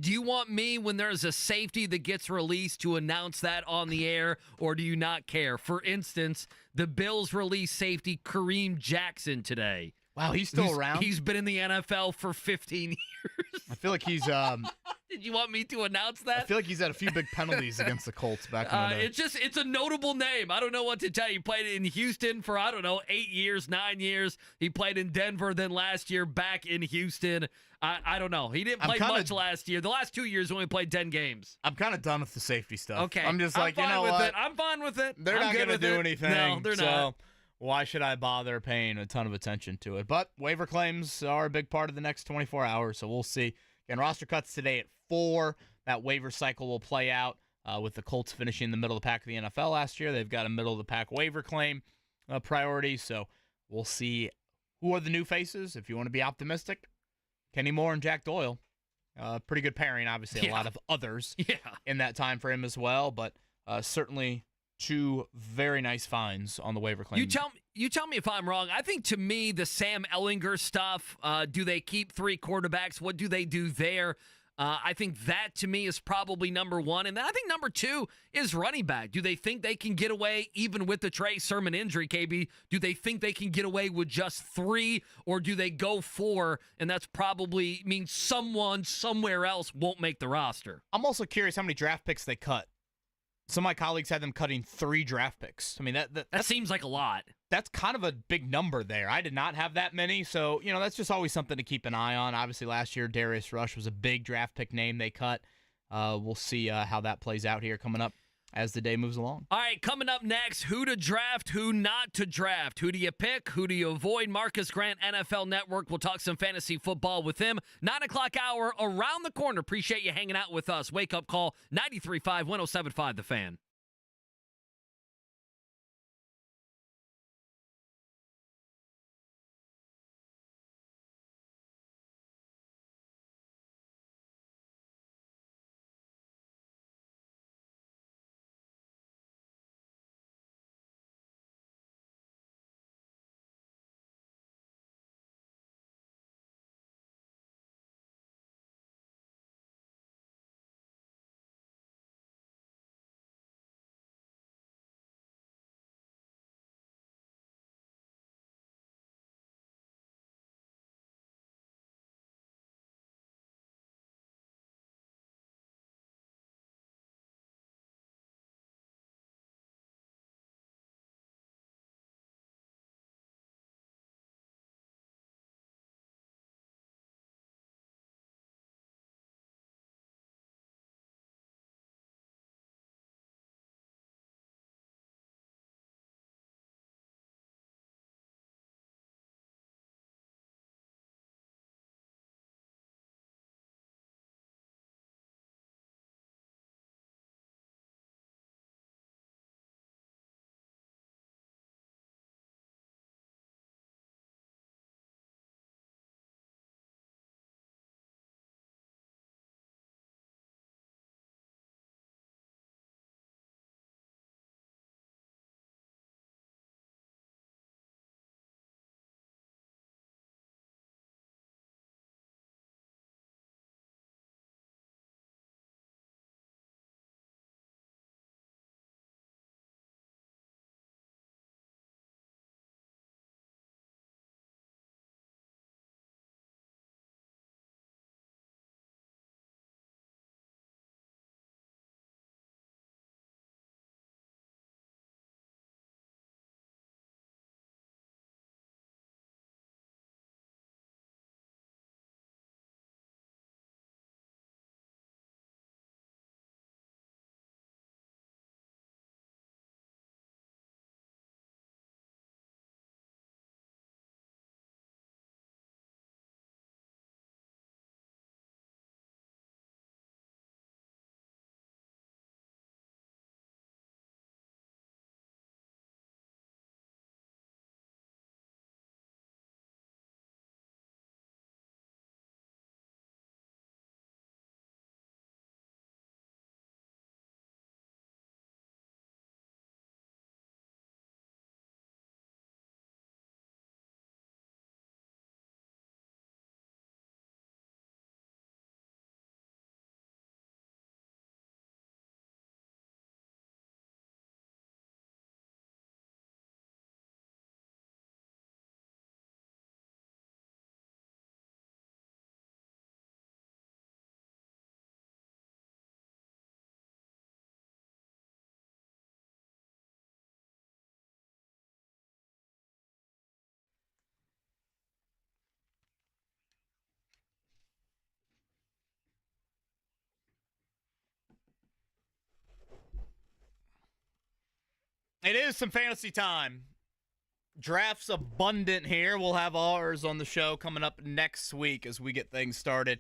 S2: Do you want me, when there's a safety that gets released, to announce that on the air, or do you not care? For instance, the Bills released safety Kareem Jackson today.
S1: Wow, he's still around?
S2: He's been in the NFL for 15 years.
S1: I feel like he's
S2: Did you want me to announce that?
S1: I feel like he's had a few big penalties against the Colts back in the day.
S2: It's a notable name. I don't know what to tell you. He played in Houston for, 8 years, 9 years. He played in Denver, then last year back in Houston. I don't know. He didn't play much last year. The last 2 years, he only played 10 games.
S1: I'm kind of done with the safety stuff.
S2: Okay.
S1: I'm just like, you know what?
S2: I'm fine with it.
S1: They're not going to do anything.
S2: No, they're not.
S1: Why should I bother paying a ton of attention to it? But waiver claims are a big part of the next 24 hours, so we'll see. Again, roster cuts today at 4. That waiver cycle will play out with the Colts finishing in the middle of the pack of the NFL last year. They've got a middle-of-the-pack waiver claim priority, so we'll see who are the new faces. If you want to be optimistic, Kenny Moore and Jack Doyle. Pretty good pairing, obviously. A lot of others in that time frame as well, but certainly 2 very nice finds on the waiver claim.
S2: You tell me if I'm wrong. I think, to me, the Sam Ehlinger stuff, do they keep 3 quarterbacks? What do they do there? I think that, to me, is probably number 1. And then I think number 2 is running back. Do they think they can get away, even with the Trey Sermon injury, KB? Do they think they can get away with just 3, or do they go 4, and that's probably means someone somewhere else won't make the roster?
S1: I'm also curious how many draft picks they cut. Some of my colleagues had them cutting 3 draft picks. I mean, that
S2: seems like a lot.
S1: That's kind of a big number there. I did not have that many, so, that's just always something to keep an eye on. Obviously, last year, Darius Rush was a big draft pick name they cut. We'll see how that plays out here coming up as the day moves along.
S2: All right, coming up next, who to draft, who not to draft. Who do you pick? Who do you avoid? Marcus Grant, NFL Network. We'll talk some fantasy football with him. 9 o'clock hour around the corner. Appreciate you hanging out with us. Wake up call, 93.5, 107.5 The Fan.
S1: It is some fantasy time. Drafts abundant here. We'll have ours on the show coming up next week as we get things started.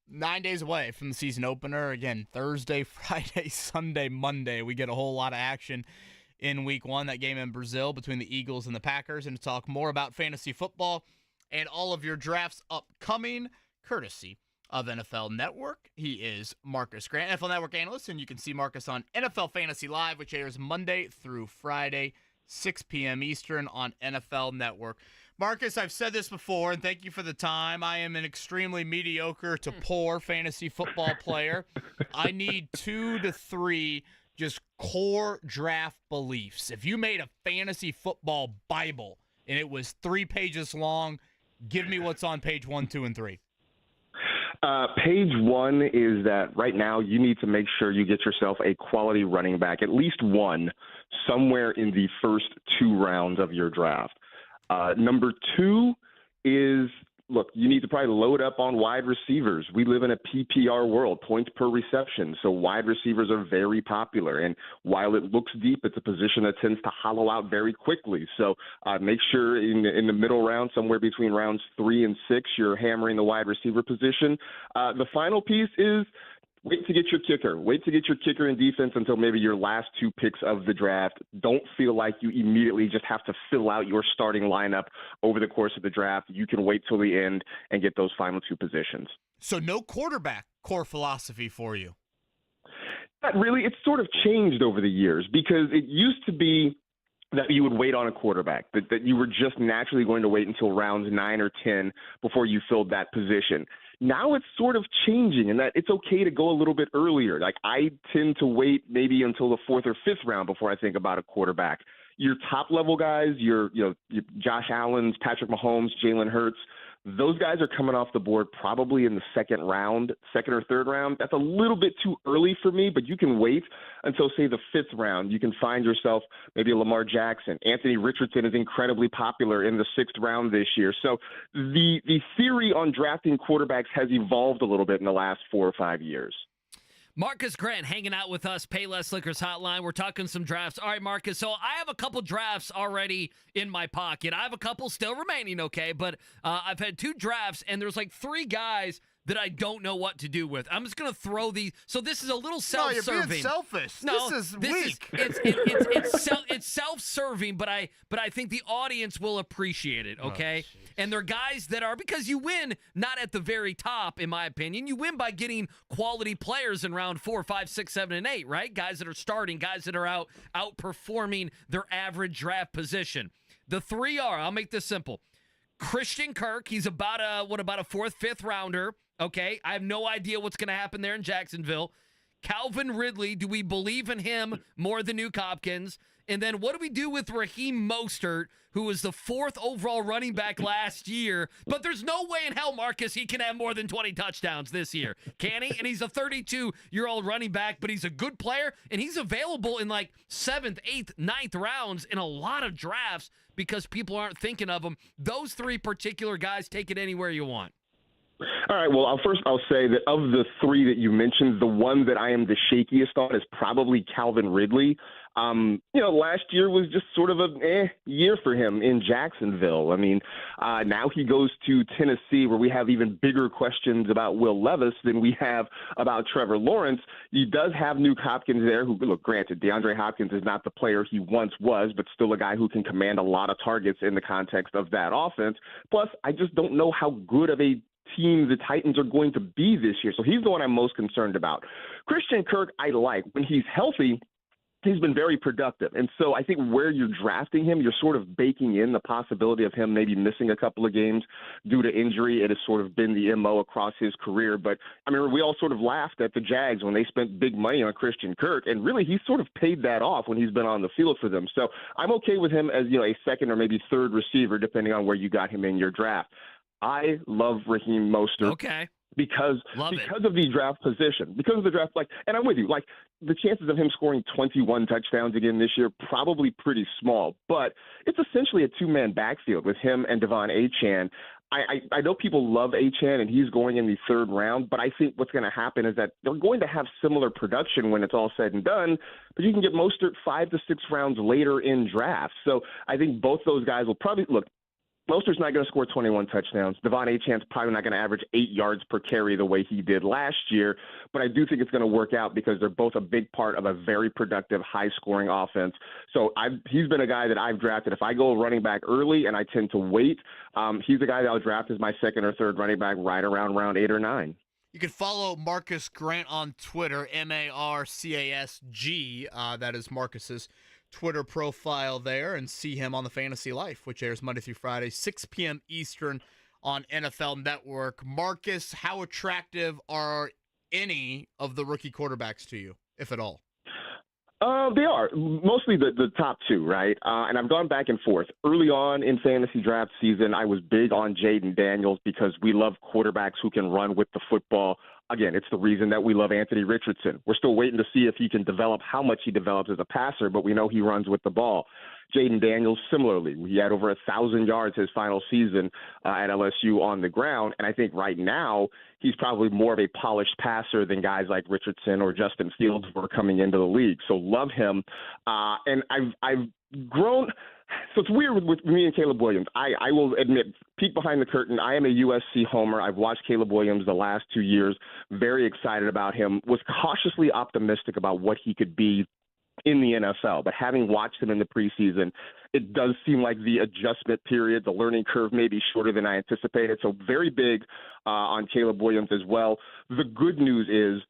S1: 9 days away from the season opener. Again, Thursday, Friday, Sunday, Monday. We get a whole lot of action in week one. That game in Brazil between the Eagles and the Packers. And to talk more about fantasy football and all of your drafts upcoming, courtesy of NFL Network. He is Marcus Grant, NFL Network analyst, and you can see Marcus on NFL Fantasy Live, which airs Monday through Friday, 6 p.m. Eastern on NFL Network. Marcus, I've said this before, and thank you for the time. I am an extremely mediocre to poor fantasy football player. I need 2 to 3 just core draft beliefs. If you made a fantasy football Bible and it was 3 pages long, give me what's on page 1, 2, and 3.
S12: Page 1 is that right now you need to make sure you get yourself a quality running back, at least one, somewhere in the first 2 rounds of your draft. Number 2 is, look, you need to probably load up on wide receivers. We live in a PPR world, points per reception, so wide receivers are very popular. And while it looks deep, it's a position that tends to hollow out very quickly. So make sure in the middle round, somewhere between rounds 3 and 6, you're hammering the wide receiver position. The final piece is wait to get your kicker. Wait to get your kicker in defense until maybe your last 2 picks of the draft. Don't feel like you immediately just have to fill out your starting lineup over the course of the draft. You can wait till the end and get those final 2 positions.
S1: So no quarterback core philosophy for you?
S12: Not really. It's sort of changed over the years because it used to be that you would wait on a quarterback, that you were just naturally going to wait until rounds 9 or 10 before you filled that position. Now it's sort of changing in that it's okay to go a little bit earlier. Like I tend to wait maybe until the 4th or 5th round before I think about a quarterback. Your top level guys, your Josh Allen's, Patrick Mahomes, Jalen Hurts, those guys are coming off the board probably in the 2nd round, 2nd or 3rd round. That's a little bit too early for me, but you can wait until, say, the 5th round. You can find yourself maybe a Lamar Jackson. Anthony Richardson is incredibly popular in the 6th round this year. So the theory on drafting quarterbacks has evolved a little bit in the last 4 or 5 years.
S2: Marcus Grant hanging out with us, Payless Liquors Hotline. We're talking some drafts. All right, Marcus, so I have a couple drafts already in my pocket. I have a couple still remaining, okay? But I've had 2 drafts, and there's like 3 guys that I don't know what to do with. I'm just going to throw these. So this is a little self-serving.
S1: No, you're being selfish.
S2: No,
S1: this is weak.
S2: It's self-serving, but I think the audience will appreciate it, okay? And they're guys that are, because you win not at the very top, in my opinion. You win by getting quality players in round 4, 5, 6, 7, and 8, right? Guys that are starting, guys that are outperforming their average draft position. The 3 are, I'll make this simple. Christian Kirk, he's about a 4th, 5th rounder. Okay, I have no idea what's going to happen there in Jacksonville. Calvin Ridley, do we believe in him more than Nuke Hopkins? And then what do we do with Raheem Mostert, who was the 4th overall running back last year? But there's no way in hell, Marcus, he can have more than 20 touchdowns this year. Can he? And he's a 32-year-old running back, but he's a good player, and he's available in like 7th, 8th, 9th rounds in a lot of drafts because people aren't thinking of him. Those 3 particular guys, take it anywhere you want.
S12: All right. Well, I'll say that of the 3 that you mentioned, the one that I am the shakiest on is probably Calvin Ridley. Last year was just sort of a year for him in Jacksonville. I mean, now he goes to Tennessee, where we have even bigger questions about Will Levis than we have about Trevor Lawrence. He does have Nuke Hopkins there, who, look, granted, DeAndre Hopkins is not the player he once was, but still a guy who can command a lot of targets in the context of that offense. Plus, I just don't know how good of a team the Titans are going to be this year. So he's the one I'm most concerned about. Christian Kirk, I like. When he's healthy, he's been very productive. And so I think where you're drafting him, you're sort of baking in the possibility of him maybe missing a couple of games due to injury. It has sort of been the MO across his career. But I mean, we all sort of laughed at the Jags when they spent big money on Christian Kirk. And really, he's sort of paid that off when he's been on the field for them. So I'm okay with him as, a 2nd or maybe 3rd receiver, depending on where you got him in your draft. I love Raheem Mostert.
S2: Okay.
S12: Because of the draft position, because of the draft, and I'm with you, the chances of him scoring 21 touchdowns again this year, probably pretty small, but it's essentially a 2-man backfield with him and Devon Achane. I know people love Achane and he's going in the third round, but I think what's going to happen is that they're going to have similar production when it's all said and done, but you can get Mostert 5 to 6 rounds later in drafts. So I think both those guys will probably look. Mostert's not going to score 21 touchdowns. Devon Achane's probably not going to average 8 yards per carry the way he did last year. But I do think it's going to work out because they're both a big part of a very productive, high-scoring offense. So he's been a guy that I've drafted. If I go running back early and I tend to wait, he's a guy that I'll draft as my second or third running back right around round 8 or 9.
S1: You can follow Marcus Grant on Twitter, MarCasG. That is Marcus's Twitter profile there, and see him on the Fantasy Life, which airs Monday through Friday, 6 p.m. Eastern on NFL Network. Marcus, how attractive are any of the rookie quarterbacks to you, if at all?
S12: They are. Mostly the top two, right? And I've gone back and forth. Early on in fantasy draft season, I was big on Jaden Daniels because we love quarterbacks who can run with the football. Again, it's the reason that we love Anthony Richardson. We're still waiting to see if he can develop, how much he develops as a passer, but we know he runs with the ball. Jaden Daniels, similarly, he had over 1,000 yards his final season at LSU on the ground, and I think right now he's probably more of a polished passer than guys like Richardson or Justin Fields who are coming into the league. So love him, and I've grown. So it's weird with me and Caleb Williams. I will admit, peek behind the curtain, I am a USC homer. I've watched Caleb Williams the last 2 years, very excited about him, was cautiously optimistic about what he could be in the NFL. But having watched him in the preseason, it does seem like the adjustment period, the learning curve may be shorter than I anticipated. So very big on Caleb Williams as well. The good news is,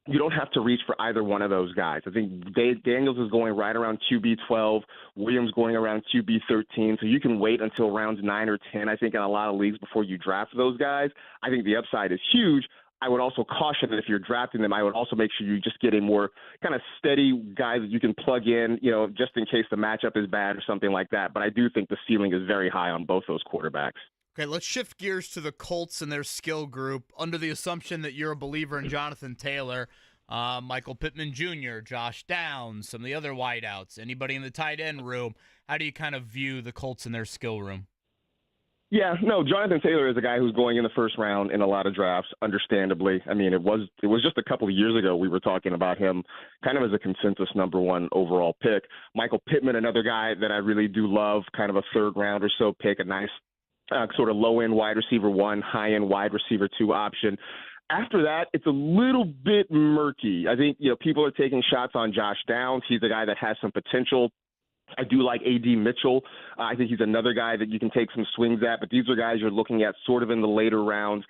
S12: you don't have to reach for either one of those guys. I think Daniels is going right around QB 12, Williams going around QB 13, so you can wait until rounds 9 or 10, I think, in a lot of leagues before you draft those guys. I think the upside is huge. I would also caution that if you're drafting them, I would also make sure you just get a more kind of steady guy that you can plug in, just in case the matchup is bad or something like that. But I do think the ceiling is very high on both those quarterbacks.
S1: Okay, let's shift gears to the Colts and their skill group. Under the assumption that you're a believer in Jonathan Taylor, Michael Pittman Jr., Josh Downs, some of the other wideouts, anybody in the tight end room, how do you kind of view the Colts and their skill room?
S12: Yeah, no, Jonathan Taylor is a guy who's going in the first round in a lot of drafts, understandably. I mean, it was just a couple of years ago we were talking about him kind of as a consensus number 1 overall pick. Michael Pittman, another guy that I really do love, kind of a third round or so pick, a nice sort of low-end wide receiver 1, high-end wide receiver 2 option. After that, it's a little bit murky. I think, people are taking shots on Josh Downs. He's a guy that has some potential. I do like A.D. Mitchell. I think he's another guy that you can take some swings at, but these are guys you're looking at sort of in the later rounds.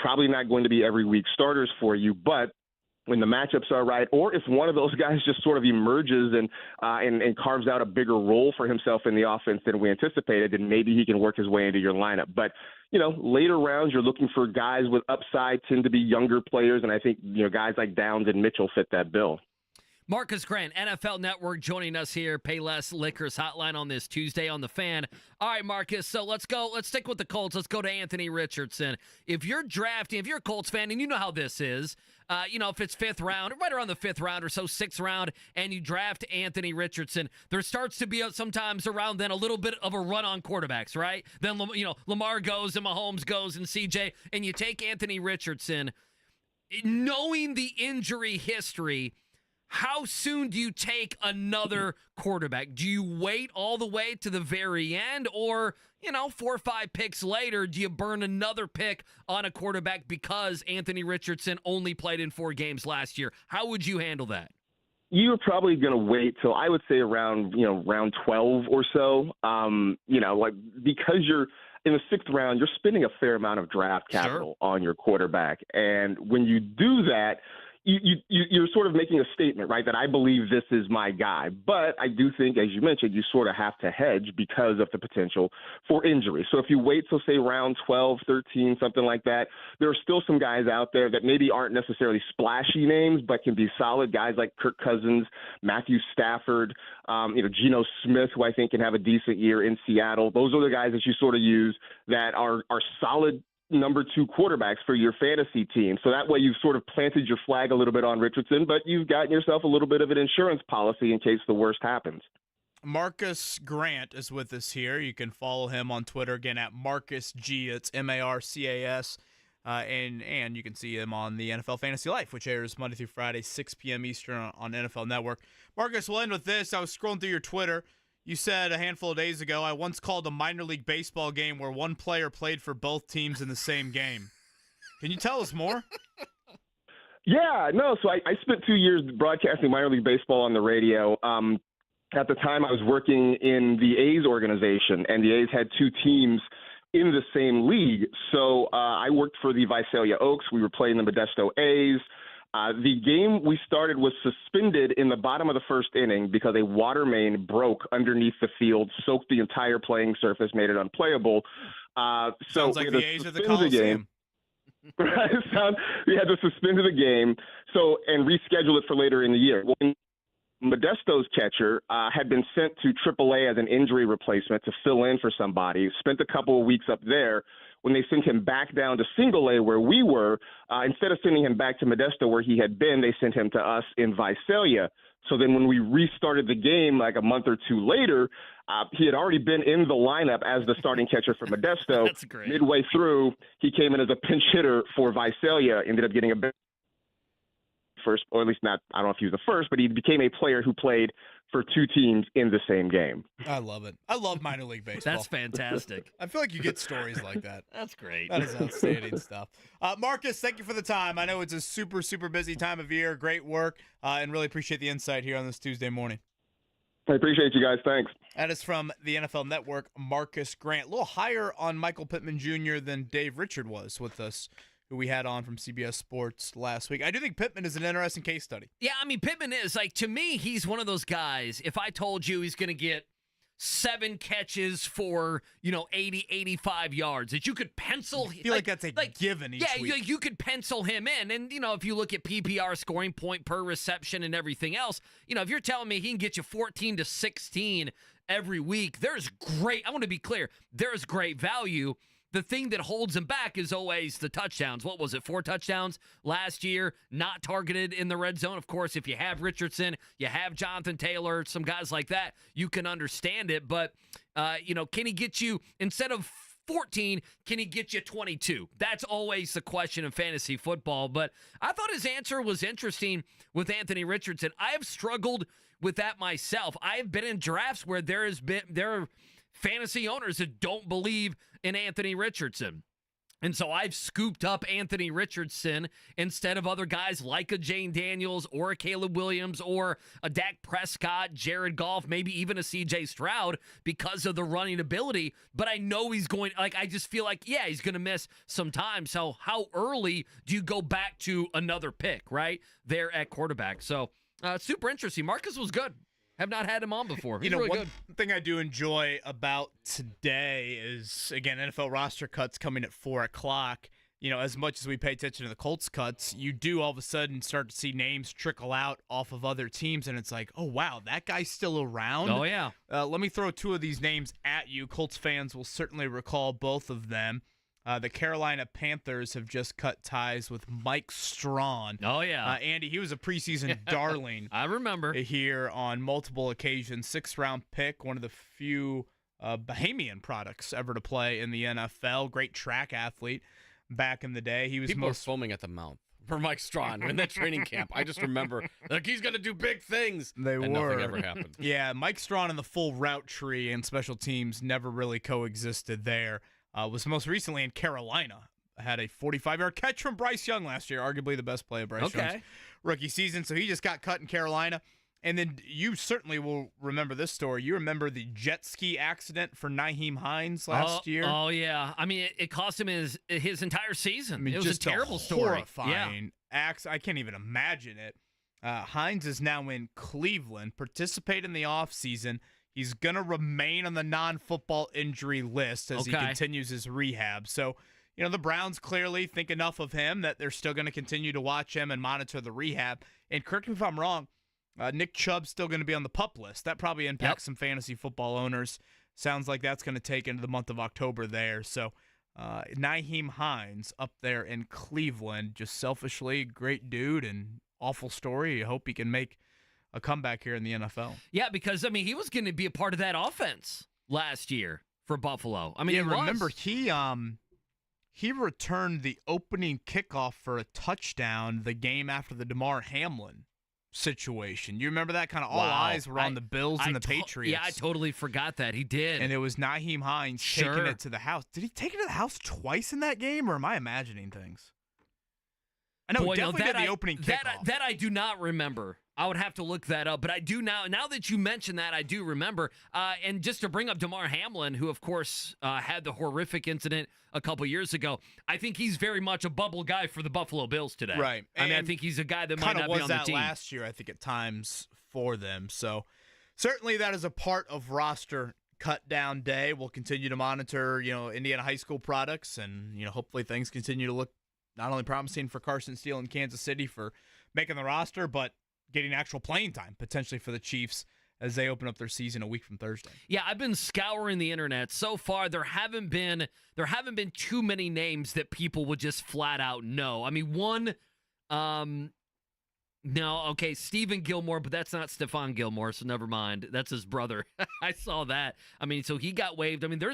S12: Probably not going to be every week starters for you, but when the matchups are right, or if one of those guys just sort of emerges and carves out a bigger role for himself in the offense than we anticipated, then maybe he can work his way into your lineup. But, later rounds, you're looking for guys with upside, tend to be younger players, and I think, guys like Downs and Mitchell fit that bill.
S2: Marcus Grant, NFL Network, joining us here, Payless Liquors Hotline on this Tuesday on The Fan. All right, Marcus, so let's go. Let's stick with the Colts. Let's go to Anthony Richardson. If you're a Colts fan, and you know how this is, if it's 5th round, right around the 5th round or so, 6th round, and you draft Anthony Richardson, there starts to be sometimes around then a little bit of a run on quarterbacks, right? Then, Lamar goes and Mahomes goes and CJ, and you take Anthony Richardson. Knowing the injury history, how soon do you take another quarterback? Do you wait all the way to the very end, or, 4 or 5 picks later, do you burn another pick on a quarterback because Anthony Richardson only played in 4 games last year? How would you handle that?
S12: You're probably going to wait till, I would say, around 12 or so. Because you're in the 6th round, you're spending a fair amount of draft capital on your quarterback. And when you do that, you're sort of making a statement, right, that I believe this is my guy. But I do think, as you mentioned, you sort of have to hedge because of the potential for injury. So if you wait till, say, round 12, 13, something like that, there are still some guys out there that maybe aren't necessarily splashy names, but can be solid guys like Kirk Cousins, Matthew Stafford, Geno Smith, who I think can have a decent year in Seattle. Those are the guys that you sort of use that are solid number 2 quarterbacks for your fantasy team. So that way you've sort of planted your flag a little bit on Richardson, but you've gotten yourself a little bit of an insurance policy in case the worst happens.
S1: Marcus Grant is with us here. You can follow him on Twitter again at Marcus G. It's Marcas. And you can see him on the NFL Fantasy Life, which airs Monday through Friday, 6 p.m. Eastern on NFL Network. Marcus, we'll end with this. I was scrolling through your Twitter. You said a handful of days ago, I once called a minor league baseball game where one player played for both teams in the same game. Can you tell us more?
S12: Yeah, no. So I spent 2 years broadcasting minor league baseball on the radio. At the time, I was working in the A's organization, and the A's had two teams in the same league. So I worked for the Visalia Oaks. We were playing the Modesto A's. The game we started was suspended in the bottom of the first inning because a water main broke underneath the field, soaked the entire playing surface, made it unplayable.
S1: Sounds like the A's are the Coliseum.
S12: Right? We had to suspend the game and reschedule it for later in the year. Well, Modesto's catcher had been sent to AAA as an injury replacement to fill in for somebody, spent a couple of weeks up there. When they sent him back down to Single A where we were, instead of sending him back to Modesto where he had been, they sent him to us in Visalia. So then when we restarted the game like a month or two later, he had already been in the lineup as the starting catcher for Modesto.
S2: That's great.
S12: Midway through, he came in as a pinch hitter for Visalia, ended up getting a first, or at least not, I don't know if he was the first, but he became a player who played for two teams in the same game.
S1: I love it. I love minor league baseball.
S2: That's fantastic.
S1: I feel like you get stories like that.
S2: That's great.
S1: That is outstanding stuff. Marcus, thank you for the time. I know it's a super, super busy time of year. Great work, and really appreciate the insight here on this Tuesday morning.
S12: I appreciate you guys. Thanks.
S1: That is from the NFL Network, Marcus Grant. A little higher on Michael Pittman Jr. than Dave Richard was with us, who we had on from CBS Sports last week. I do think Pittman is an interesting case study.
S2: Yeah, I mean, Pittman is, to me, he's one of those guys, if I told you he's going to get 7 catches for, 80, 85 yards, that you could pencil.
S1: I feel like that's a given each week.
S2: Yeah, you could pencil him in. And, if you look at PPR scoring point per reception and everything else, if you're telling me he can get you 14 to 16 every week, I want to be clear, there's great value. The thing that holds him back is always the touchdowns. What was it, 4 touchdowns last year, not targeted in the red zone? Of course, if you have Richardson, you have Jonathan Taylor, some guys like that, you can understand it. But, can he get you, instead of 14, can he get you 22? That's always the question in fantasy football. But I thought his answer was interesting with Anthony Richardson. I have struggled with that myself. I have been in drafts where there are fantasy owners that don't believe in Anthony Richardson. And so I've scooped up Anthony Richardson instead of other guys like a Jane Daniels or a Caleb Williams or a Dak Prescott, Jared Goff, maybe even a CJ Stroud because of the running ability. But I know he's going, I just feel like, he's going to miss some time. So how early do you go back to another pick, right, there at quarterback? So super interesting. Marcus was good. Have not had him on before. He's really
S1: one
S2: good.
S1: thing I do enjoy about today is, again, NFL roster cuts coming at 4 o'clock. As much as we pay attention to the Colts cuts, you do all of a sudden start to see names trickle out off of other teams, and it's like, oh, wow, that guy's still around?
S2: Oh, yeah.
S1: Let me throw 2 of these names at you. Colts fans will certainly recall both of them. The Carolina Panthers have just cut ties with Mike Strawn.
S2: Oh, yeah.
S1: Andy, he was a preseason darling.
S2: I remember.
S1: Here on multiple occasions. 6th-round pick, one of the few Bahamian products ever to play in the NFL. Great track athlete back in the day. He was
S3: People are foaming at the mouth for Mike Strawn in that training camp. I just remember, he's going to do big things.
S1: And
S3: nothing ever happened.
S1: Yeah, Mike Strawn and the full route tree and special teams never really coexisted there. Was most recently in Carolina. Had a 45-yard catch from Bryce Young last year, arguably the best play of Bryce Young's rookie season. So he just got cut in Carolina. And then you certainly will remember this story. You remember the jet ski accident for Nyheim Hines last year?
S2: Oh, yeah. I mean, it cost him his entire season.
S1: I mean,
S2: it was
S1: just
S2: a terrible
S1: a
S2: story.
S1: Horrifying I can't even imagine it. Hines is now in Cleveland, participate in the offseason. He's going to remain on the non-football injury list as he continues his rehab. So, the Browns clearly think enough of him that they're still going to continue to watch him and monitor the rehab. And correct me if I'm wrong, Nick Chubb's still going to be on the PUP list. That probably impacts some fantasy football owners. Sounds like that's going to take into the month of October there. So, Nyheim Hines up there in Cleveland, just selfishly, great dude and awful story. I hope he can make a comeback here in the NFL.
S2: Yeah, because, I mean, he was going to be a part of that offense last year for Buffalo. I mean,
S1: yeah,
S2: he was.
S1: remember, he returned the opening kickoff for a touchdown the game after the Damar Hamlin situation. You remember that? Kind of all eyes were on the Bills and the Patriots.
S2: Yeah, I totally forgot that. He did.
S1: And it was Nyheim Hines taking it to the house. Did he take it to the house twice in that game, or am I imagining things? I know, definitely did the opening kickoff.
S2: That I do not remember. I would have to look that up, but I do now. Now that you mention that, I do remember. And just to bring up Damar Hamlin, who, of course, had the horrific incident a couple years ago, I think he's very much a bubble guy for the Buffalo Bills today.
S1: Right.
S2: I mean, I think he's a guy that might not be on the team.
S1: Kind of was that last year, I think, at times for them. So certainly that is a part of roster cut down day. We'll continue to monitor, Indiana high school products, and, hopefully things continue to look not only promising for Carson Steele in Kansas City for making the roster, but getting actual playing time potentially for the Chiefs as they open up their season a week from Thursday.
S2: Yeah, I've been scouring the internet. So far, there haven't been too many names that people would just flat out know. I mean, one, Stephen Gilmore, but that's not Stephon Gilmore, so never mind. That's his brother. I saw that. I mean, so he got waived. I mean, there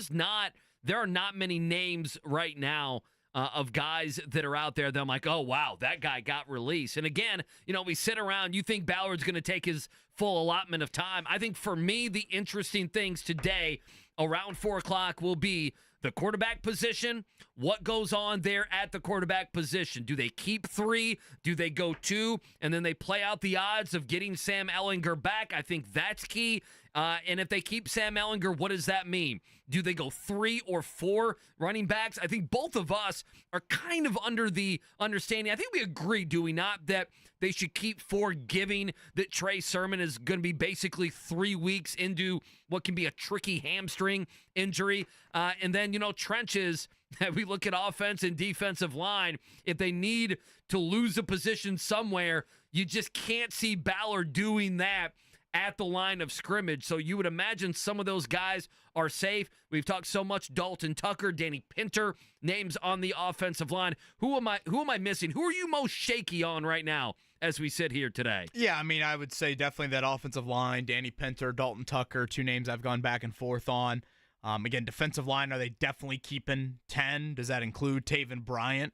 S2: are not many names right now of guys that are out there that I'm like, oh, wow, that guy got released. And again, we sit around, you think Ballard's going to take his full allotment of time. I think for me, the interesting things today around 4 o'clock will be the quarterback position, what goes on there at the quarterback position. Do they keep 3? Do they go 2? And then they play out the odds of getting Sam Ehlinger back. I think that's key. And if they keep Sam Ehlinger, what does that mean? Do they go 3 or 4 running backs? I think both of us are kind of under the understanding. I think we agree, do we not, that they should keep 4, given that Trey Sermon is going to be basically 3 weeks into what can be a tricky hamstring injury. And then, trenches, we look at offense and defensive line. If they need to lose a position somewhere, you just can't see Ballard doing that at the line of scrimmage. So you would imagine some of those guys are safe. We've talked so much Dalton Tucker, Danny Pinter, names on the offensive line. Who am I missing? Who are you most shaky on right now as we sit here today?
S1: Yeah, I mean, I would say definitely that offensive line, Danny Pinter, Dalton Tucker, 2 names I've gone back and forth on. Again, defensive line, are they definitely keeping 10? Does that include Taven Bryant?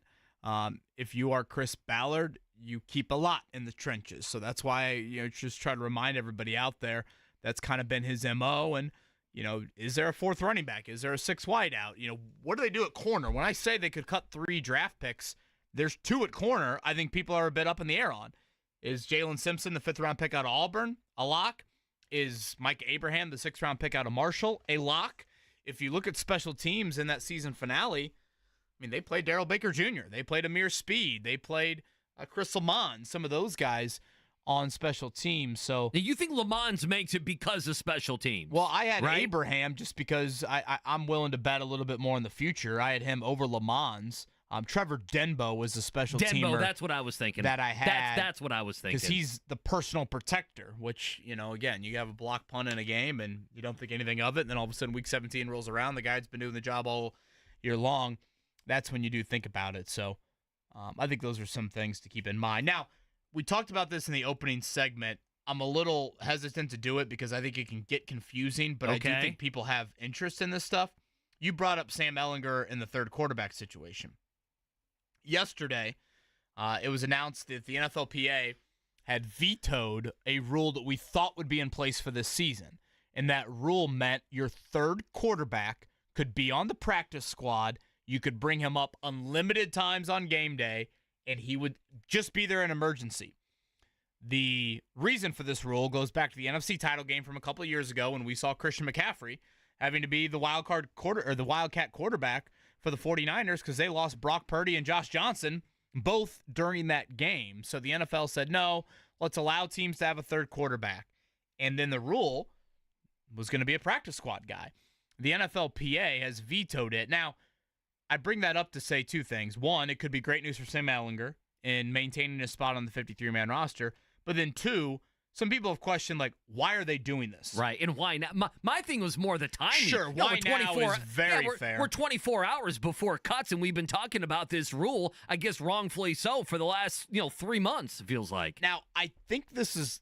S1: If you are Chris Ballard, you keep a lot in the trenches. So that's why, just try to remind everybody out there, that's kind of been his MO. And, is there a 4th running back? Is there a 6 wide out? What do they do at corner? When I say they could cut 3 draft picks, there's 2 at corner I think people are a bit up in the air on. Is Jalen Simpson, the 5th round pick out of Auburn, a lock? Is Mike Abraham, the 6th round pick out of Marshall, a lock? If you look at special teams in that season finale, I mean, they played Darrell Baker Jr., they played Amir Speed, they played Chris Lamont, some of those guys on special teams. So
S2: now you think Lamont makes it because of special teams?
S1: Well, I had Abraham just because I'm willing to bet a little bit more in the future. I had him over Lamont. Trevor Denbo was the special teamer.
S2: That's what I was thinking.
S1: That I had.
S2: That's what I was thinking.
S1: Because he's the personal protector, which, again, you have a block punt in a game and you don't think anything of it, and then all of a sudden week 17 rolls around. The guy's been doing the job all year long. That's when you do think about it. So I think those are some things to keep in mind. Now, we talked about this in the opening segment. I'm a little hesitant to do it because I think it can get confusing, but I do think people have interest in this stuff. You brought up Sam Ehlinger in the 3rd quarterback situation. Yesterday, it was announced that the NFLPA had vetoed a rule that we thought would be in place for this season, and that rule meant your 3rd quarterback could be on the practice squad. You could bring him up unlimited times on game day, and he would just be there in emergency. The reason for this rule goes back to the NFC title game from a couple of years ago when we saw Christian McCaffrey having to be the Wildcat quarterback for the 49ers because they lost Brock Purdy and Josh Johnson both during that game. So the NFL said, no, let's allow teams to have a 3rd quarterback. And then the rule was going to be a practice squad guy. The NFLPA has vetoed it. Now, I bring that up to say 2 things. One, it could be great news for Sam Ehlinger in maintaining his spot on the 53-man roster. But then 2, some people have questioned, why are they doing this?
S2: Right, and why now? My thing was more the timing.
S1: Sure, why now is very fair.
S2: We're 24 hours before cuts, and we've been talking about this rule, I guess wrongfully so, for the last 3 months, it feels like.
S1: Now, I think this is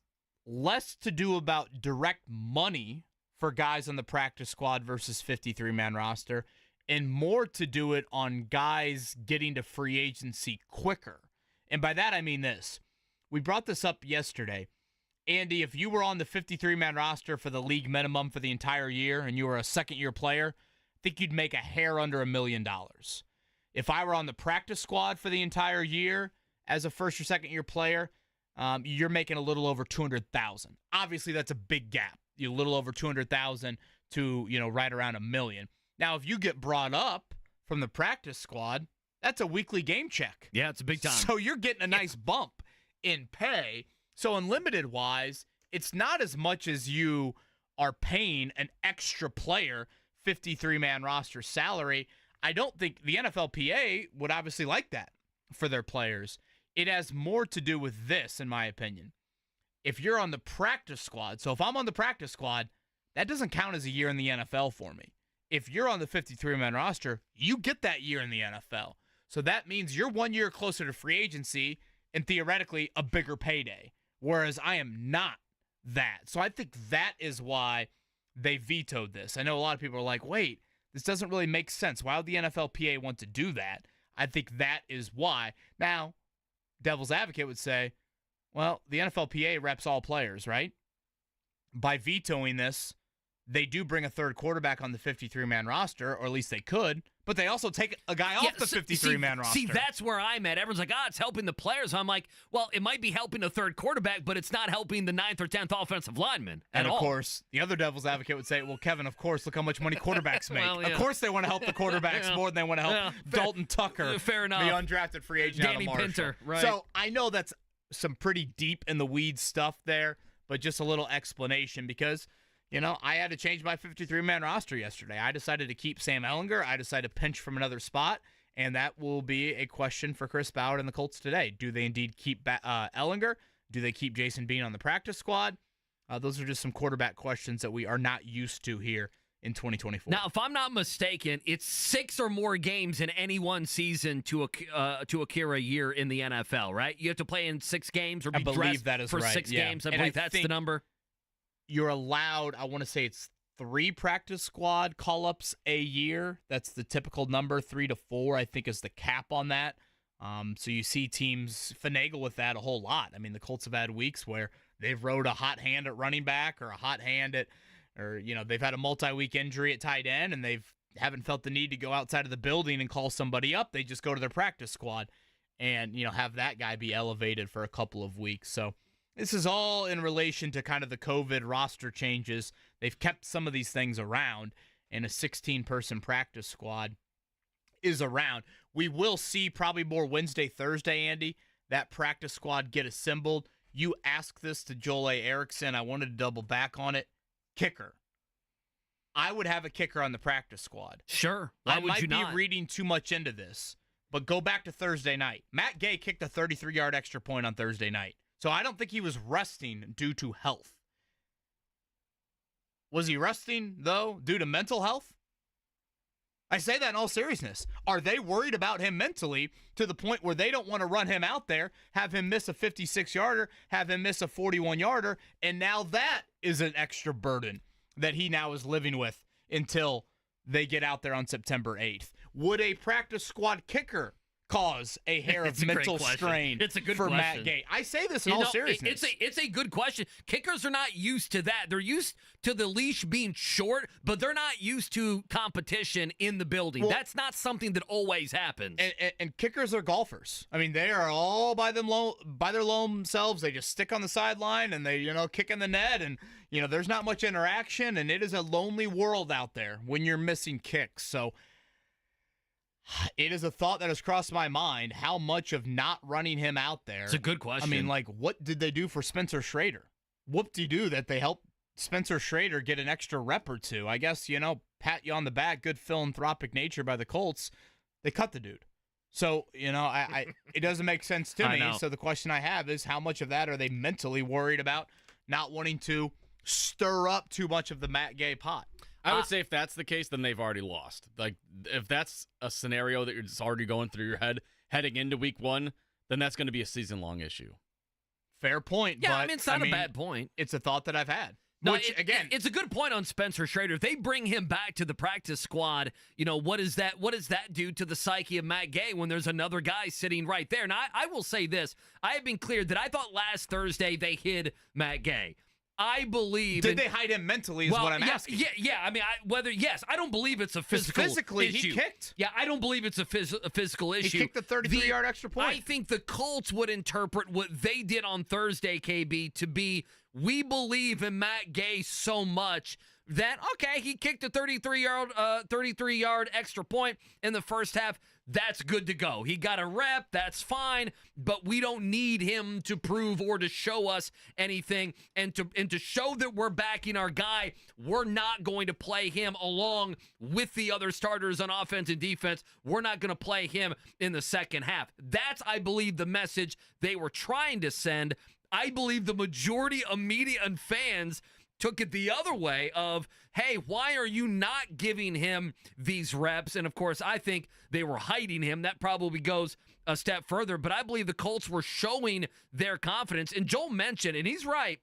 S1: less to do about direct money for guys on the practice squad versus 53-man roster, and more to do it on guys getting to free agency quicker. And by that, I mean this. We brought this up yesterday. Andy, if you were on the 53-man roster for the league minimum for the entire year and you were a second-year player, I think you'd make a hair under $1 million. If I were on the practice squad for the entire year as a first or second-year player, you're making a little over $200,000. Obviously, that's a big gap. You're a little over $200,000 to, right around $1 million. Now, if you get brought up from the practice squad, that's a weekly game check.
S2: Yeah, it's a big time.
S1: So you're getting a nice bump in pay. So unlimited-wise, it's not as much as you are paying an extra player 53-man roster salary. I don't think the NFLPA would obviously like that for their players. It has more to do with this, in my opinion. If you're on the practice squad, so if I'm on the practice squad, that doesn't count as a year in the NFL for me. If you're on the 53-man roster, you get that year in the NFL. So that means you're 1 year closer to free agency and theoretically a bigger payday, whereas I am not that. So I think that is why they vetoed this. I know a lot of people are like, wait, this doesn't really make sense. Why would the NFLPA want to do that? I think that is why. Now, devil's advocate would say, well, the NFLPA reps all players, right? By vetoing this, they do bring a third quarterback on the 53-man roster, or at least they could, but they also take a guy off the 53-man roster.
S2: See, that's where I'm at. Everyone's like, it's helping the players. I'm like, well, it might be helping a third quarterback, but it's not helping the 9th or 10th offensive lineman at all.
S1: And, of course, the other devil's advocate would say, well, Kevin, of course, look how much money quarterbacks make.
S2: Well, yeah.
S1: Of course they want to help the quarterbacks more than they want to help Dalton Tucker,
S2: fair enough.
S1: the undrafted free agent
S2: Danny
S1: out of Marshall.
S2: Pinter, right.
S1: So I know that's some pretty deep in the weeds stuff there, but just a little explanation because – I had to change my 53-man roster yesterday. I decided to keep Sam Ehlinger. I decided to pinch from another spot, and that will be a question for Chris Ballard and the Colts today. Do they indeed keep Ehlinger? Do they keep Jason Bean on the practice squad? Those are just some quarterback questions that we are not used to here in 2024.
S2: Now, if I'm not mistaken, it's 6 or more games in any one season to occur a year in the NFL, right? You have to play in 6 games or be dressed
S1: that is
S2: for
S1: right.
S2: 6
S1: Yeah.
S2: games. I
S1: And
S2: believe that's the number.
S1: You're allowed, I want to say it's 3 practice squad call-ups a year. That's the typical number. 3 to 4, I think, is the cap on that. So you see teams finagle with that a whole lot. I mean, the Colts have had weeks where they've rode a hot hand at running back or a hot hand they've had a multi-week injury at tight end and haven't felt the need to go outside of the building and call somebody up. They just go to their practice squad and, have that guy be elevated for a couple of weeks. So this is all in relation to kind of the COVID roster changes. They've kept some of these things around, and a 16-person practice squad is around. We will see probably more Wednesday, Thursday, Andy, that practice squad get assembled. You asked this to Joel A. Erickson. I wanted to double back on it. Kicker. I would have a kicker on the practice squad.
S2: Sure.
S1: I might be reading too much into this, but go back to Thursday night. Matt Gay kicked a 33-yard extra point on Thursday night. So I don't think he was resting due to health. Was he resting, though, due to mental health? I say that in all seriousness. Are they worried about him mentally to the point where they don't want to run him out there, have him miss a 56-yarder, have him miss a 41-yarder, and now that is an extra burden that he now is living with until they get out there on September 8th? Would a practice squad kicker cause a hair of mental strain
S2: it's a good
S1: for
S2: question.
S1: Matt Gay? I say this in all seriousness.
S2: It's a good question. Kickers are not used to that. They're used to the leash being short, but they're not used to competition in the building.
S1: Well,
S2: that's not something that always happens.
S1: And kickers are golfers. I mean, they are all by their lone selves. They just stick on the sideline and they, kick in the net, and there's not much interaction, and it is a lonely world out there when you're missing kicks. So it is a thought that has crossed my mind, how much of not running him out there.
S2: It's a good question.
S1: I mean, what did they do for Spencer Schrader? Whoop-de-doo that they helped Spencer Schrader get an extra rep or two. I guess, pat you on the back, good philanthropic nature by the Colts. They cut the dude. So, it doesn't make sense to me. So the question I have is, how much of that are they mentally worried about not wanting to stir up too much of the Matt Gay pot?
S3: I would say if that's the case, then they've already lost. Like, if that's a scenario that you're just already going through your head heading into week 1, then that's going to be a season-long issue
S1: Fair point.
S2: Yeah,
S1: but,
S2: I mean, it's not a bad point.
S1: It's a thought that I've had.
S2: No,
S1: Which, again,
S2: it's a good point on Spencer Schrader. If they bring him back to the practice squad, what does that do to the psyche of Matt Gay when there's another guy sitting right there? And I will say this. I have been clear that I thought last Thursday they hid Matt Gay. I believe.
S1: Did they hide him mentally is what I'm asking.
S2: Yeah. I mean, I don't believe it's a physical
S1: physically,
S2: issue.
S1: He kicked.
S2: Yeah, I don't believe it's a physical issue.
S1: He kicked the 33-yard extra point.
S2: I think the Colts would interpret what they did on Thursday, KB, to be, we believe in Matt Gay so much that, okay, he kicked a 33-yard extra point in the first half. That's good to go. He got a rep. That's fine. But we don't need him to prove or to show us anything. And to show that we're backing our guy, we're not going to play him along with the other starters on offense and defense. We're not going to play him in the second half. That's, I believe, the message they were trying to send. I believe the majority of media and fans took it the other way of, hey, why are you not giving him these reps? And, of course, I think they were hiding him. That probably goes a step further. But I believe the Colts were showing their confidence. And Joel mentioned, and he's right,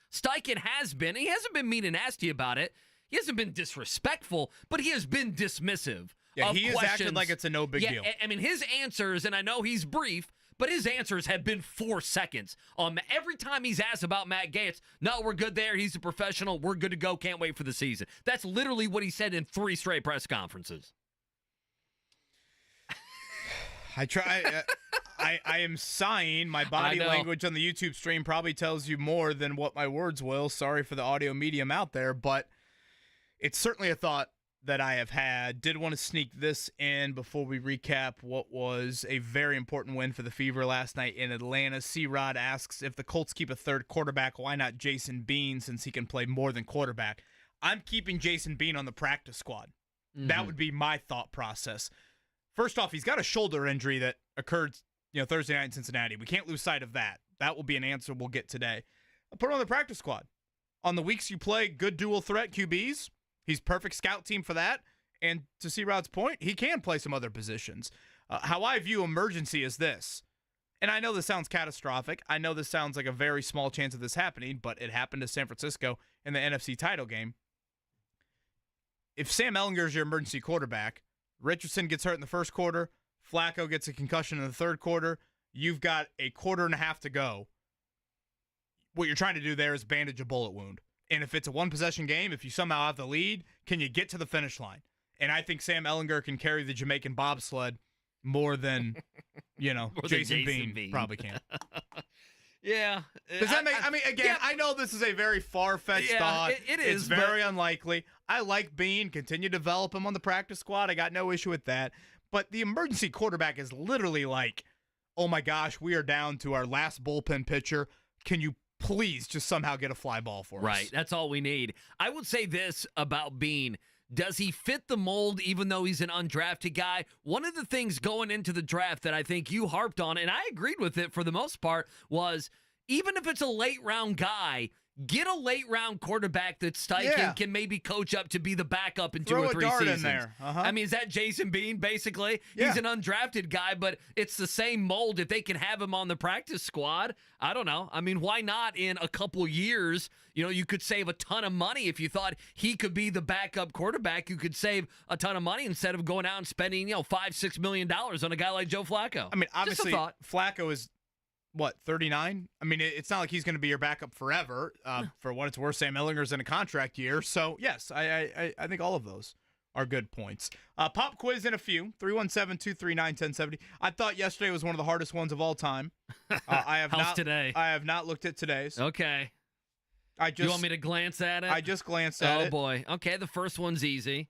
S2: Steichen he hasn't been mean and nasty about it. He hasn't been disrespectful, but he has been dismissive.
S1: Yeah, he has acted like it's a no big deal.
S2: I mean, his answers, and I know he's brief, but his answers have been 4 seconds. Every time he's asked about Matt Gay, it's, no, we're good there. He's a professional. We're good to go. Can't wait for the season. That's literally what he said in 3 straight press conferences.
S1: I am sighing. My body language on the YouTube stream probably tells you more than what my words will. Sorry for the audio medium out there, but it's certainly a thought that I have had. Did want to sneak this in before we recap what was a very important win for the Fever last night in Atlanta. C-Rod asks, if the Colts keep a third quarterback, why not Jason Bean since he can play more than quarterback? I'm keeping Jason Bean on the practice squad. Mm-hmm. That would be my thought process. First off, he's got a shoulder injury that occurred Thursday night in Cincinnati. We can't lose sight of that. That will be an answer we'll get today. I'll put him on the practice squad. On the weeks you play good dual threat QBs, he's perfect scout team for that. And to C-Rod's point, he can play some other positions. How I view emergency is this. And I know this sounds catastrophic. I know this sounds like a very small chance of this happening, but it happened to San Francisco in the NFC title game. If Sam Ehlinger is your emergency quarterback, Richardson gets hurt in the first quarter, Flacco gets a concussion in the third quarter, you've got a quarter and a half to go. What you're trying to do there is bandage a bullet wound. And if it's a one-possession game, if you somehow have the lead, can you get to the finish line? And I think Sam Ehlinger can carry the Jamaican bobsled more than, Jason Bean probably can.
S2: Yeah.
S1: Does that make? I know this is a very far-fetched thought.
S2: It is.
S1: It's very unlikely. I like Bean. Continue to develop him on the practice squad. I got no issue with that. But the emergency quarterback is literally like, oh my gosh, we are down to our last bullpen pitcher. Can you please just somehow get a fly ball for us?
S2: Right. That's all we need. I would say this about Bean. Does he fit the mold even though he's an undrafted guy? One of the things going into the draft that I think you harped on, and I agreed with it for the most part, was even if it's a late-round guy, get a late-round quarterback that Steichen can maybe coach up to be the backup in 2 or 3 seasons.
S1: In there. Uh-huh.
S2: I mean, is that Jason Bean, basically?
S1: Yeah.
S2: He's an undrafted guy, but it's the same mold. If they can have him on the practice squad, I don't know. I mean, why not in a couple years? You could save a ton of money if you thought he could be the backup quarterback. You could save a ton of money instead of going out and spending, $5-6 million on a guy like Joe Flacco.
S1: I mean, obviously, Flacco is, 39? I mean, it's not like he's going to be your backup forever. For what it's worth, Sam Ehlinger's in a contract year. So, yes, I think all of those are good points. Pop quiz in a few. 317-239-1070. I thought yesterday was one of the hardest ones of all time.
S2: How's today?
S1: I have not looked at today's.
S2: Okay. You want me to glance at it?
S1: I just glanced at it.
S2: Oh, boy. Okay, the first one's easy.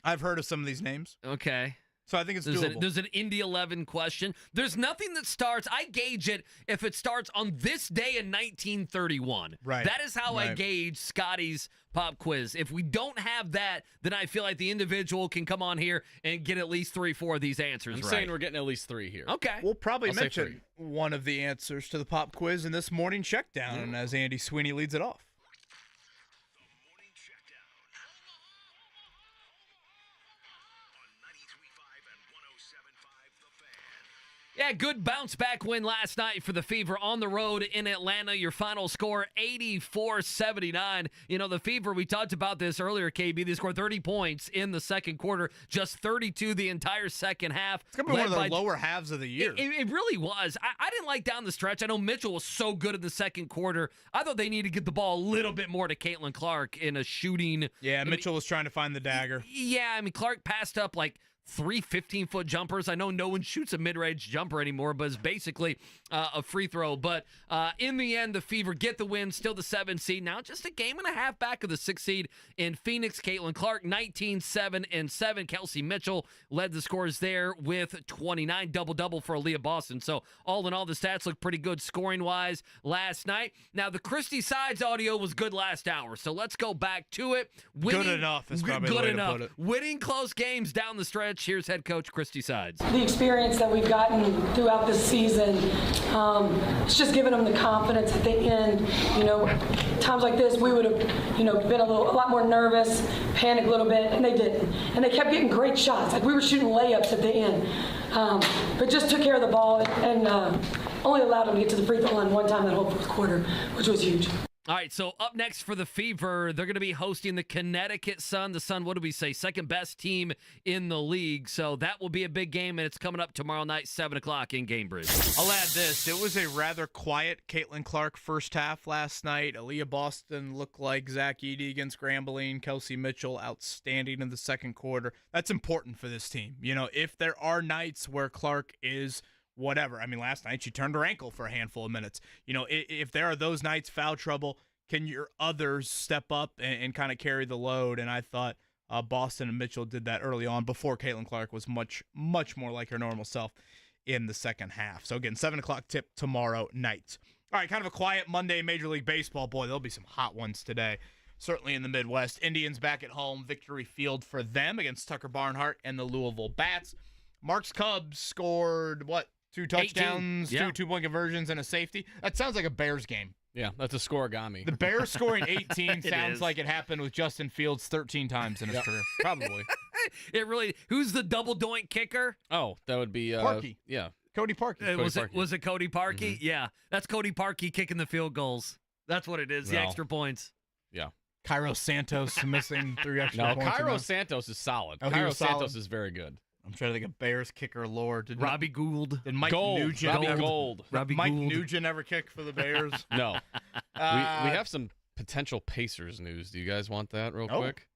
S1: I've heard of some of these names.
S2: Okay.
S1: So I think it's doable.
S2: There's an Indy 11 question. There's nothing that starts. I gauge it if it starts on this day in 1931.
S1: Right.
S2: That is how I gauge Scotty's pop quiz. If we don't have that, then I feel like the individual can come on here and get at least 3-4 of these answers
S3: I'm saying we're getting at least 3 here.
S2: Okay.
S1: We'll probably mention one of the answers to the pop quiz in this morning checkdown as Andy Sweeney leads it off.
S2: Yeah, good bounce-back win last night for the Fever on the road in Atlanta. Your final score, 84-79. You know, the Fever, we talked about this earlier, KB. They scored 30 points in the second quarter, just 32 the entire second half.
S1: It's going to be one of the lower halves of the year.
S2: It really was. I didn't like down the stretch. I know Mitchell was so good in the second quarter. I thought they needed to get the ball a little bit more to Caitlin Clark in a shooting.
S1: Yeah, Mitchell was trying to find the dagger.
S2: Yeah, I mean, Clark passed up like 3 15-foot jumpers. I know no one shoots a mid-range jumper anymore, but it's basically a free throw. But in the end, the Fever get the win, still the 7 seed. Now just a game and a half back of the 6 seed in Phoenix. Caitlin Clark, 19-7-7. Kelsey Mitchell led the scores there with 29, double-double for Aaliyah Boston. So all in all, the stats look pretty good scoring-wise last night. Now, the Christy Sides audio was good last hour, so let's go back to it.
S1: Good enough is probably the way to put it.
S2: Winning close games down the stretch. Here's head coach Christy Sides.
S10: The experience that we've gotten throughout this season, it's just given them the confidence at the end. You know, times like this, we would have, been a lot more nervous, panicked a little bit, and they didn't. And they kept getting great shots. Like we were shooting layups at the end, but just took care of the ball and only allowed them to get to the free throw line one time that whole fourth quarter, which was huge.
S2: All right, so up next for the Fever, they're going to be hosting the Connecticut Sun. The Sun, what do we say, second best team in the league. So that will be a big game, and it's coming up tomorrow night, 7 o'clock in Cambridge.
S1: I'll add this. It was a rather quiet Caitlin Clark first half last night. Aaliyah Boston looked like Zach Edey against Grambling. Kelsey Mitchell outstanding in the second quarter. That's important for this team. You know, if there are nights where Clark is whatever. I mean, last night she turned her ankle for a handful of minutes. You know, if there are those nights, foul trouble, can your others step up and kind of carry the load? And I thought Boston and Mitchell did that early on before Caitlin Clark was much more like her normal self in the second half. So, again, 7 o'clock tip tomorrow night. All right, kind of a quiet Monday Major League Baseball. Boy, there'll be some hot ones today, certainly in the Midwest. Indians back at home, Victory Field for them against Tucker Barnhart and the Louisville Bats. Mark's Cubs scored, 2 touchdowns, 2 two-point conversions, and a safety. That sounds like a Bears game.
S3: Yeah, that's a scoregami.
S1: The Bears scoring 18 sounds like it happened with Justin Fields 13 times in his career. Probably.
S2: It really. Who's the double doink kicker?
S3: Oh, that would be
S1: Parkey.
S3: Yeah,
S1: Cody Parkey.
S2: Was it Cody Parkey? Mm-hmm. Yeah, that's Cody Parkey kicking the field goals. That's what it is. The extra points.
S3: Yeah.
S1: Cairo Santos missing 3 extra points.
S3: No, Cairo Santos is solid.
S1: Oh,
S3: Cairo Santos is very good.
S1: I'm trying to think of Bears kicker lore. Did
S2: Robbie Gould?
S1: Did Mike Nugent ever kick for the Bears?
S3: No. We have some potential Pacers news. Do you guys want that real quick?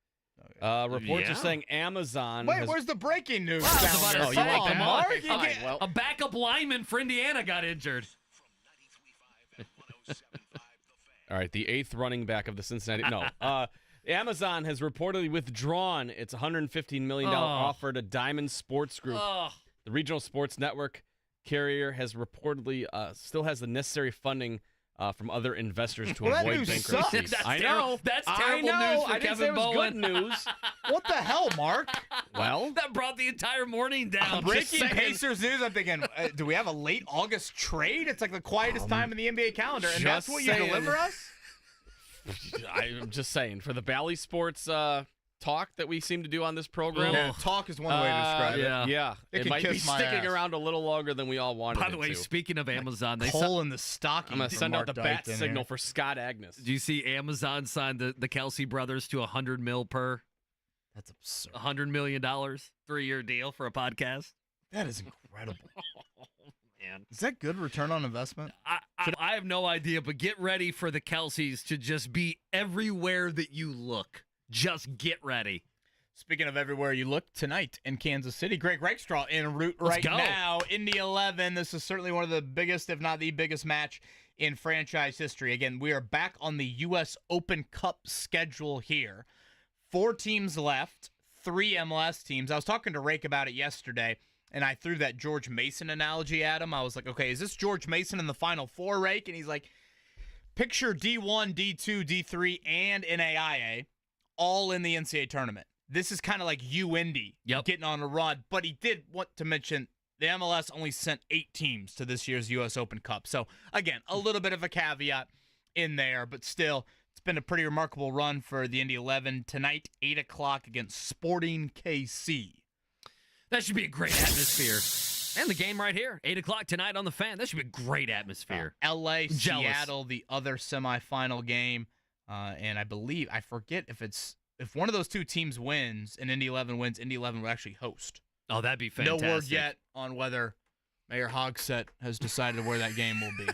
S3: Reports are saying Amazon.
S1: Wait, where's the breaking news?
S2: You want Mark? A backup lineman for Indiana got injured.
S3: All right, the 8th running back of the Cincinnati. No. Amazon has reportedly withdrawn its $115 million offer to Diamond Sports Group. The regional sports network carrier has reportedly still has the necessary funding from other investors to avoid bankruptcy.
S2: I know. That's terrible news for Kevin Bowen.
S3: Good news.
S1: What the hell, Mark?
S3: Well,
S2: that brought the entire morning down.
S1: Breaking Pacers news. I'm thinking, do we have a late August trade? It's like the quietest time in the NBA calendar, and that's what you deliver us?
S3: I'm just saying, for the Bally Sports talk that we seem to do on this program.
S1: Yeah, talk is one way to describe it.
S3: Yeah. It might be sticking around a little longer than we all wanted.
S2: By the way, speaking of Amazon, they
S1: coal in the stocking.
S3: I'm going to send out the bat signal for Scott Agnes.
S2: Do you see Amazon signed the Kelsey brothers to $100 million per?
S1: That's absurd.
S2: $100 million, 3-year deal for a podcast.
S1: That is incredible. Man. Is that good return on investment?
S2: I have no idea, but get ready for the Kelseys to just be everywhere that you look. Just get ready.
S1: Speaking of everywhere you look, tonight in Kansas City, Greg Rakestraw en route now. Indy 11. This is certainly one of the biggest, if not the biggest match in franchise history. Again, we are back on the U.S. Open Cup schedule here. 4 teams left, 3 MLS teams. I was talking to Rake about it yesterday, and I threw that George Mason analogy at him. I was like, okay, is this George Mason in the Final Four, Rake? And he's like, picture D1, D2, D3, and NAIA all in the NCAA tournament. This is kind of like Indy getting on a run. But he did want to mention the MLS only sent 8 teams to this year's U.S. Open Cup. So, again, a little bit of a caveat in there, but still, it's been a pretty remarkable run for the Indy 11. Tonight, 8 o'clock against Sporting KC.
S2: That should be a great atmosphere. And the game right here, 8 o'clock tonight on the Fan. That should be a great atmosphere.
S1: L.A.,
S2: Jealous.
S1: Seattle, the other semifinal game. And I forget if one of those two teams wins and Indy 11 wins, Indy 11 will actually host.
S2: Oh, that'd be fantastic.
S1: No word yet on whether Mayor Hogsett has decided where that game will be.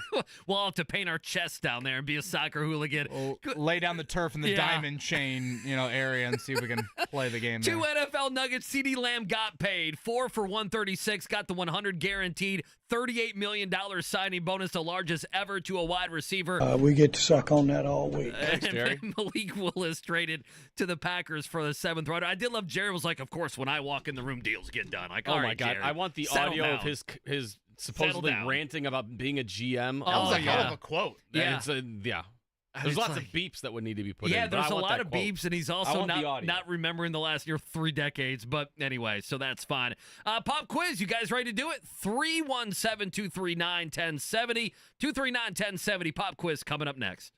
S2: We'll have to paint our chest down there and be a soccer hooligan.
S1: We'll lay down the turf in the diamond chain, area and see if we can play the game there.
S2: 2 NFL nuggets. CeeDee Lamb got paid. 4 for 136. Got the 100 guaranteed. $38 million signing bonus, the largest ever to a wide receiver.
S13: We get to suck on that all week.
S3: Thanks, Jerry.
S2: Malik Willis traded to the Packers for the 7th round. I did love Jerry was like, of course, when I walk in the room, deals get done. Like,
S3: oh
S2: all
S3: my
S2: right,
S3: God,
S2: Jerry,
S3: I want the
S2: settle
S3: audio
S2: down.
S3: of his supposedly
S2: down.
S3: ranting about being a GM.
S1: That was a hell
S2: yeah.
S1: of a quote.
S2: Yeah.
S3: There's
S2: It's
S3: lots
S2: like-
S3: of beeps that would need to be put in.
S2: Yeah,
S3: but
S2: there's
S3: I
S2: a
S3: want
S2: lot
S3: that
S2: of
S3: quote.
S2: beeps, and he's
S3: I
S2: also
S3: want the audio.
S2: not remembering the last 3 decades. But anyway, so that's fine. Pop quiz, you guys ready to do it? 317-239-1070. 239-1070. Pop quiz coming up next.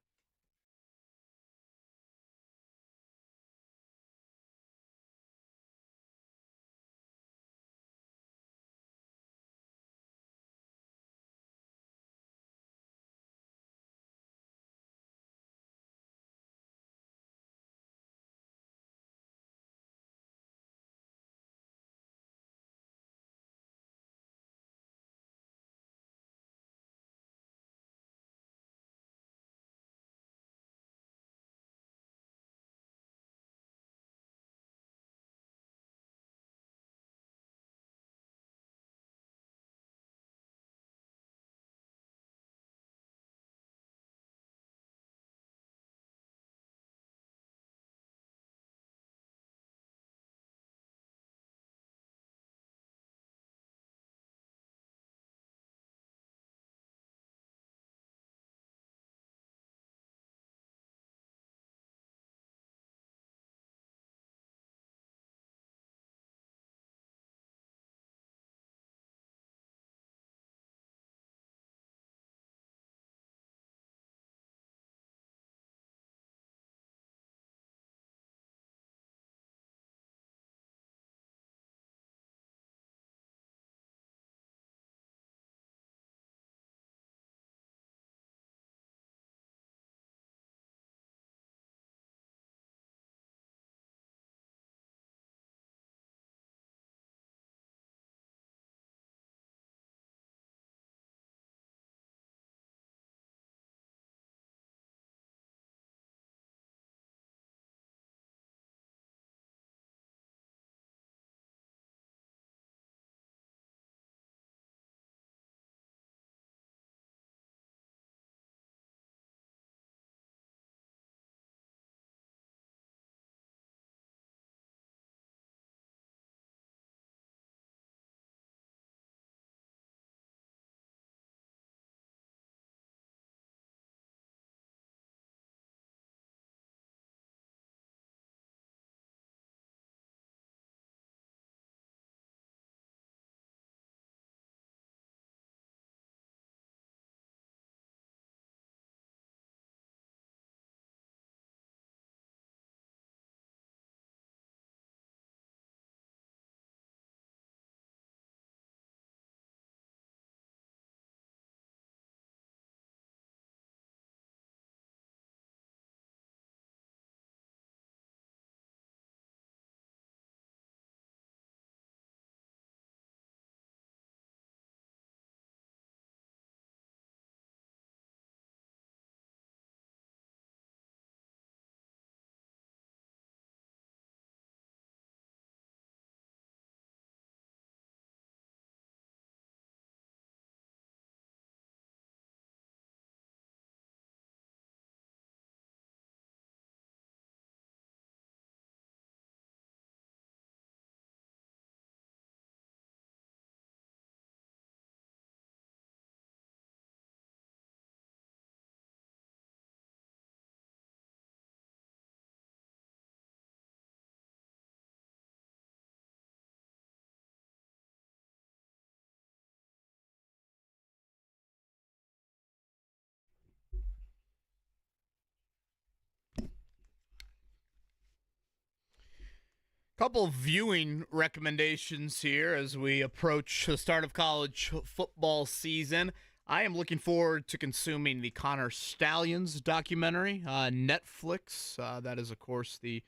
S1: Couple of viewing recommendations here as we approach the start of college football season. I am looking forward to consuming the Connor Stallions documentary, Netflix. That is, of course, the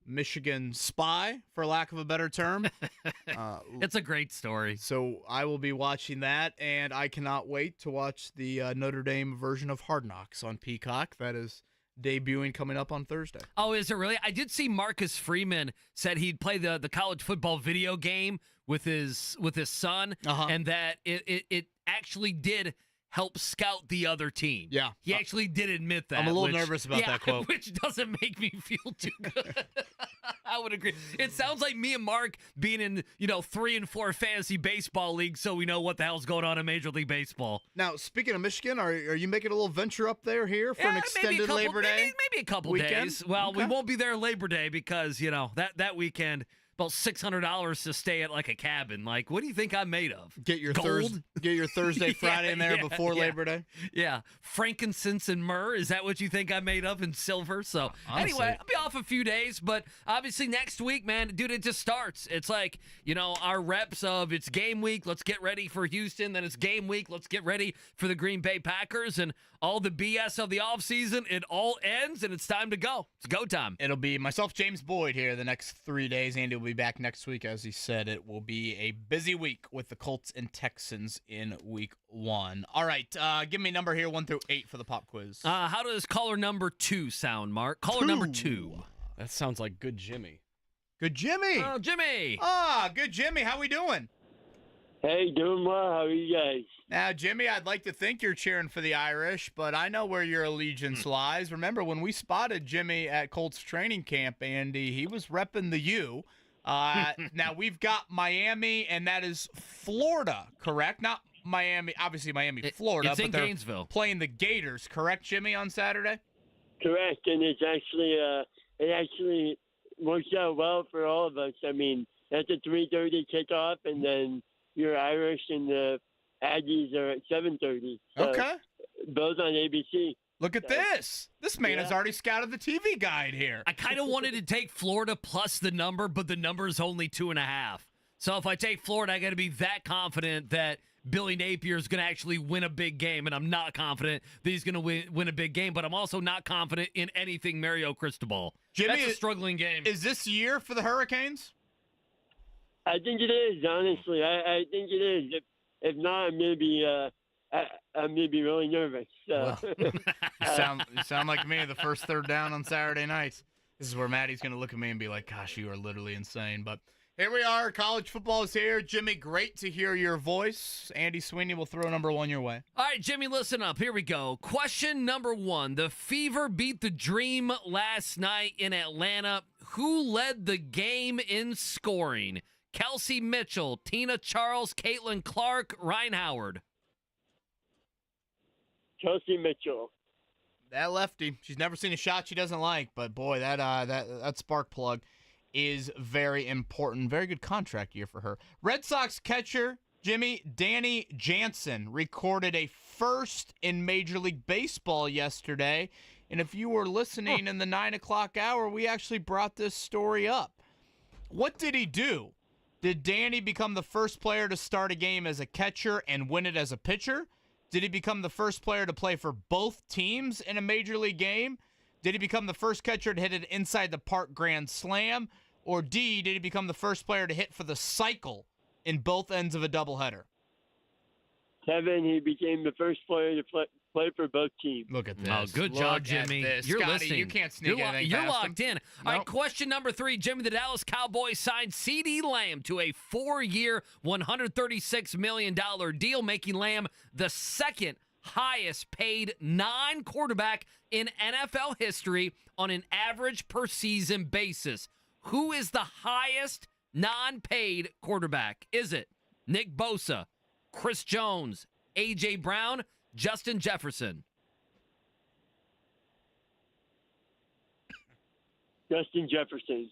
S1: Michigan Spy, for lack of a better term.
S2: It's a great story.
S1: So I will be watching that, and I cannot wait to watch the Notre Dame version of Hard Knocks on Peacock. That is debuting coming up on Thursday.
S2: Oh, is it really? I did see Marcus Freeman said he'd play the college football video game with his son, and that it actually did help scout the other team.
S1: Yeah.
S2: He actually did admit that.
S1: I'm a little nervous about that quote.
S2: Which doesn't make me feel too good. I would agree. It sounds like me and Mark being in, 3 and 4 fantasy baseball leagues, so we know what the hell's going on in Major League Baseball.
S1: Now, speaking of Michigan, are you making a little venture up there here for an extended Labor Day?
S2: Maybe a couple
S1: weekend?
S2: days. Well,
S1: Okay.
S2: we won't be there Labor Day because, that weekend, about $600 to stay at like a cabin. Like, what do you think I'm made of?
S1: Get your
S2: Gold?
S1: Thursday, Friday in there before Labor Day.
S2: Yeah, frankincense and myrrh. Is that what you think I'm made of? And silver. So
S1: Honestly.
S2: anyway, I'll be off a few days, but obviously next week, man, dude, it just starts. It's like our reps of it's game week. Let's get ready for Houston. Then it's game week. Let's get ready for the Green Bay Packers and all the BS of the offseason. It all ends and it's time to go. It's go time.
S1: It'll be myself, James Boyd, here the next 3 days. Andy will be back next week. As he said, it will be a busy week with the Colts and Texans in week 1. All right, give me a number here, 1 through 8 for the pop quiz.
S2: How does caller number 2 sound, Mark? Caller number 2.
S3: That sounds like good Jimmy.
S1: Good Jimmy.
S2: Oh, Jimmy.
S1: Good Jimmy. How we doing?
S14: Hey, doing well. How are you guys?
S1: Now, Jimmy, I'd like to think you're cheering for the Irish, but I know where your allegiance lies. Remember, when we spotted Jimmy at Colts training camp, Andy, he was repping the U. Now, we've got Miami, and that is Florida, correct? Not Miami, obviously Miami, Florida.
S2: It's in
S1: but they're
S2: Gainesville.
S1: Playing the Gators, correct, Jimmy, on Saturday?
S14: Correct, and it actually works out well for all of us. I mean, that's a 3:30 kickoff, and then your Irish and the Aggies are at 7:30. So
S1: Okay.
S14: Both on ABC.
S1: Look at this. This man has already scouted the TV guide here.
S2: I kind of wanted to take Florida plus the number, but the number is only 2.5. So if I take Florida, I got to be that confident that Billy Napier is going to actually win a big game, and I'm not confident that he's going to win a big game, but I'm also not confident in anything Mario Cristobal.
S1: Jimmy,
S2: that's a struggling game.
S1: Is this year for the Hurricanes?
S14: I think it is, honestly. I think it is. If not, I'm going to be really nervous. So.
S1: You sound like me, the first third down on Saturday nights. This is where Maddie's going to look at me and be like, gosh, you are literally insane. But here we are. College football is here. Jimmy, great to hear your voice. Andy Sweeney will throw number 1 your way.
S2: All right, Jimmy, listen up. Here we go. Question number 1. The Fever beat the Dream last night in Atlanta. Who led the game in scoring? Kelsey Mitchell, Tina Charles, Caitlin Clark, Ryan Howard.
S14: Kelsey Mitchell.
S1: That lefty. She's never seen a shot she doesn't like, but boy, that spark plug is very important. Very good contract year for her. Red Sox catcher Jimmy Danny Jansen recorded a first in Major League Baseball yesterday, and if you were listening in the 9 o'clock hour, we actually brought this story up. What did he do? Did Danny become the first player to start a game as a catcher and win it as a pitcher? Did he become the first player to play for both teams in a Major League game? Did he become the first catcher to hit an inside the park grand slam? Or D, did he become the first player to hit for the cycle in both ends of a doubleheader?
S14: Kevin, he became the first player to play for both teams.
S1: Look at this.
S2: Oh, good job, Jimmy. You're
S1: Scotty,
S2: listening.
S1: You can't sneak anything
S2: You're
S1: past
S2: locked
S1: him.
S2: in. All right, question number 3. Jimmy, the Dallas Cowboys signed CeeDee Lamb to a 4-year, $136 million deal, making Lamb the second highest paid non-quarterback in NFL history on an average per season basis. Who is the highest non-paid quarterback? Is it Nick Bosa, Chris Jones, A.J. Brown, Justin Jefferson?
S14: Justin Jefferson.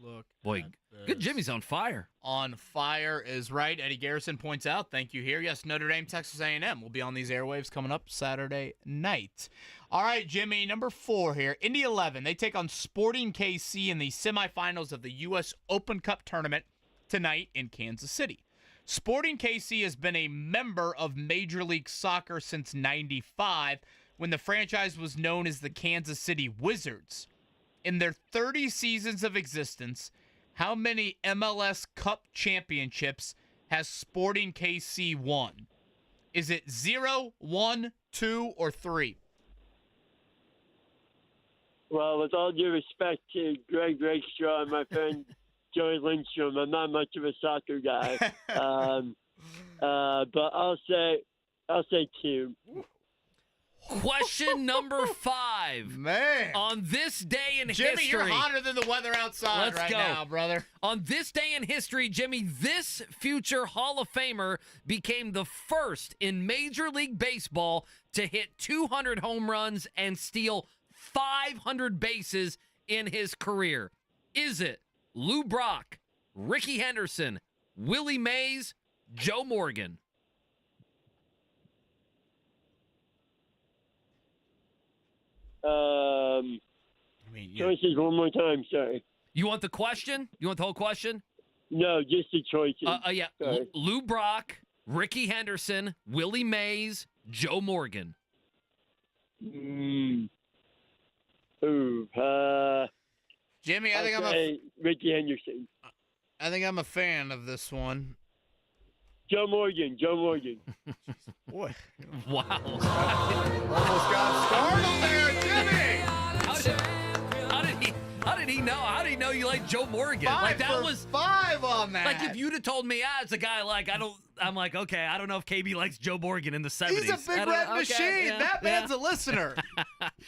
S1: look.
S2: Boy, good Jimmy's on fire.
S1: On fire is right. Eddie Garrison points out, thank you here. Yes, Notre Dame, Texas A&M will be on these airwaves coming up Saturday night. All right, Jimmy, number 4 here. Indy 11, they take on Sporting KC in the semifinals of the U.S. Open Cup tournament tonight in Kansas City. Sporting KC has been a member of Major League Soccer since '95, when the franchise was known as the Kansas City Wizards. In their 30 seasons of existence, how many MLS Cup championships has Sporting KC won? Is it 0, 1, 2, or 3?
S14: Well, with all due respect to Greg Rakestraw and my friend Joey Lindstrom, I'm not much of a soccer guy. But I'll say 2.
S2: Question number 5.
S1: Man.
S2: On this day in
S1: Jimmy,
S2: history.
S1: you're hotter than the weather outside
S2: Let's
S1: right
S2: go.
S1: now, brother.
S2: On this day in history, Jimmy, this future Hall of Famer became the first in Major League Baseball to hit 200 home runs and steal 500 bases in his career. Is it Lou Brock, Ricky Henderson, Willie Mays, Joe Morgan?
S14: Choices one more time, sorry.
S2: You want the question? You want the whole question?
S14: No, just the choices.
S2: Yeah.
S14: Sorry.
S2: Lou Brock, Ricky Henderson, Willie Mays, Joe Morgan.
S14: Jimmy,
S1: I think I'm
S14: Ricky Henderson.
S1: I think I'm a fan of this one.
S14: Joe Morgan.
S1: Boy.
S2: Wow.
S1: Almost got startled there, Jimmy.
S2: How did he know? How did he know you like Joe Morgan?
S1: 5 for 5 on that.
S2: Like if you'd have told me, as a guy I'm like, okay, I don't know if KB likes Joe Morgan in the 70s.
S1: He's a big red machine.
S2: Yeah,
S1: that man's a listener.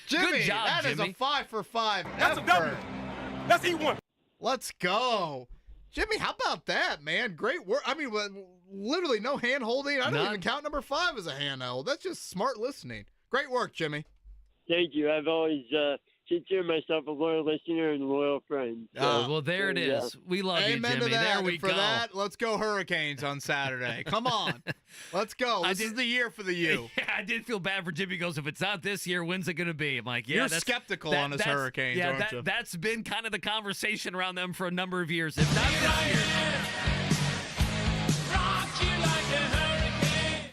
S1: Jimmy,
S2: Good job,
S1: that is
S2: Jimmy.
S1: a 5 for 5
S9: That's a W. That's E1.
S1: Let's go. Jimmy, how about that, man? Great work. I mean, literally no hand holding. I don't even count number 5 as a hand hold. That's just smart listening. Great work, Jimmy.
S14: Thank you. I've always considered myself a loyal listener and a loyal friend. So,
S2: well, there it is. We love
S1: Amen
S2: you, Jimmy.
S1: to that.
S2: There we
S1: and for
S2: go.
S1: that, let's go Hurricanes on Saturday. Come on. Let's go. This is the year for the U.
S2: Yeah, I did feel bad for Jimmy. He goes, if it's not this year, when's it going to be? I'm like, yeah.
S1: You're skeptical on his Hurricanes,
S2: yeah,
S1: aren't you?
S2: That's been kind of the conversation around them for a number of years. If not this year.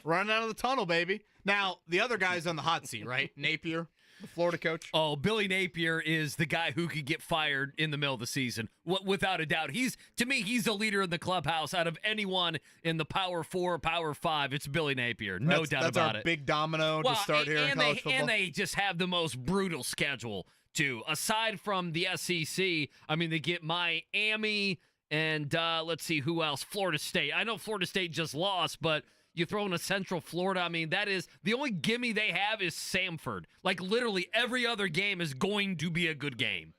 S1: Running out of the tunnel, baby. Now, the other guy's on the hot seat, right? Napier, the Florida coach.
S2: Oh, Billy Napier is the guy who could get fired in the middle of the season, without a doubt. To me, he's the leader in the clubhouse out of anyone in the Power 4, Power 5. It's Billy Napier, no doubt
S1: that's
S2: about
S1: our
S2: it.
S1: big domino to start here in college football.
S2: And they just have the most brutal schedule, too. Aside from the SEC, I mean, they get Miami and let's see, who else? Florida State. I know Florida State just lost, but you throw in a Central Florida. I mean, that is the only gimme they have is Samford. Like literally every other game is going to be a good game.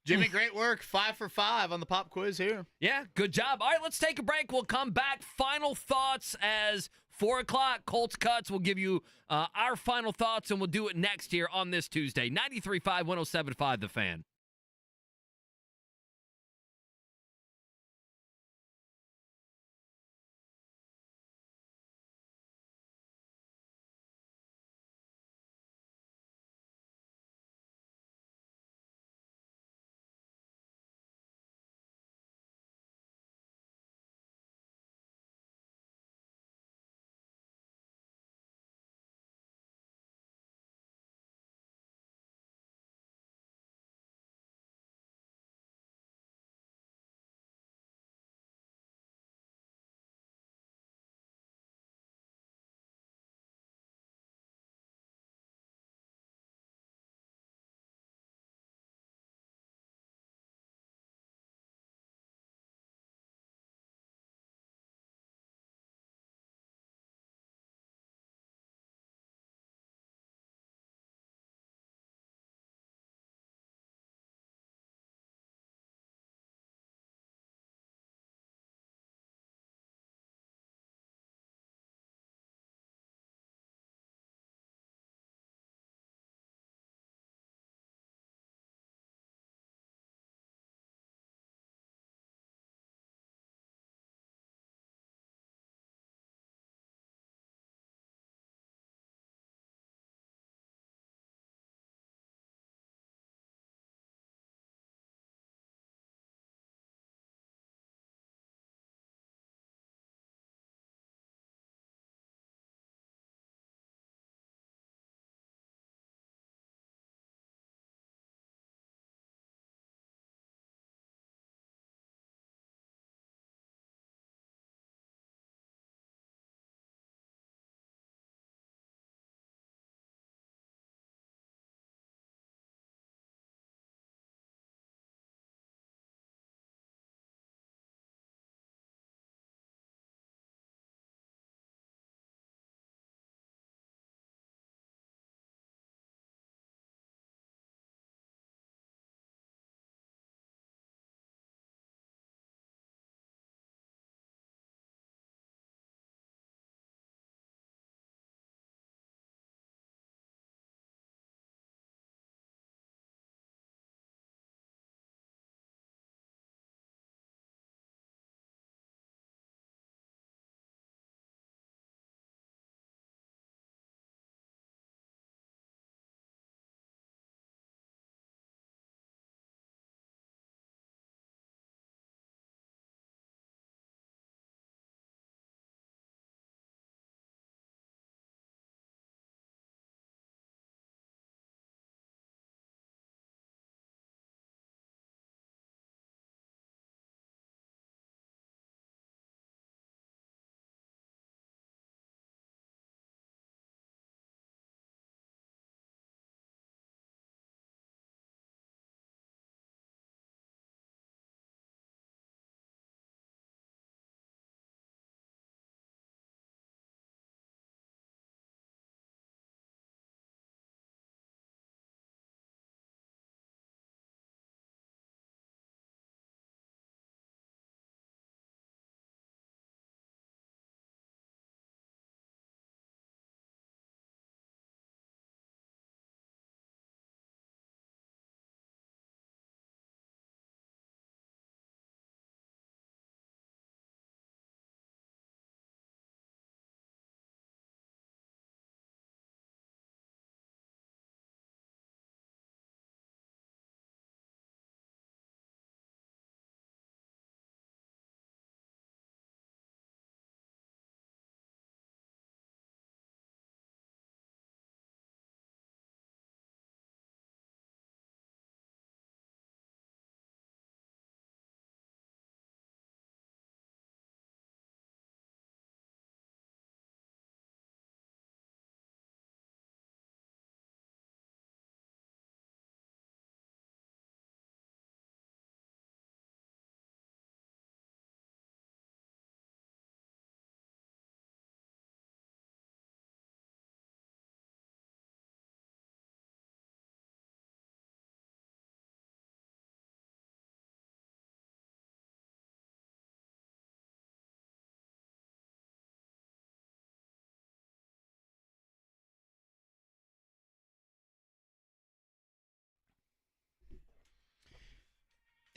S1: Jimmy, great work. 5 for 5 on the pop quiz here.
S2: Yeah, good job. All right, let's take a break. We'll come back. Final thoughts as 4 o'clock. Colts Cuts. We'll give you our final thoughts, and we'll do it next here on this Tuesday. 93.5, 107.5 The Fan.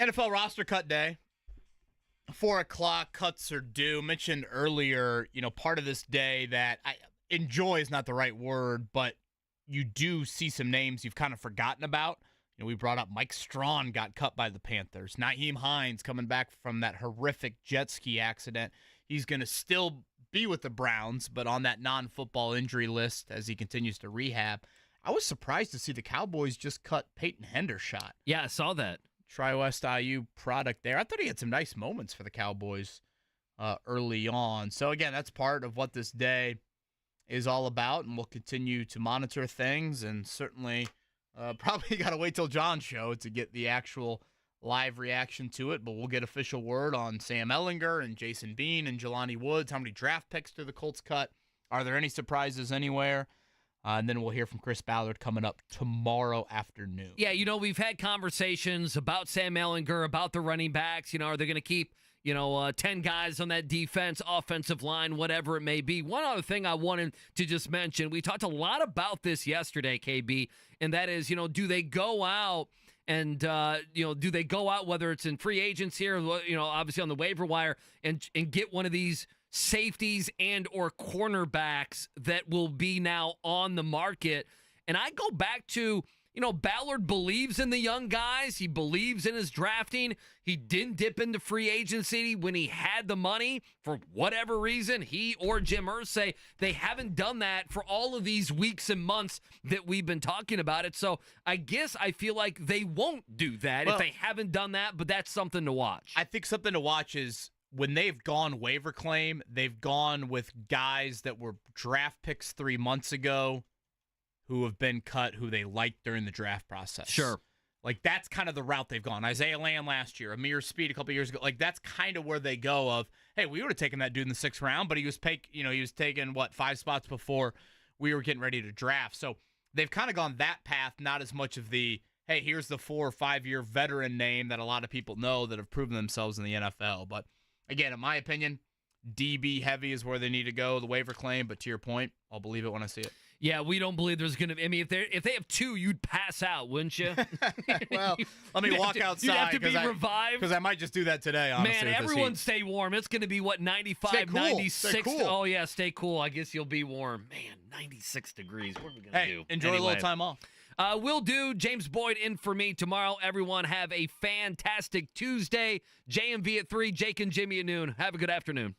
S1: NFL roster cut day. 4 o'clock cuts are due. Mentioned earlier, part of this day that I enjoy is not the right word, but you do see some names you've kind of forgotten about. We brought up Mike Strawn got cut by the Panthers. Nyheim Hines coming back from that horrific jet ski accident. He's going to still be with the Browns, but on that non-football injury list as he continues to rehab. I was surprised to see the Cowboys just cut Peyton Hendershot.
S2: Yeah, I saw that.
S1: Tri-West IU product there. I thought he had some nice moments for the Cowboys early on. So, again, that's part of what this day is all about, and we'll continue to monitor things, and certainly probably got to wait till John's show to get the actual live reaction to it, but we'll get official word on Sam Ehlinger and Jason Bean and Jelani Woods. How many draft picks do the Colts cut? Are there any surprises anywhere? And then we'll hear from Chris Ballard coming up tomorrow afternoon.
S2: Yeah, we've had conversations about Sam Ehlinger, about the running backs. Are they going to keep, 10 guys on that defense, offensive line, whatever it may be? One other thing I wanted to just mention, we talked a lot about this yesterday, KB, and that is, do they go out and, do they go out, whether it's in free agents here, obviously on the waiver wire, and get one of these safeties and or cornerbacks that will be now on the market. And I go back to, Ballard believes in the young guys. He believes in his drafting. He didn't dip into free agency when he had the money. For whatever reason, he or Jim Irsay, they haven't done that for all of these weeks and months that we've been talking about it. So I guess I feel like they won't do that if they haven't done that, but that's something to watch.
S1: I think something to watch is when they've gone waiver claim, they've gone with guys that were draft picks 3 months ago who have been cut, who they liked during the draft process.
S2: Sure.
S1: Like, that's kind of the route they've gone. Isaiah Lamb last year, Amir Speed a couple years ago. Like, that's kind of where they go of, hey, we would have taken that dude in the 6th round, but he was taken, 5 spots before we were getting ready to draft. So they've kind of gone that path, not as much of the, hey, here's the 4 or 5 year veteran name that a lot of people know that have proven themselves in the NFL. But again, in my opinion, DB heavy is where they need to go, the waiver claim. But to your point, I'll believe it when I see it.
S2: Yeah, we don't believe there's going to be. I mean, if they have 2, you'd pass out, wouldn't you?
S1: Well, let me walk outside.
S2: You'd have to be revived.
S1: Because I might just do that today, honestly.
S2: Man, everyone stay warm. It's going to be, 95, 96?
S1: Stay cool.
S2: Oh, yeah, stay cool. I guess you'll be warm. Man, 96 degrees. What are we going to do?
S1: Enjoy a little time off.
S2: We'll do. James Boyd in for me tomorrow. Everyone have a fantastic Tuesday. JMV at 3, Jake and Jimmy at noon. Have a good afternoon.